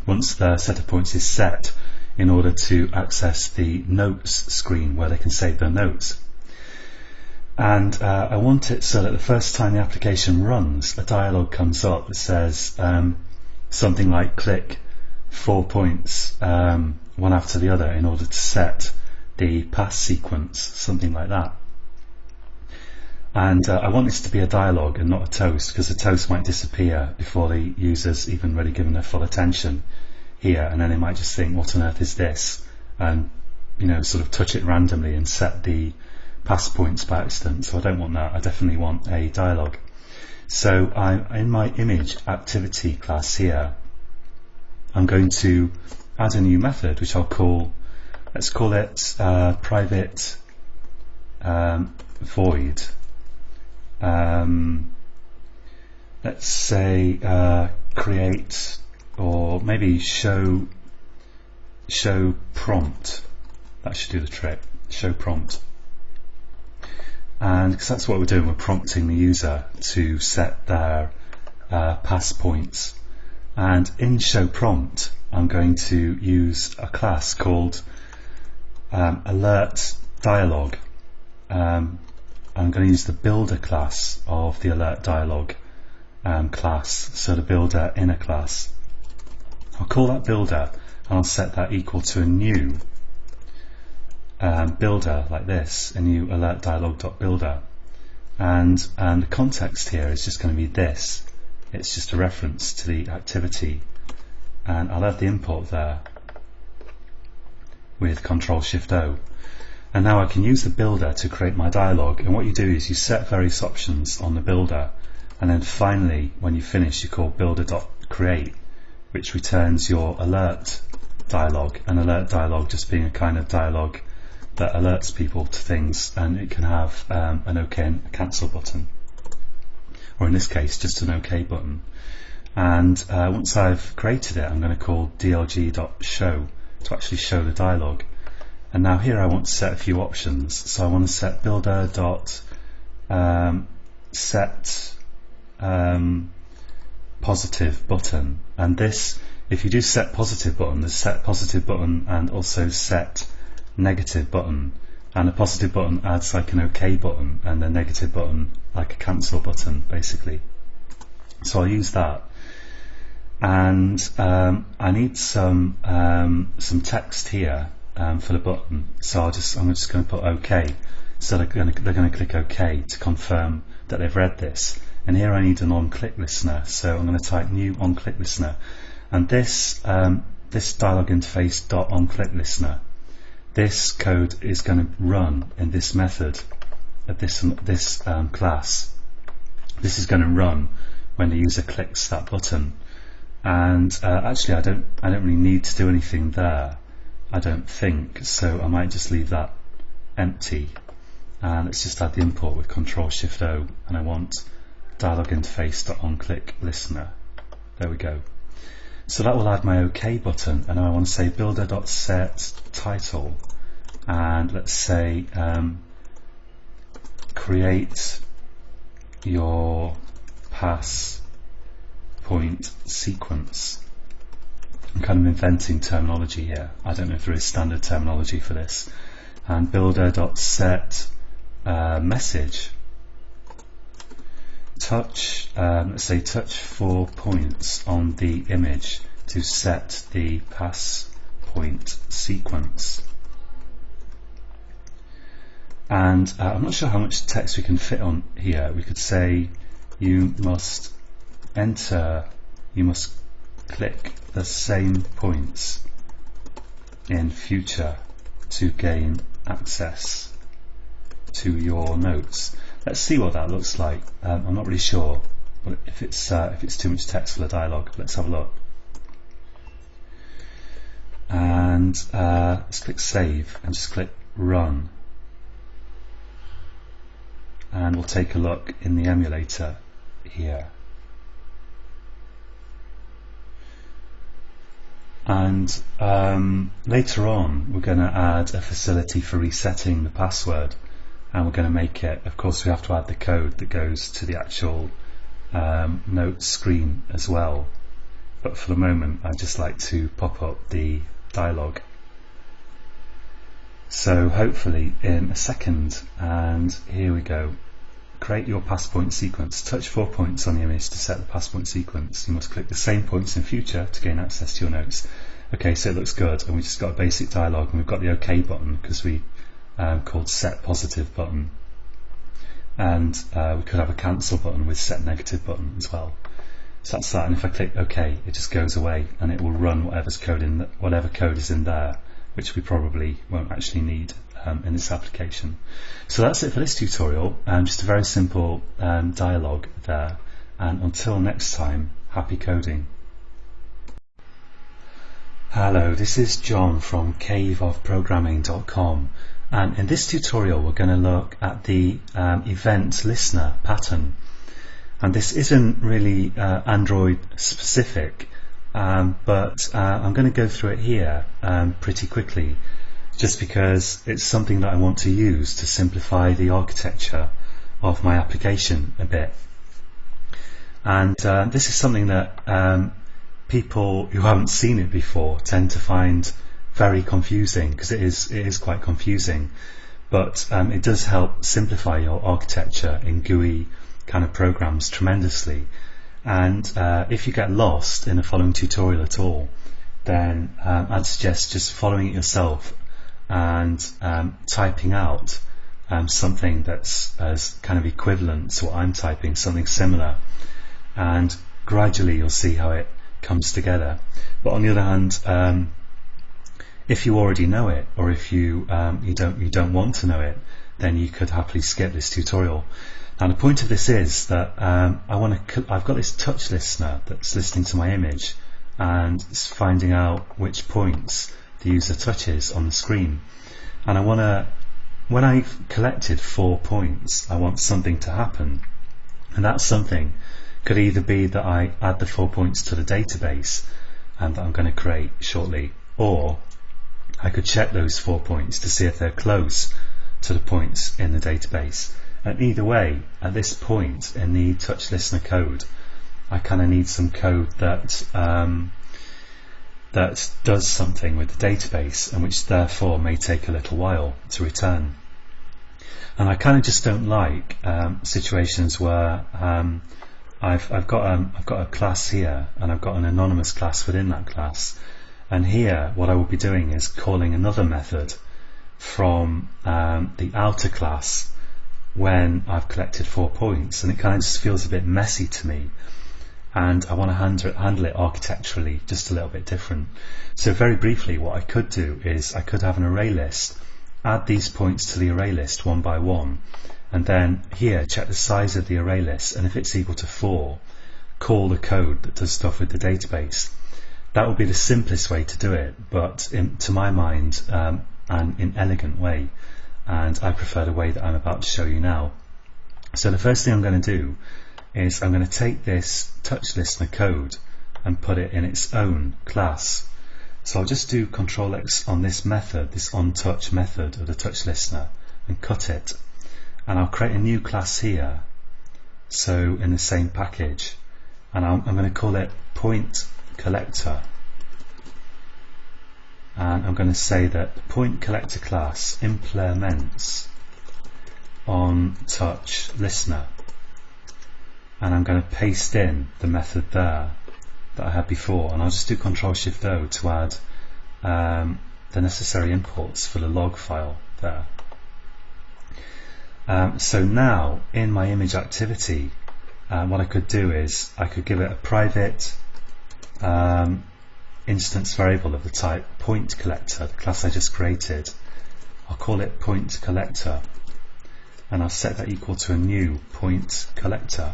once the set of points is set, in order to access the notes screen where they can save their notes. And I want it so that the first time the application runs, a dialog comes up that says something like click 4 points one after the other in order to set the pass sequence, something like that. And I want this to be a dialogue and not a toast, because the toast might disappear before the user's even really given their full attention here, and then they might just think, what on earth is this? And sort of touch it randomly and set the pass points by accident. So I don't want that. I definitely want a dialogue. So in my image activity class here, I'm going to add a new method, which let's call it private void. Let's say create, or maybe show prompt. That should do the trick. Show prompt. And because that's what we're doing, we're prompting the user to set their pass points. And in show prompt, I'm going to use a class called alert dialog. I'm going to use the builder class of the alert dialog class, so the builder inner class. I'll call that builder, and I'll set that equal to a new builder like this, a new alert dialog.builder, and the context here is just going to be this. It's just a reference to the activity, and I'll add the import there with Ctrl-Shift-O. And now I can use the builder to create my dialog, and what you do is you set various options on the builder, and then finally when you finish you call builder.create, which returns your alert dialog, and alert dialog just being a kind of dialog that alerts people to things, and it can have an OK and a cancel button, or in this case just an OK button. And once I've created it, I'm going to call dlg.show to actually show the dialog. And now here I want to set a few options. So I want to set builder.set positive button, and this, if you do set positive button, there's set positive button and also set negative button, and a positive button adds like an OK button, and the negative button like a cancel button basically. So I'll use that, and I need some text here for the button, so I'm just going to put OK, so they're going to click OK to confirm that they've read this. And here I need an on-click listener, so I'm going to type new on-click listener, and this dialog interface dot on-click listener, this code is going to run in this method of this class. This is going to run when the user clicks that button, and actually I don't really need to do anything there, I don't think, so I might just leave that empty, and let's just add the import with Ctrl-Shift-O, and I want dialog interface dot on-click listener. There we go. So that will add my OK button, and I want to say builder.set title, and let's say create your pass point sequence. I'm kind of inventing terminology here. I don't know if there is standard terminology for this. And builder.set message. Touch, let's say touch 4 points on the image to set the pass point sequence. And I'm not sure how much text we can fit on here. We could say you must click the same points in future to gain access to your notes. Let's see what that looks like. I'm not really sure if it's too much text for the dialogue. Let's have a look. And let's click save and just click run. And we'll take a look in the emulator here. And later on we're going to add a facility for resetting the password, and we're going to make it, of course we have to add the code that goes to the actual notes screen as well, but for the moment I'd just like to pop up the dialogue. So hopefully in a second, and here we go. Create your pass point sequence. Touch 4 points on the image to set the pass point sequence. You must click the same points in future to gain access to your notes. Okay, so it looks good, and we just got a basic dialogue, and we've got the OK button because we called set positive button. and we could have a cancel button with set negative button as well. So that's that, and if I click OK, it just goes away and it will run whatever code is in there, which we probably won't actually need in this application. So that's it for this tutorial, just a very simple dialogue there, and until next time, happy coding. Hello, this is John from caveofprogramming.com, and in this tutorial we're going to look at the event listener pattern. And this isn't really Android specific, but I'm going to go through it here pretty quickly, just because it's something that I want to use to simplify the architecture of my application a bit. And this is something that people who haven't seen it before tend to find very confusing, because it is quite confusing, but it does help simplify your architecture in GUI kind of programs tremendously. And if you get lost in the following tutorial at all, then I'd suggest just following it yourself and typing out something that's as kind of equivalent to what I'm typing, something similar, and gradually you'll see how it comes together. But on the other hand, if you already know it, or if you don't want to know it, then you could happily skip this tutorial. Now the point of this is that I've got this touch listener that's listening to my image and it's finding out which points the user touches on the screen. And when I've collected 4 points, I want something to happen. And that something could either be that I add the 4 points to the database and that I'm going to create shortly, or I could check those 4 points to see if they're close to the points in the database. And either way, at this point in the touch listener code, I kind of need some code that that does something with the database, and which therefore may take a little while to return. And I kind of just don't like situations where I've got a class here, and I've got an anonymous class within that class, and here what I will be doing is calling another method from the outer class when I've collected 4 points, and it kind of just feels a bit messy to me, and I want to handle it architecturally just a little bit different. So very briefly, what I could do is I could have an array list, add these points to the array list one by one, and then here check the size of the array list, and if it's equal to 4, call the code that does stuff with the database. That would be the simplest way to do it, but to my mind, an inelegant way, and I prefer the way that I'm about to show you now. So the first thing I'm going to do is I'm going to take this touch listener code and put it in its own class. So I'll just do Control X on this method, this onTouch method of the touch listener, and cut it, and I'll create a new class here, so in the same package, and I'm going to call it point collector. And I'm going to say that the point collector class implements on touch listener, and I'm going to paste in the method there that I had before, and I'll just do Control-Shift-O to add the necessary imports for the log file there. So now in my image activity, what I could do is I could give it a private instance variable of the type point collector, the class I just created. I'll call it point collector, and I'll set that equal to a new point collector.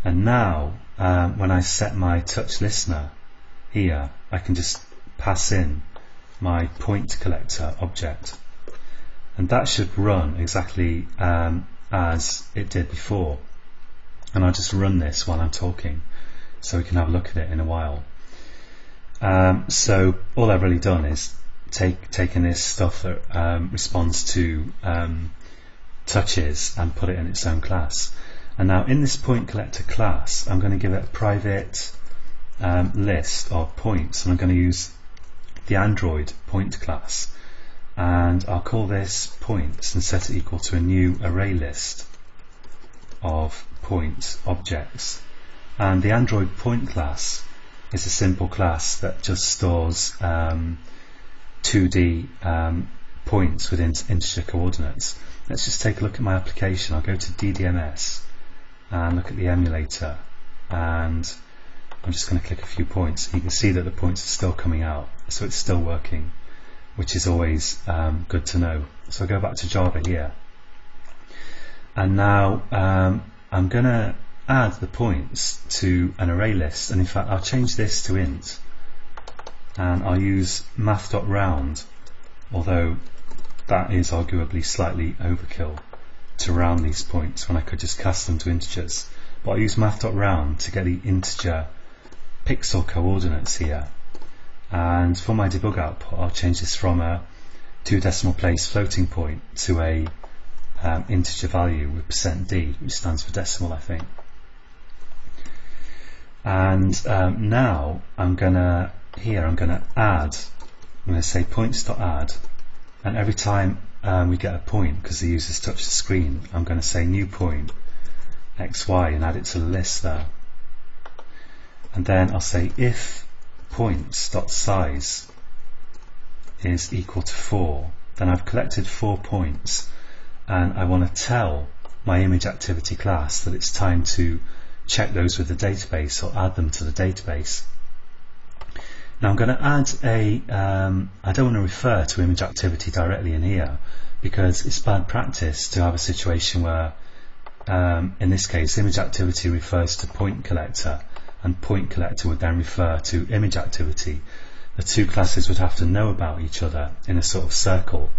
And now when I set my touch listener here, I can just pass in my point collector object, and that should run exactly as it did before. And I'll just run this while I'm talking so we can have a look at it in a while. So all I've really done is taken this stuff that responds to touches and put it in its own class. And now in this point collector class, I'm going to give it a private list of points, and I'm going to use the Android point class, and I'll call this points and set it equal to a new array list of point objects. And the Android point class is a simple class that just stores 2D points with integer coordinates. Let's just take a look at my application. I'll go to DDMS and look at the emulator, and I'm just going to click a few points. You can see that the points are still coming out, so it's still working, which is always good to know. So I'll go back to Java here, and now I'm going to add the points to an array list, and in fact I'll change this to int, and I'll use math.round, although that is arguably slightly overkill to round these points when I could just cast them to integers. But I'll use math.round to get the integer pixel coordinates here, and for my debug output I'll change this from a 2 decimal place floating point to a integer value with %d, which stands for decimal, I think. And now I'm going to add, I'm going to say points.add, and every time we get a point, because the users touch the screen, I'm going to say new point xy and add it to the list there. And then I'll say if points.size is equal to 4, then I've collected 4 points, and I want to tell my image activity class that it's time to check those with the database or add them to the database. Now I'm going to add I don't want to refer to image activity directly in here, because it's bad practice to have a situation where in this case image activity refers to point collector, and point collector would then refer to image activity. The two classes would have to know about each other in a sort of circle,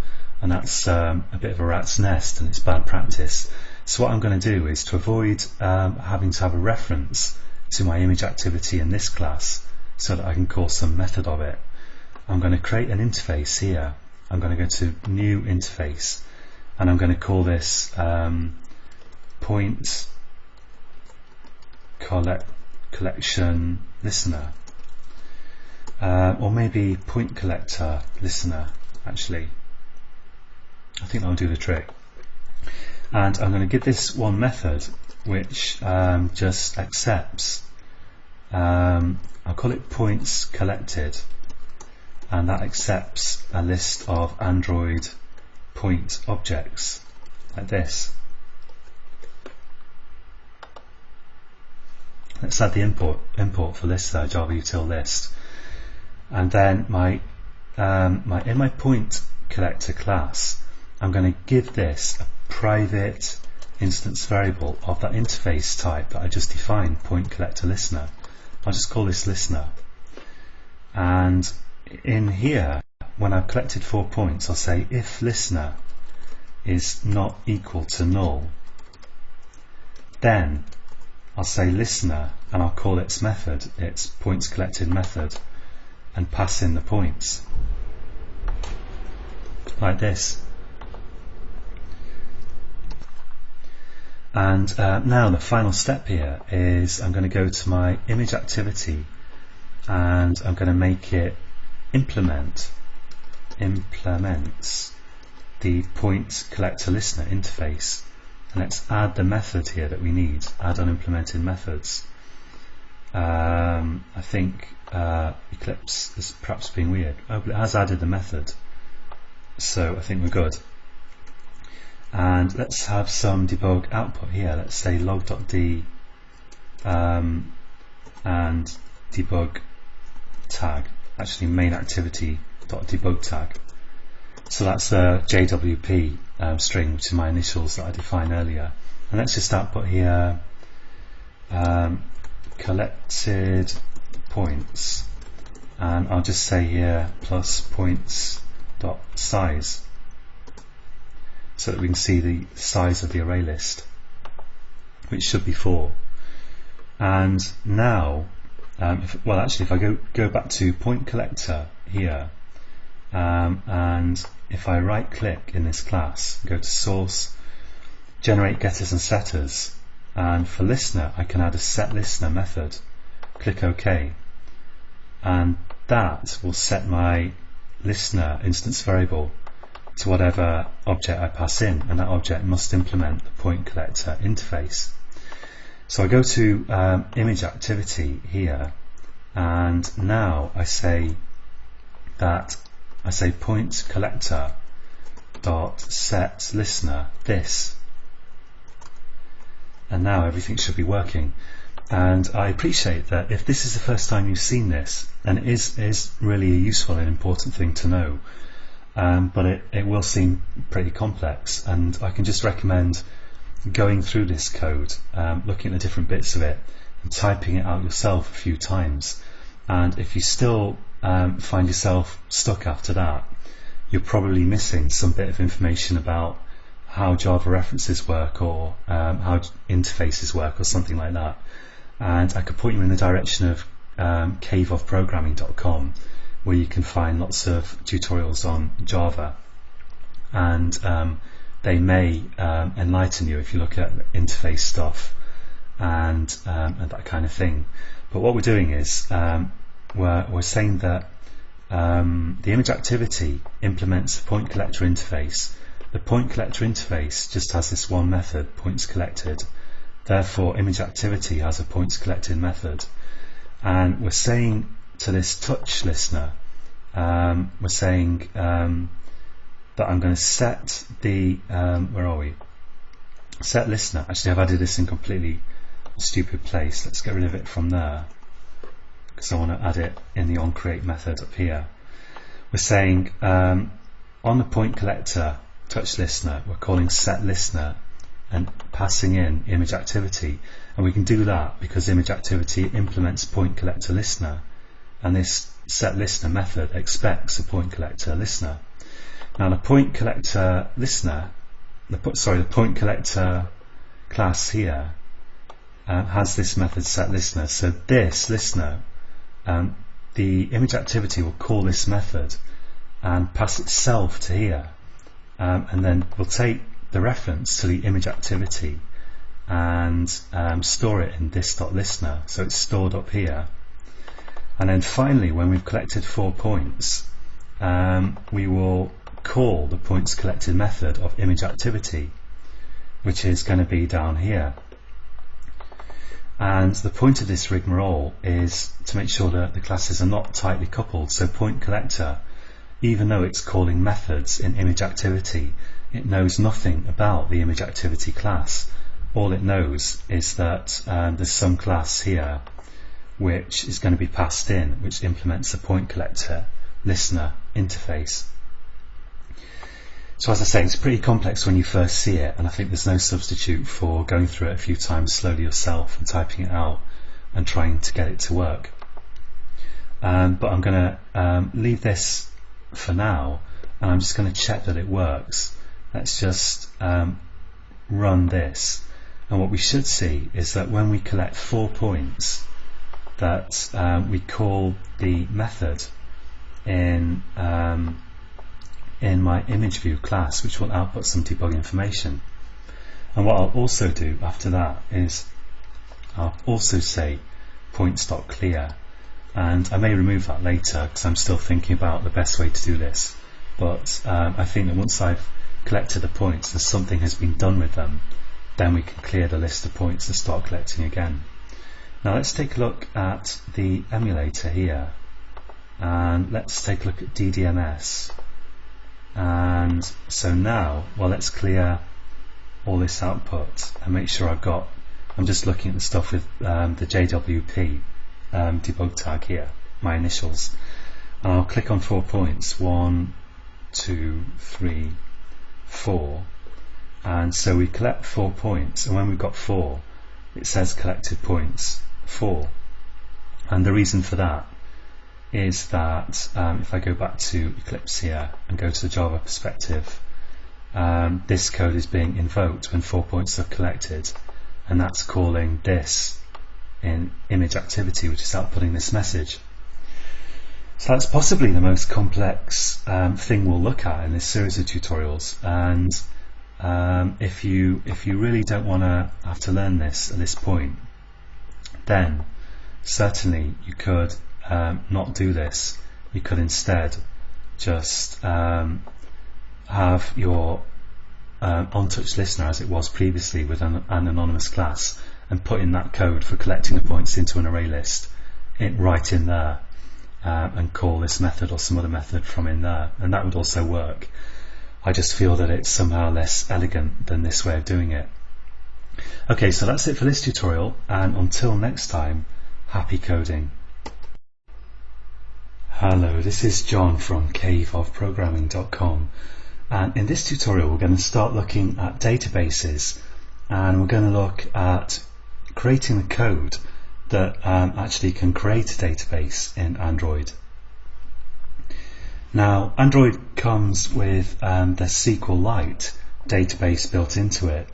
and that's a bit of a rat's nest, and it's bad practice. So what I'm going to do is, to avoid having to have a reference to my image activity in this class so that I can call some method of it, I'm going to create an interface here. I'm going to go to new interface, and I'm going to call this point collection listener, or maybe point collector listener. Actually, I think that'll do the trick. And I'm going to give this one method which just accepts, I'll call it points collected, and that accepts a list of Android point objects like this. Let's add the import for this Java util list, and then in my point collector class, I'm going to give this a private instance variable of that interface type that I just defined, point collector listener. I'll just call this listener, and in here, when I've collected 4 points, I'll say if listener is not equal to null, then I'll say listener, and I'll call its method, its points collected method, and pass in the points like this. And now the final step here is I'm going to go to my image activity, and I'm going to make it implements the point collector listener interface. And let's add the method here that we need, add unimplemented methods. I think Eclipse is perhaps being weird. Oh, but it has added the method, so I think we're good. And let's have some debug output here. Let's say log.d and debug tag, actually main activity.debug tag. So that's a JWP string, which is my initials that I defined earlier. And let's just output here collected points, and I'll just say here plus points dot size, so that we can see the size of the array list, which should be 4. And now, if I go back to point collector here, and if I right click in this class, go to source, generate getters and setters, and for listener I can add a set listener method, click OK, and that will set my listener instance variable to whatever object I pass in, and that object must implement the point collector interface. So I go to image activity here, and now I say point collector dot set listener this, and now everything should be working. And I appreciate that if this is the first time you've seen this, and it is really a useful and important thing to know, but it will seem pretty complex, and I can just recommend going through this code, looking at the different bits of it and typing it out yourself a few times. And if you still find yourself stuck after that, you're probably missing some bit of information about how Java references work, or how interfaces work, or something like that. And I could point you in the direction of caveofprogramming.com, where you can find lots of tutorials on Java, and they may enlighten you if you look at interface stuff and that kind of thing. But what we're doing is we're saying that the image activity implements the point collector interface. The point collector interface just has this one method, points collected. Therefore, image activity has a points collected method. And we're saying to this touch listener, we're saying that I'm going to set the, where are we? Set listener. Actually, I've added this in completely stupid place. Let's get rid of it from there, because I want to add it in the onCreate method up here. We're saying on the point collector touch listener, we're calling set listener and passing in image activity, and we can do that because image activity implements point collector listener, and this set listener method expects a point collector listener. Now the point collector listener, the point collector class here has this method set listener. So this listener, the image activity will call this method and pass itself to here, and then we'll take the reference to the image activity and store it in this.listener, so it's stored up here. And then finally, when we've collected 4 points, we will call the points collected method of image activity, which is going to be down here. And the point of this rigmarole is to make sure that the classes are not tightly coupled. So point collector, even though it's calling methods in image activity, it knows nothing about the image activity class. All it knows is that there's some class here which is going to be passed in, which implements a point collector listener interface. So as I say, it's pretty complex when you first see it, and I think there's no substitute for going through it a few times slowly yourself and typing it out and trying to get it to work. But I'm going to leave this for now, and I'm just going to check that it works. Let's just run this, and what we should see is that when we collect 4 points, that we call the method in my image view class, which will output some debug information. And what I'll also do after that is I'll also say points.clear, and I may remove that later because I'm still thinking about the best way to do this, but I think that once I've collected the points and something has been done with them, then we can clear the list of points and start collecting again. Now let's take a look at the emulator here, and let's take a look at DDMS. And so now, well, let's clear all this output and make sure I'm just looking at the stuff with the JWP debug tag here, my initials, and I'll click on 4 points, 1, 2, 3, 4, and so we collect 4 points, and when we've got 4, it says collected points 4. And the reason for that is that if I go back to Eclipse here and go to the Java perspective, this code is being invoked when 4 points are collected, and that's calling this in image activity, which is outputting this message. So that's possibly the most complex thing we'll look at in this series of tutorials, and if you really don't want to have to learn this at this point, then certainly you could not do this. You could instead just have your OnTouch listener as it was previously with an anonymous class, and put in that code for collecting the points into an array list right in there, and call this method or some other method from in there, and that would also work. I just feel that it's somehow less elegant than this way of doing it. Okay, so that's it for this tutorial, and until next time, happy coding. Hello, this is John from caveofprogramming.com, and in this tutorial we're going to start looking at databases, and we're going to look at creating the code that actually can create a database in Android. Now, Android comes with the SQLite database built into it,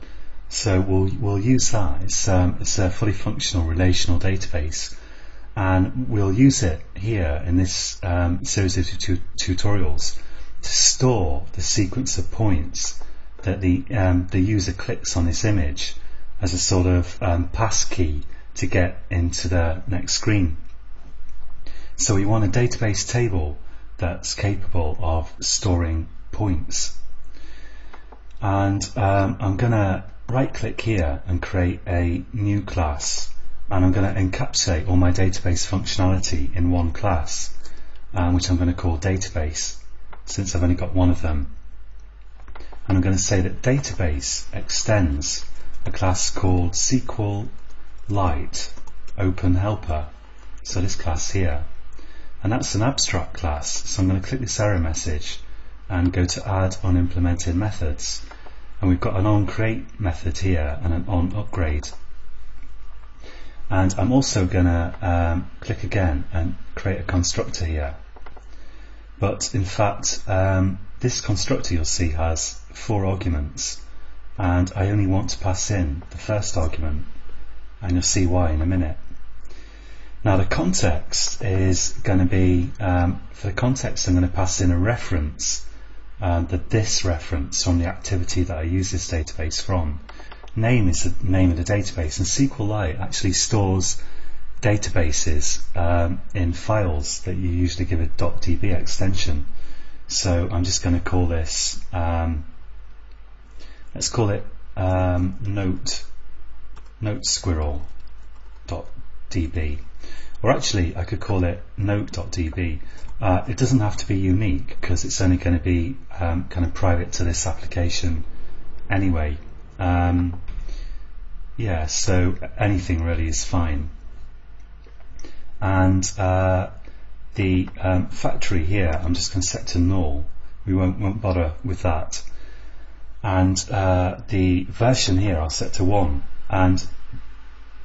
so we'll use that. It's a fully functional relational database, and we'll use it here in this series of tutorials to store the sequence of points that the user clicks on this image as a sort of passkey to get into the next screen. So we want a database table that's capable of storing points. And I'm going to right click here and create a new class, and I'm going to encapsulate all my database functionality in one class, which I'm going to call database, since I've only got one of them. And I'm going to say that database extends a class called SQLite Open Helper, so this class here, and that's an abstract class. So I'm going to click this error message and go to add unimplemented methods, and we've got an onCreate method here and an onUpgrade. And I'm also going to click again and create a constructor here. But in fact, this constructor, you'll see, has 4 arguments, and I only want to pass in the first argument, and you'll see why in a minute. Now the context is going to be, for the context I'm going to pass in a reference, the this reference from the activity that I use this database from. Name is the name of the database, and SQLite actually stores databases in files that you usually give a .db extension. So I'm just going to call this, let's call it notesquirrel.db, or actually I could call it note.db. It doesn't have to be unique because it's only going to be kind of private to this application anyway. Yeah, so anything really is fine. And the factory here I'm just going to set to null. We won't bother with that. And the version here I'll set to 1. And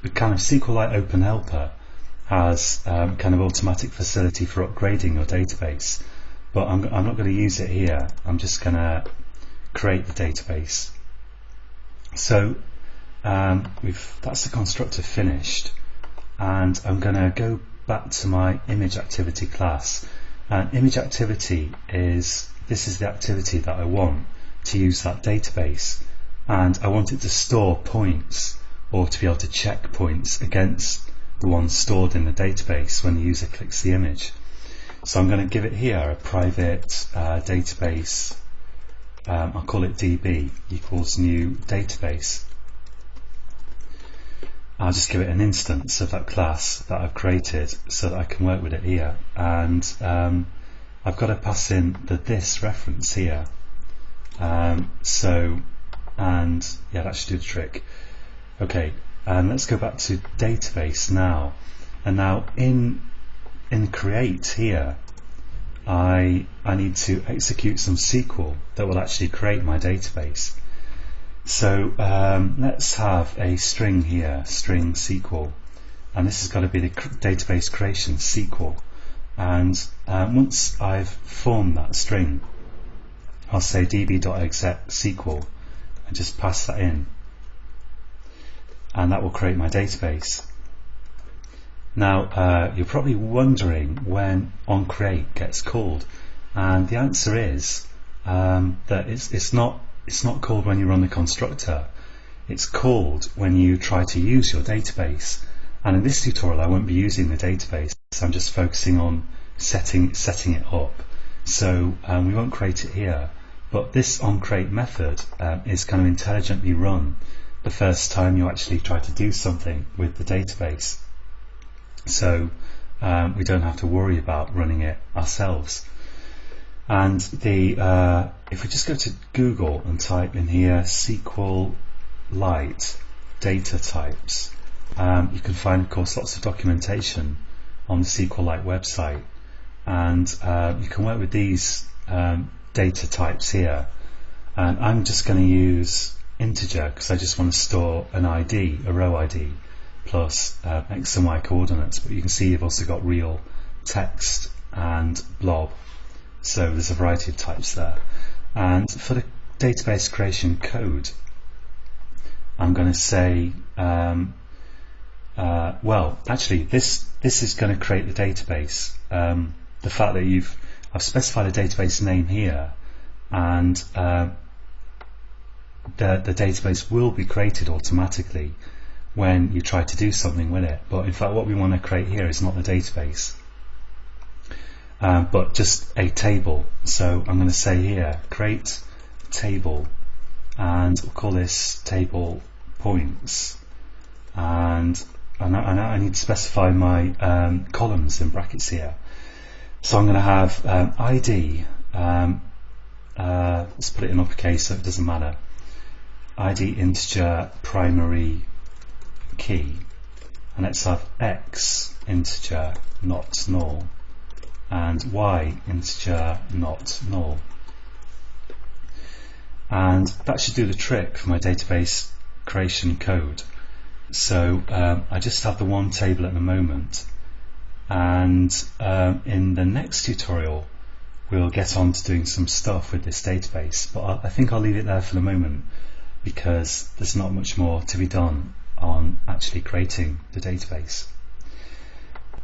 the kind of SQLite Open Helper has kind of automatic facility for upgrading your database, but I'm not going to use it here. I'm just going to create the database. So that's the constructor finished, and I'm going to go back to my image activity class. And image activity is the activity that I want to use that database, and I want it to store points, or to be able to check points against the ones stored in the database when the user clicks the image. So I'm going to give it here a private database. I'll call it db equals new database. I'll just give it an instance of that class that I've created so that I can work with it here, and I've got to pass in the this reference here. And yeah, that should do the trick. Okay, and let's go back to database now. And now in create here, I need to execute some SQL that will actually create my database. So let's have a string here, string SQL, and this has got to be the database creation SQL. And once I've formed that string, I'll say db.exec SQL and just pass that in, and that will create my database. Now you're probably wondering when onCreate gets called, and the answer is that it's not called when you run the constructor. It's called when you try to use your database. And in this tutorial I won't be using the database, so I'm just focusing on setting it up. So we won't create it here, but this onCreate method is kind of intelligently run the first time you actually try to do something with the database. So we don't have to worry about running it ourselves. And if we just go to Google and type in here SQLite data types, you can find, of course, lots of documentation on the SQLite website, and you can work with these data types here. And I'm just going to use integer because I just want to store an ID, a row ID, plus X and Y coordinates. But you can see you've also got real, text and blob. So there's a variety of types there. And for the database creation code, I'm going to say, well, actually, this is going to create the database. The fact that I've specified a database name here, and the database will be created automatically when you try to do something with it. But in fact, what we want to create here is not the database, but just a table. So I'm going to say here, create table, and we'll call this table points. And I need to specify my columns in brackets here. So I'm going to have ID, let's put it in uppercase so it doesn't matter, ID integer primary key, and let's have X integer not null, and Y integer not null. And that should do the trick for my database creation code. So I just have the one table at the moment, and in the next tutorial we'll get on to doing some stuff with this database, but I think I'll leave it there for the moment because there's not much more to be done on actually creating the database.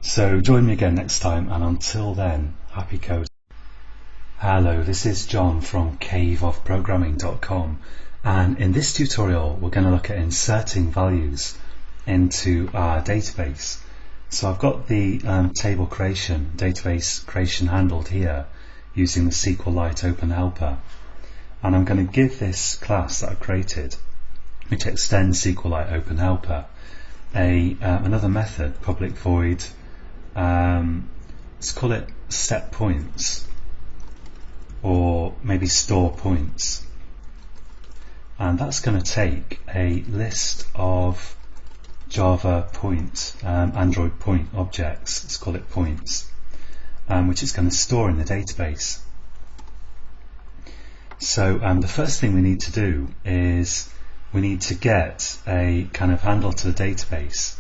So join me again next time, and until then, happy coding. Hello, this is John from caveofprogramming.com, and in this tutorial we're going to look at inserting values into our database. So I've got the table creation, database creation handled here using the SQLite Open Helper, and I'm going to give this class that I've created, which extends SQLite Open Helper, another method, public void, let's call it set points, or maybe store points, and that's going to take a list of Java point, Android point objects, let's call it points, which it's going to store in the database. So the first thing we need to do is we need to get a kind of handle to the database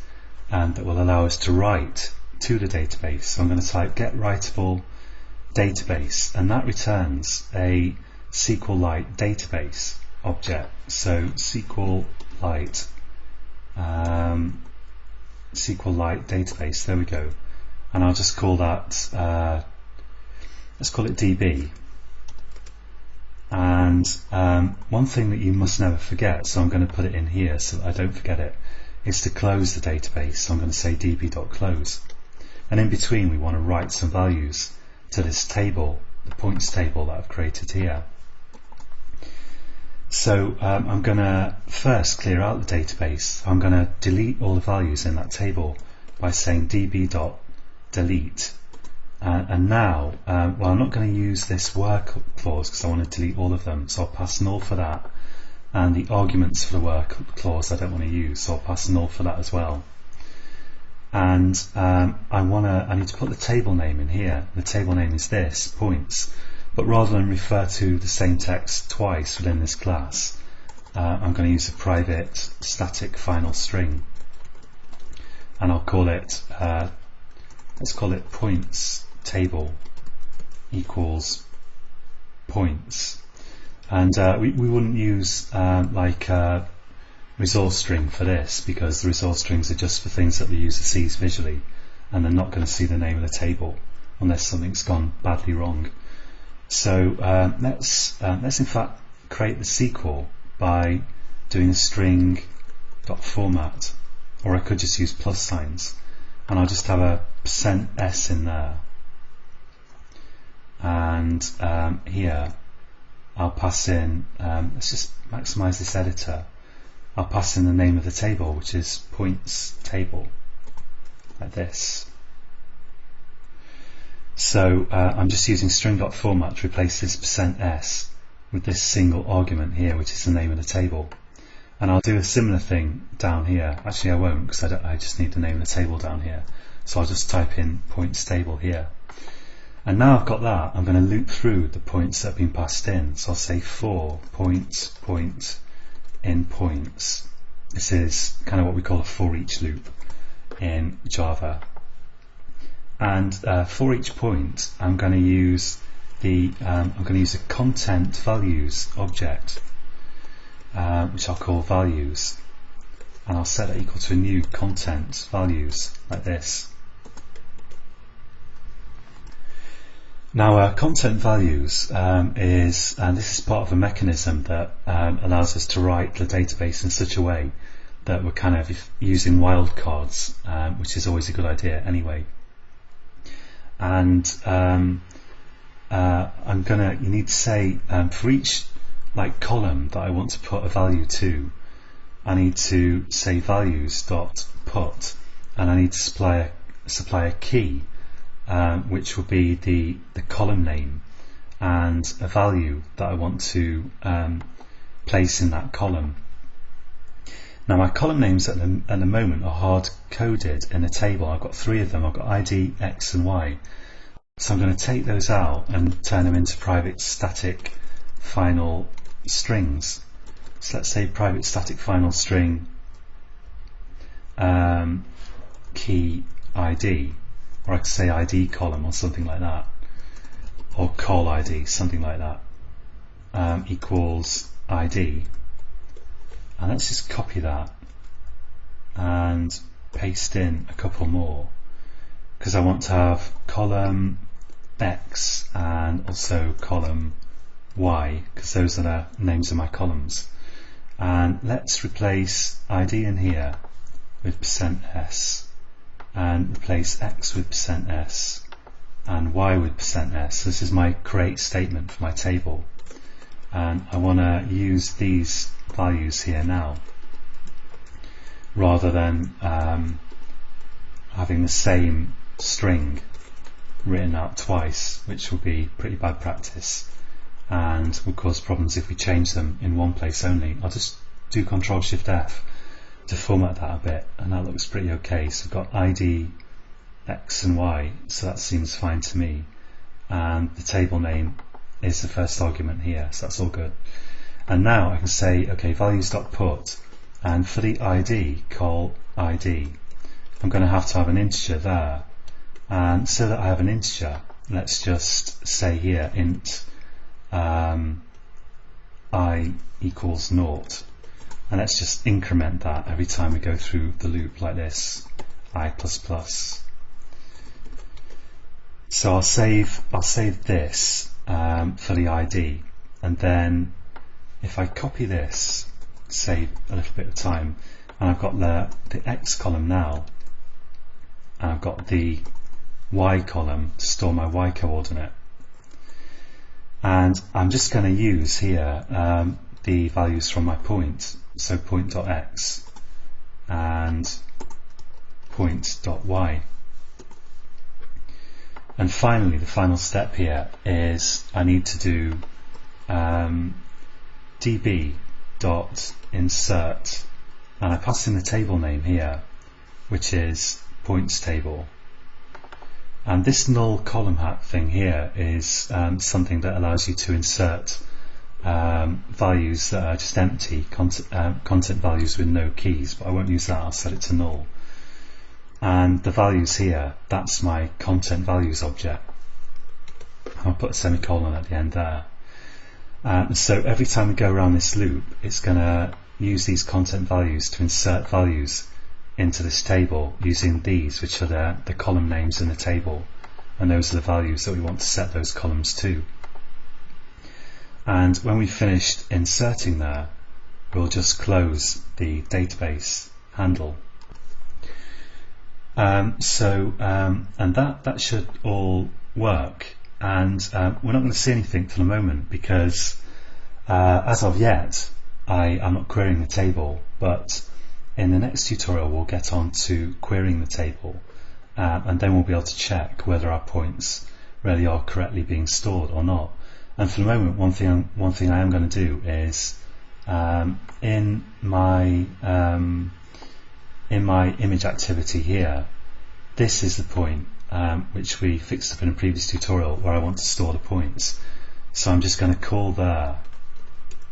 that will allow us to write to the database. So I'm going to type get writable database, and that returns a SQLite database object. So SQLite database, there we go, and I'll just call that let's call it DB. And one thing that you must never forget, so I'm going to put it in here so that I don't forget it, is to close the database. So I'm going to say db.close, and in between we want to write some values to this table, the points table that I've created here. So I'm going to first clear out the database. I'm going to delete all the values in that table by saying db.delete. And now, well, I'm not going to use this work clause because I want to delete all of them, so I'll pass null for that. And the arguments for the work clause I don't want to use, so I'll pass null for that as well. And I need to put the table name in here. The table name is this, points. But rather than refer to the same text twice within this class, I'm going to use a private static final string, and I'll call it, let's call it points table equals points. And we wouldn't use like a resource string for this, because the resource strings are just for things that the user sees visually, and they're not going to see the name of the table unless something's gone badly wrong. So let's in fact create the SQL by doing a string.format, or I could just use plus signs, and I'll just have a %s in there, and here I'll pass in, let's just maximize this editor, I'll pass in the name of the table, which is points table, like this. So I'm just using string.format to replace this %s with this single argument here, which is the name of the table. And I'll do a similar thing down here. Actually I won't, because I just need the name of the table down here. So I'll just type in points table here. And now I've got that, I'm going to loop through the points that have been passed in. So I'll say for point in points. This is kind of what we call a for each loop in Java. And for each point, I'm going to use a content values object, which I'll call values, and I'll set that equal to a new content values like this. Now, content values this is part of a mechanism that allows us to write the database in such a way that we're kind of using wildcards, which is always a good idea anyway. And you need to say for each column that I want to put a value to, I need to say values.put, and I need to supply a key, which will be the column name and a value that I want to place in that column. Now my column names at the moment are hard coded in a table. I've got 3 of them. I've got ID, X and Y. So I'm going to take those out and turn them into private static final strings. So let's say private static final string key ID, or I could say ID column or something like that, or col ID, something like that, equals ID. And let's just copy that and paste in a couple more, because I want to have column X and also column Y, because those are the names of my columns. And let's replace ID in here with %s, and replace X with %s and Y with %s. This is my create statement for my table, and I want to use these values here now, rather than having the same string written out twice, which would be pretty bad practice and would cause problems if we change them in one place only. I'll just do Ctrl-Shift-F to format that a bit, and that looks pretty okay. So I've got ID, X and Y, so that seems fine to me, and the table name is the first argument here, so that's all good. And now I can say, okay, values.put, and for the ID, call ID, I'm going to have an integer there. And so that I have an integer, let's just say here int I equals 0, and let's just increment that every time we go through the loop like this, I++. So I'll save this for the ID, and then if I copy this, save a little bit of time, and I've got the X column now, and I've got the Y column to store my Y coordinate, and I'm just going to use here the values from my point, so point.x and point.y. And finally, the final step here is I need to do db.insert, and I pass in the table name here, which is points table. And this null column hat thing here is something that allows you to insert values that are just empty, content values with no keys, but I won't use that, I'll set it to null. And the values here, that's my content values object. I'll put a semicolon at the end there. So every time we go around this loop, it's going to use these content values to insert values into this table using these, which are the column names in the table, and those are the values that we want to set those columns to. And when we've finished inserting there, we'll just close the database handle. And that should all work, and we're not going to see anything for the moment because as of yet I am not querying the table, but in the next tutorial we'll get on to querying the table, and then we'll be able to check whether our points really are correctly being stored or not. And for the moment, one thing I am going to do is in my image activity here, this is the point which we fixed up in a previous tutorial where I want to store the points. So I'm just going to call there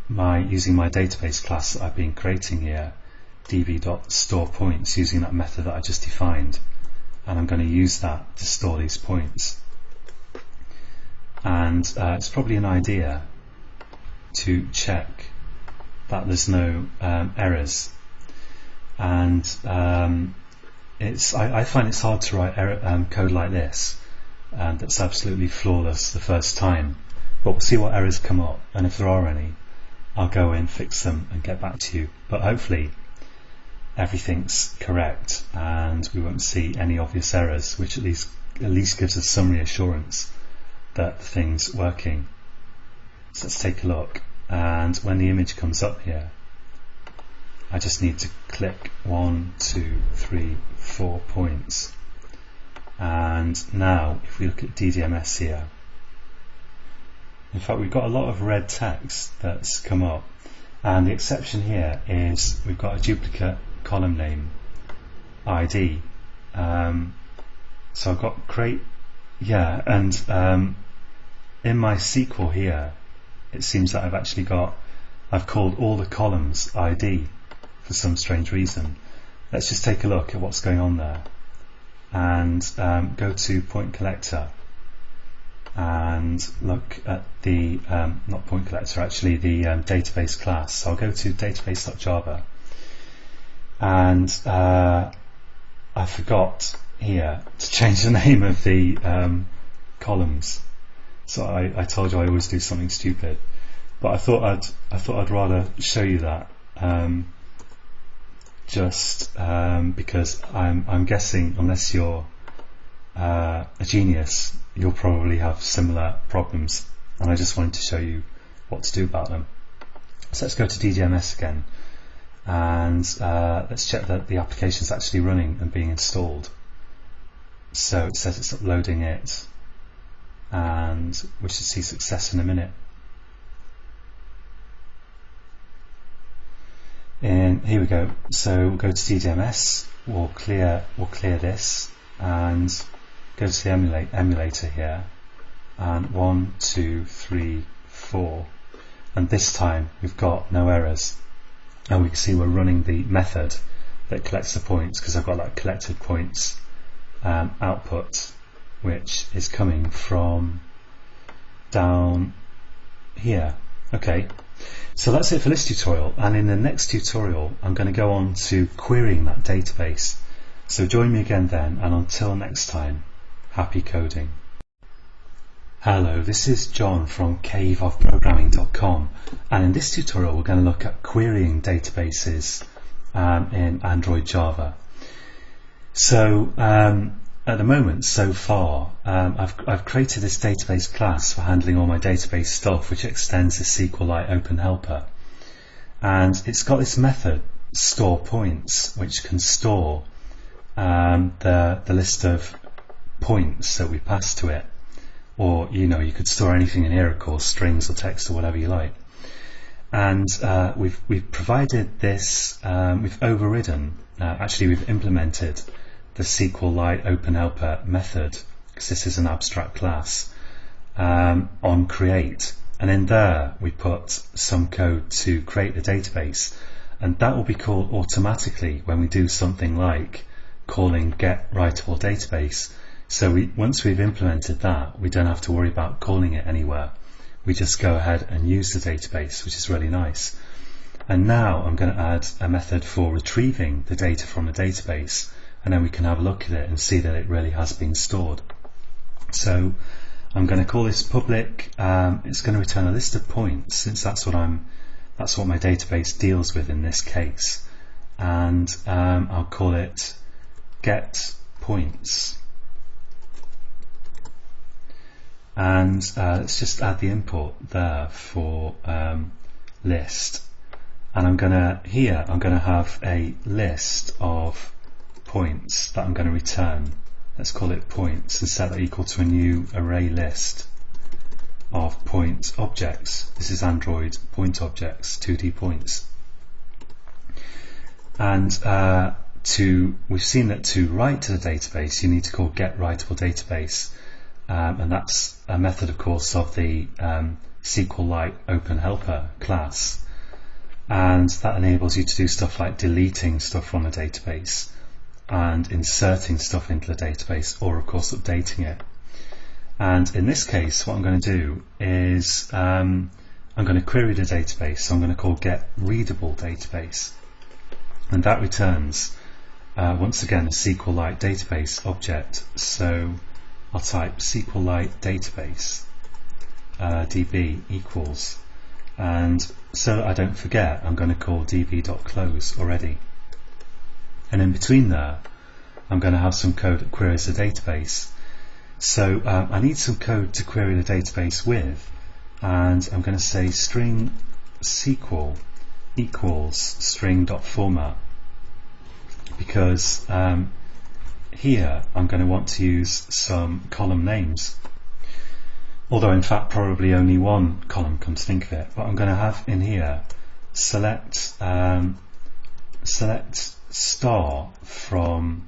using my database class that I've been creating here, db.storePoints, using that method that I just defined, and I'm going to use that to store these points. And it's probably an idea to check that there's no errors, and I find it's hard to write code like this that's absolutely flawless the first time, but we'll see what errors come up, and if there are any, I'll go in, fix them and get back to you. But hopefully everything's correct and we won't see any obvious errors, which at least gives us some reassurance that the thing's working. So let's take a look, and when the image comes up here, I just need to click 1, 2, 3, 4 points. And now if we look at DDMS here, in fact we've got a lot of red text that's come up, and the exception here is we've got a duplicate column name ID. So I've got create, and in my SQL here it seems that I've called all the columns ID for some strange reason. Let's just take a look at what's going on there, and go to point collector and look at the not point collector, actually the database class. So I'll go to database.java, and I forgot here to change the name of the columns. So I told you I always do something stupid, but I thought I'd rather show you that just because I'm guessing, unless you're a genius, you'll probably have similar problems, and I just wanted to show you what to do about them. So let's go to DDMS again, and let's check that the application is actually running and being installed. So it says it's uploading it, and we should see success in a minute. And here we go. So we'll go to DDMS, we'll clear this and go to the emulator here, and 1, 2, 3, 4, and this time we've got no errors, and we can see we're running the method that collects the points, because I've got that collected points output, which is coming from down here. Okay, so that's it for this tutorial, and in the next tutorial I'm going to go on to querying that database. So join me again then, and until next time, happy coding. Hello, this is John from caveofprogramming.com, and in this tutorial we're going to look at querying databases in Android Java. So at the moment, so far, I've created this database class for handling all my database stuff, which extends the SQLite Open Helper, and it's got this method store points, which can store the list of points that we pass to it, or you could store anything in here, of course, strings or text or whatever you like. And we've provided this, we've overridden, actually we've implemented the SQLite Open Helper method, because this is an abstract class, on create, and in there we put some code to create the database, and that will be called automatically when we do something like calling get writable database. So once we've implemented that, we don't have to worry about calling it anywhere. We just go ahead and use the database, which is really nice. And now I'm going to add a method for retrieving the data from the database, and then we can have a look at it and see that it really has been stored. So I'm going to call this public. It's going to return a list of points, since that's what my database deals with in this case. And I'll call it get points. And let's just add the import there for list, and I'm going to have a list of points that I'm going to return let's call it points, and set that equal to a new array list of point objects. This is Android point objects, 2D points. And we've seen that to write to the database, you need to call getWritable_database, and that's a method, of course, of the SQLite Open Helper class, and that enables you to do stuff like deleting stuff from a database and inserting stuff into the database, or of course updating it. And in this case, what I'm going to do is I'm going to query the database. So I'm going to call getReadable_database, and that returns once again a SQLite database object. So I'll type SQLite database db equals, and so that I don't forget, I'm going to call db.close already. And in between there, I'm going to have some code that queries the database. So I need some code to query the database with, and I'm going to say string SQL equals string.format, because here I'm going to want to use some column names, although in fact probably only one column, come to think of it. But I'm going to have in here select star from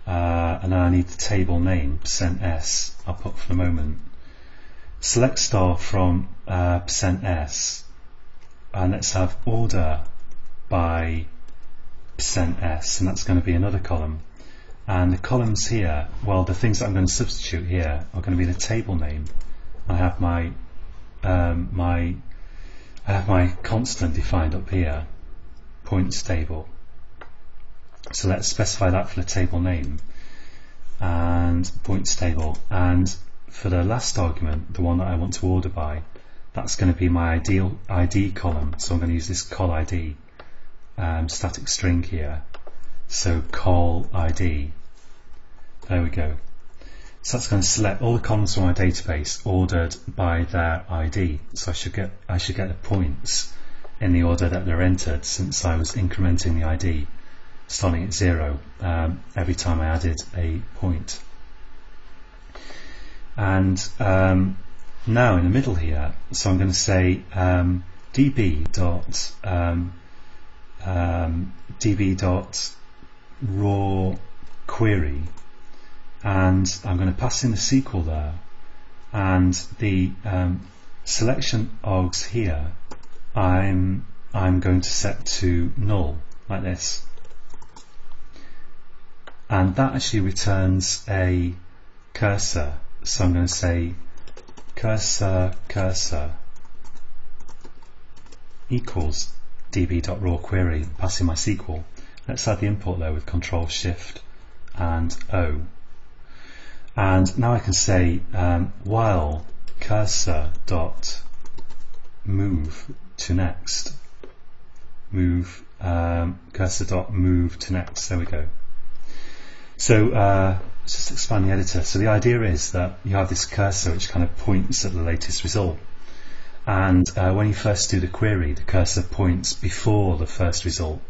and I need the table name %s. I'll put for the moment. Select star from %s, and let's have order by %s, and that's going to be another column. And the columns here, well, the things that I'm going to substitute here are going to be the table name. I have my I have my constant defined up here, points table. So let's specify that for the table name and points table. And for the last argument, the one that I want to order by, that's going to be my ID column. So I'm going to use this col ID static string here. So col ID. There we go. So that's going to select all the columns from my database ordered by their ID. So I should get the points in the order that they're entered, since I was incrementing the ID, starting at 0 every time I added a point. And now in the middle here, so I'm going to say db.raw query, and I'm going to pass in the SQL there, and the selection args here I'm going to set to null, like this, and that actually returns a cursor. So I'm going to say cursor equals db.raw query, passing my SQL. Let's add the import there with Control Shift and O. And now I can say while cursor dot move to next, cursor dot move to next. There we go. So let's just expand the editor. So the idea is that you have this cursor which kind of points at the latest result, and when you first do the query, the cursor points before the first result.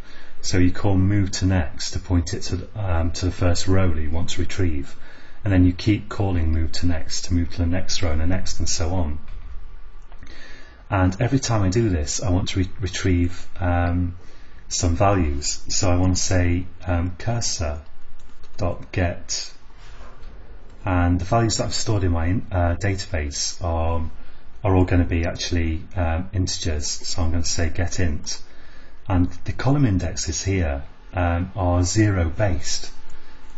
So you call move to next to point it to the first row that you want to retrieve, and then you keep calling move to next to move to the next row and the next, and so on. And every time I do this, I want to retrieve some values. So I want to say cursor dot get, and the values that I've stored in my database are all going to be actually integers. So I'm going to say get int, and the column indexes here are 0 based.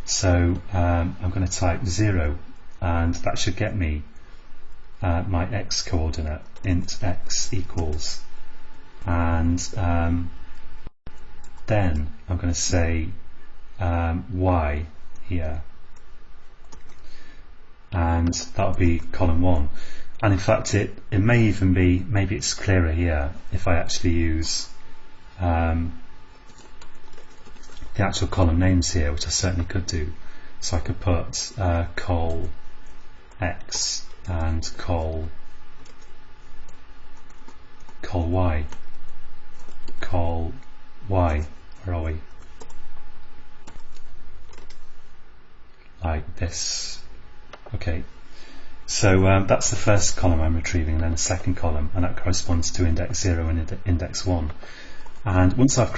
So I'm going to type 0, and that should get me my x coordinate, int x equals, and then I'm going to say y here, and that'll be column 1. And in fact it may even be, maybe it's clearer here if I actually use the actual column names here, which I certainly could do. So I could put col x and col y, where are we? like this. Okay, so that's the first column I'm retrieving, and then the second column, and that corresponds to index 0 and index 1. And once I've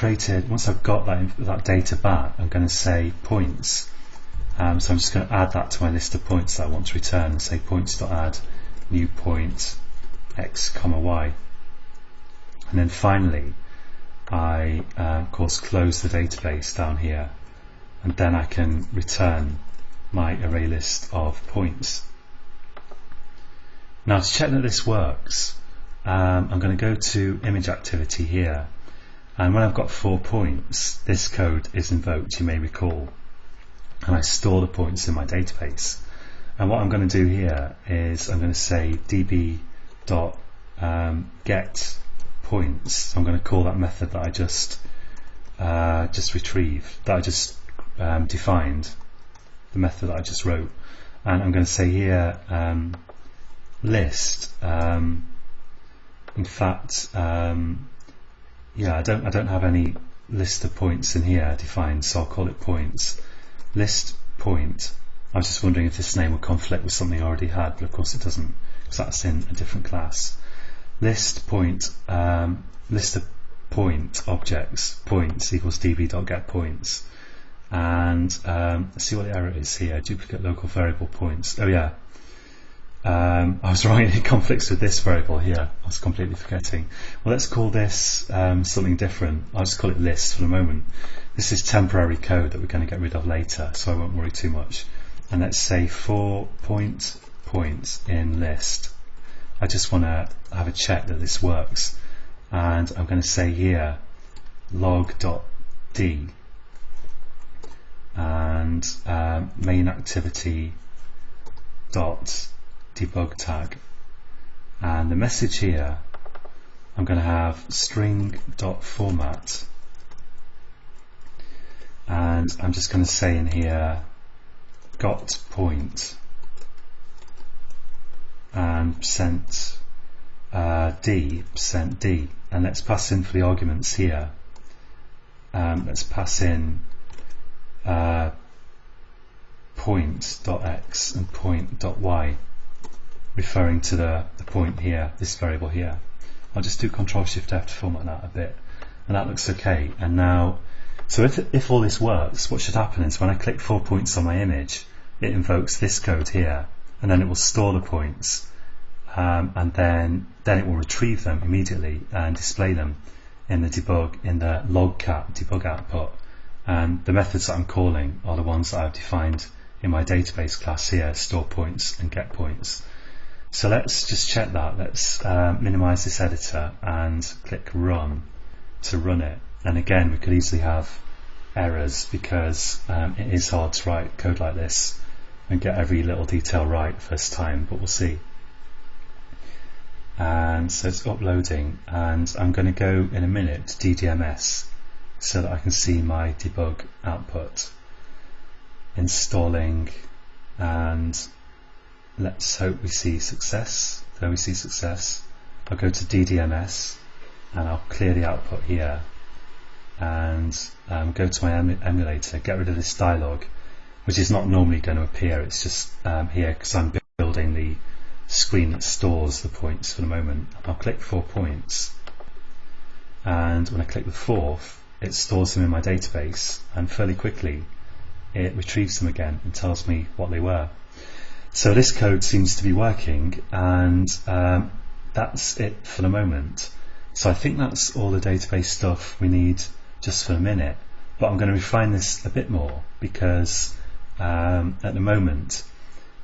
got that data back, I'm going to say points. So I'm just going to add that to my list of points that I want to return, and say points.add new point x comma y. And then finally, I of course close the database down here, and then I can return my array list of points. Now, to check that this works, I'm going to go to image activity here, and when I've got 4 points, this code is invoked, you may recall, and I store the points in my database. And what I'm going to do here is I'm going to say db.get points. So I'm going to call that method that I just retrieved, that I just defined, the method that I just wrote, and I'm going to say here list. In fact, yeah, I don't have any list of points in here defined, so I'll call it points. List point. I was just wondering if this name would conflict with something I already had, but of course it doesn't, because that's in a different class. List point, list of point objects, points equals db.get points. And let's see what the error is here. Duplicate local variable points. Oh yeah, I was wrong, it conflicts with this variable here. I was completely forgetting. Well, let's call this something different. I'll just call it list for the moment. This is temporary code that we're going to get rid of later, so I won't worry too much. And let's say 4 points in list. I just want to have a check that this works, and I'm going to say here log.d and main activity dot debug tag, and the message here I'm going to have string.format, and I'm just going to say in here got point and %d, %d, and let's pass in for the arguments here. Let's pass in point.x and point.y, referring to the point here, this variable here. I'll just do Ctrl-Shift-F to format that a bit, and that looks okay. And now, so if all this works, what should happen is when I click 4 points on my image, it invokes this code here, and then it will store the points, and then it will retrieve them immediately and display them in the logcat debug output. And the methods that I'm calling are the ones that I've defined in my database class here, store points and get points. So let's just check that. Let's minimize this editor and click run to run it. And again, we could easily have errors because it is hard to write code like this and get every little detail right first time, but we'll see. And so it's uploading, and I'm going to go in a minute to DDMS so that I can see my debug output. Installing, and let's hope we see success. There we see success. I'll go to DDMS and I'll clear the output here and go to my emulator, get rid of this dialog, which is not normally going to appear. It's just here because I'm building the screen that stores the points for the moment. I'll click 4 points, and when I click the 4th, it stores them in my database, and fairly quickly it retrieves them again and tells me what they were. So this code seems to be working, and that's it for the moment. So I think that's all the database stuff we need just for a minute, but I'm going to refine this a bit more because at the moment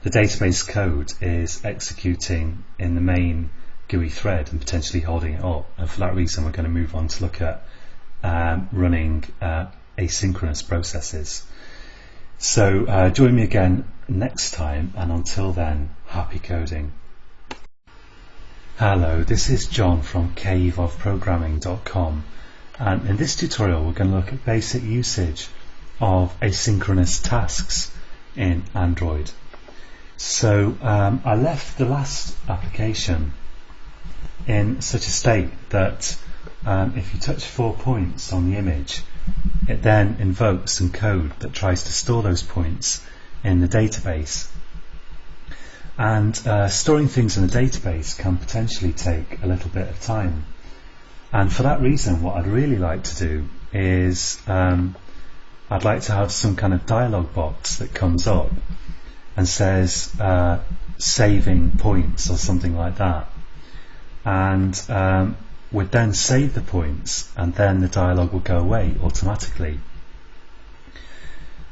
the database code is executing in the main GUI thread and potentially holding it up, and for that reason we're going to move on to look at running asynchronous processes. So join me again next time, and until then, happy coding. Hello, this is John from caveofprogramming.com, and in this tutorial we're going to look at basic usage of asynchronous tasks in Android. So I left the last application in such a state that if you touch 4 points on the image, it then invokes some code that tries to store those points in the database. And storing things in a database can potentially take a little bit of time. And for that reason, what I'd really like to do is I'd like to have some kind of dialog box that comes up and says saving points or something like that, and would then save the points, and then the dialog will go away automatically.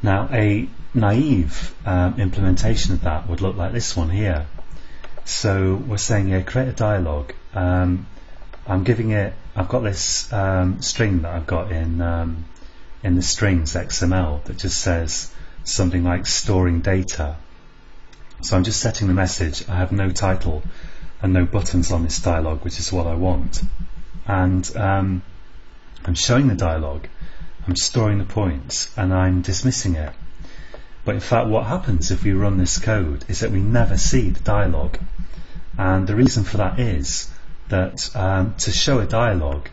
Now, a naive implementation of that would look like this one here. So we're saying here, create a dialog. I'm giving it, I've got this string that I've got in the strings XML that just says something like storing data. So I'm just setting the message. I have no title and no buttons on this dialog, which is what I want. And I'm showing the dialog, I'm storing the points, and I'm dismissing it. But in fact, what happens if we run this code is that we never see the dialog. And the reason for that is that to show a dialog,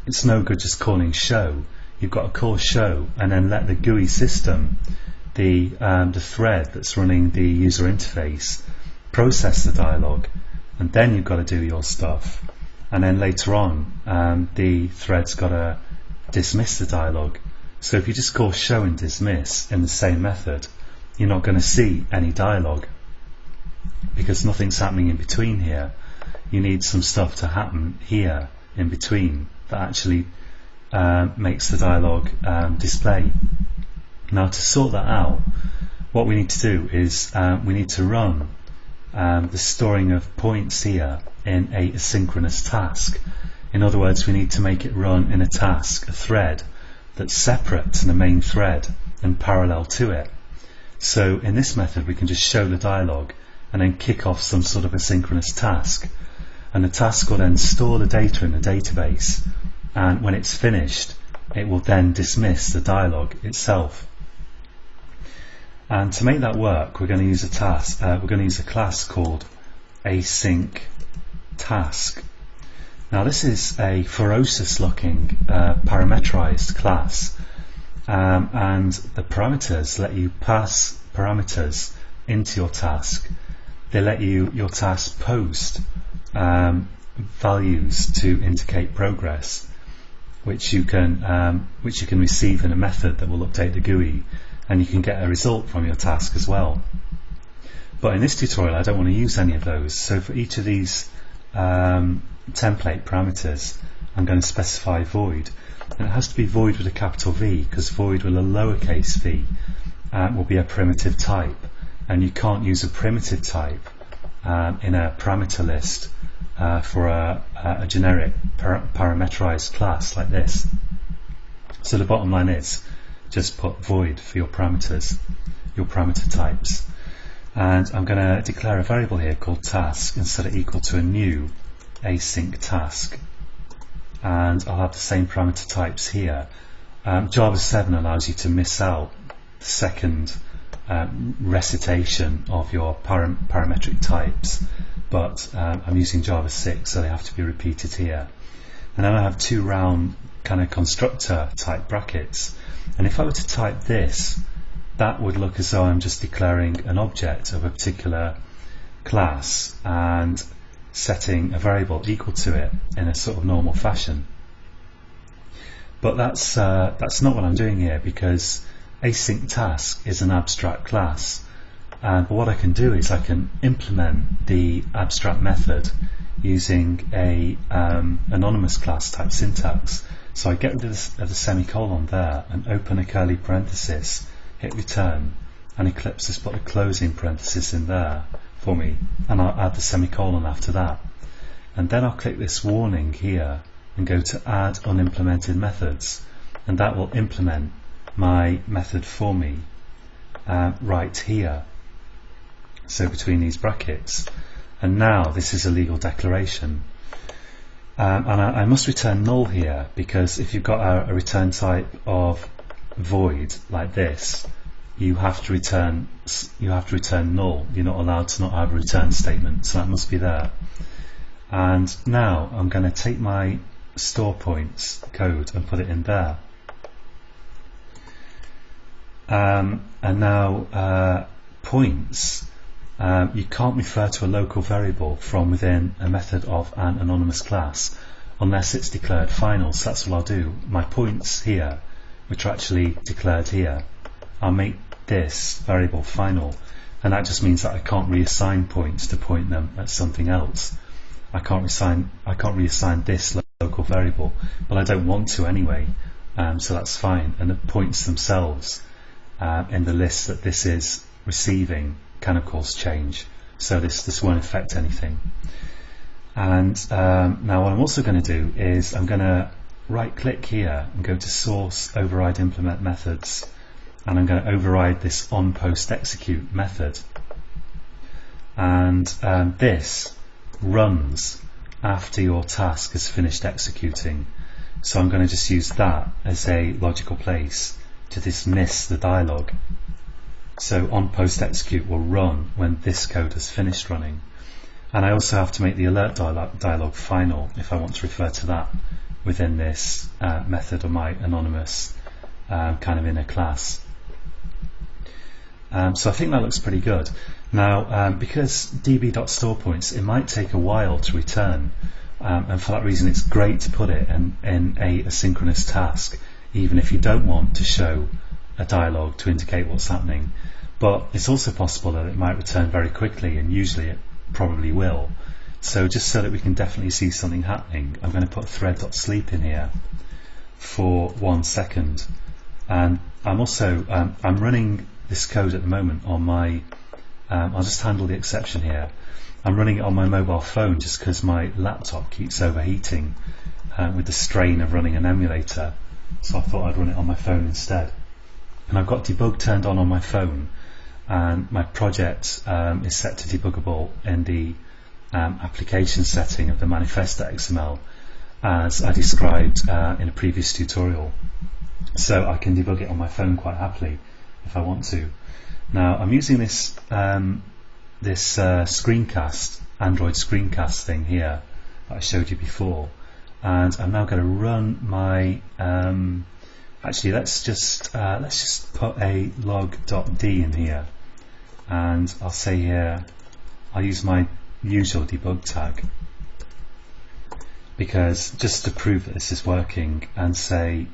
it's no good just calling show. You've got to call show and then let the GUI system, the thread that's running the user interface, process the dialog, and then you've got to do your stuff. And then later on, the thread's got to dismiss the dialog. So if you just call show and dismiss in the same method, you're not going to see any dialog because nothing's happening in between here. You need some stuff to happen here in between that actually makes the dialog display. Now, to sort that out, what we need to do is we need to run the storing of points here in a asynchronous task. In other words, we need to make it run in a task, a thread, that's separate to the main thread and parallel to it. So in this method we can just show the dialog and then kick off some sort of asynchronous task, and the task will then store the data in the database, and when it's finished it will then dismiss the dialog itself. And to make that work, we're going to use a task. We're going to use a class called async task. Now, this is a ferocious looking parameterized class, and the parameters let you pass parameters into your task. They let your task post values to indicate progress, which you can receive in a method that will update the GUI, and you can get a result from your task as well. But in this tutorial I don't want to use any of those, so for each of these template parameters I'm going to specify void, and it has to be void with a capital V, because void with a lowercase v will be a primitive type, and you can't use a primitive type in a parameter list for a generic parameterized class like this. So the bottom line is just put void for your parameters, your parameter types. And I'm going to declare a variable here called task and set it equal to a new async task, and I'll have the same parameter types here. Java 7 allows you to miss out the second recitation of your parametric types, but I'm using Java 6, so they have to be repeated here. And then I have two round kind of constructor type brackets, and if I were to type this, that would look as though I'm just declaring an object of a particular class and setting a variable equal to it in a sort of normal fashion. But that's not what I'm doing here, because async task is an abstract class. But what I can do is I can implement the abstract method using a anonymous class type syntax. So I get rid of the semicolon there and open a curly parenthesis, hit return, and Eclipse has put a closing parenthesis in there for me, and I'll add the semicolon after that. And then I'll click this warning here and go to add unimplemented methods, and that will implement my method for me right here, so between these brackets. And now this is a legal declaration, and I must return null here, because if you've got a return type of void like this, you have to return null. You're not allowed to not have a return statement, so that must be there. And now I'm going to take my store points code and put it in there. And now points, you can't refer to a local variable from within a method of an anonymous class unless it's declared final. So that's what I'll do. My points here, which are actually declared here, I'll make this variable final, and that just means that I can't reassign points to point them at something else. I can't reassign this local variable, but I don't want to anyway, so that's fine. And the points themselves in the list that this is receiving can of course change, so this won't affect anything. And now what I'm also going to do is I'm going to right click here and go to source, override implement methods, and I'm going to override this onPostExecute method, and this runs after your task has finished executing. So I'm going to just use that as a logical place to dismiss the dialog. So onPostExecute will run when this code has finished running. And I also have to make the alert dialog final if I want to refer to that within this method of my anonymous kind of inner class. So I think that looks pretty good. Now, because db.storePoints, it might take a while to return, and for that reason it's great to put it in a asynchronous task, even if you don't want to show a dialog to indicate what's happening. But it's also possible that it might return very quickly, and usually it probably will. So just so that we can definitely see something happening, I'm going to put thread.sleep in here for 1 second. And I'm also I'm running this code at the moment on my I'll just handle the exception here. I'm running it on my mobile phone just because my laptop keeps overheating with the strain of running an emulator, so I thought I'd run it on my phone instead. And I've got debug turned on my phone, and my project is set to debuggable in the application setting of the manifest.xml as I described in a previous tutorial. So I can debug it on my phone quite happily if I want to. Now I'm using this screencast, Android screencast thing here that I showed you before, and I'm now going to run my actually let's just put a log.d in here, and I'll say here I'll use my usual debug tag, because just to prove that this is working, and say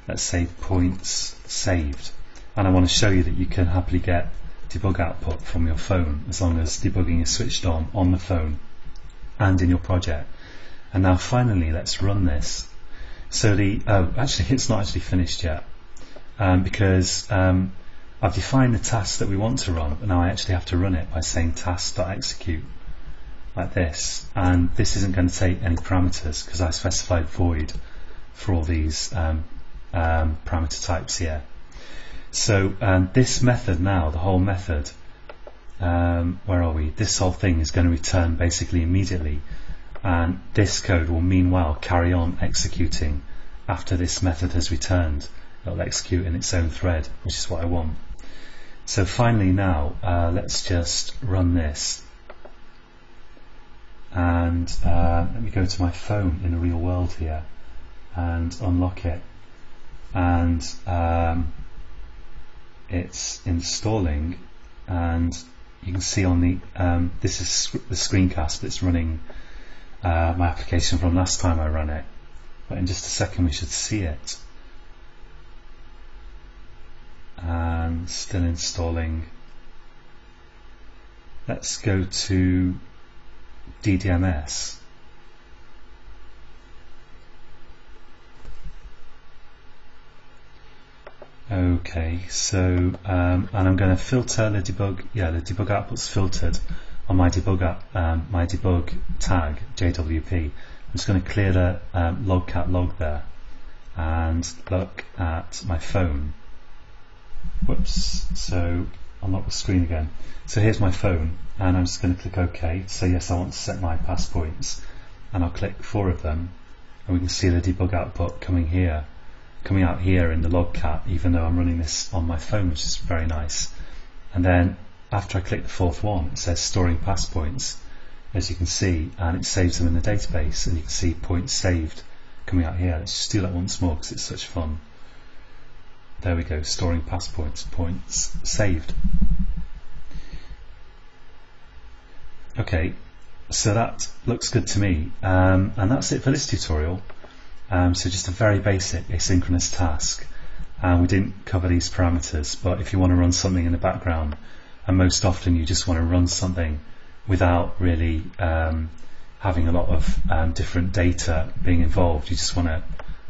let's say points saved. And I want to show you that you can happily get debug output from your phone as long as debugging is switched on the phone and in your project. And now finally let's run this. So actually it's not actually finished yet, because I've defined the task that we want to run, but now I actually have to run it by saying task.execute like this, and this isn't going to take any parameters because I specified void for all these parameter types here. So this method now, the whole method, where are we? This whole thing is going to return basically immediately, and this code will meanwhile carry on executing after this method has returned. It'll execute in its own thread, which is what I want. So finally now, let's just run this, and let me go to my phone in the real world here and unlock it, and it's installing, and you can see on the this is the screencast that's running my application from last time I ran it, but in just a second we should see it. And still installing. Let's go to DDMS. Okay, so and I'm going to filter the debug. Yeah, the debug output's filtered on my debug tag JWP. I'm just going to clear the logcat log there and look at my phone. Whoops, so unlock the screen again. So here's my phone, and I'm just going to click OK to say yes, I want to set my pass points, and I'll click 4 of them, and we can see the debug output coming out here in the logcat, even though I'm running this on my phone, which is very nice. And then after I click the 4th one, it says storing pass points, as you can see, and it saves them in the database, and you can see points saved coming out here. Let's just do that once more because it's such fun. There we go, storing pass points, points saved. Okay, so that looks good to me, and that's it for this tutorial. So just a very basic asynchronous task, and we didn't cover these parameters, but if you want to run something in the background, and most often you just want to run something without really having a lot of different data being involved, you just want to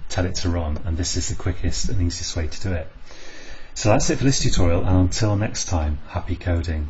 tell it to run, and this is the quickest and easiest way to do it. So that's it for this tutorial, and until next time, happy coding.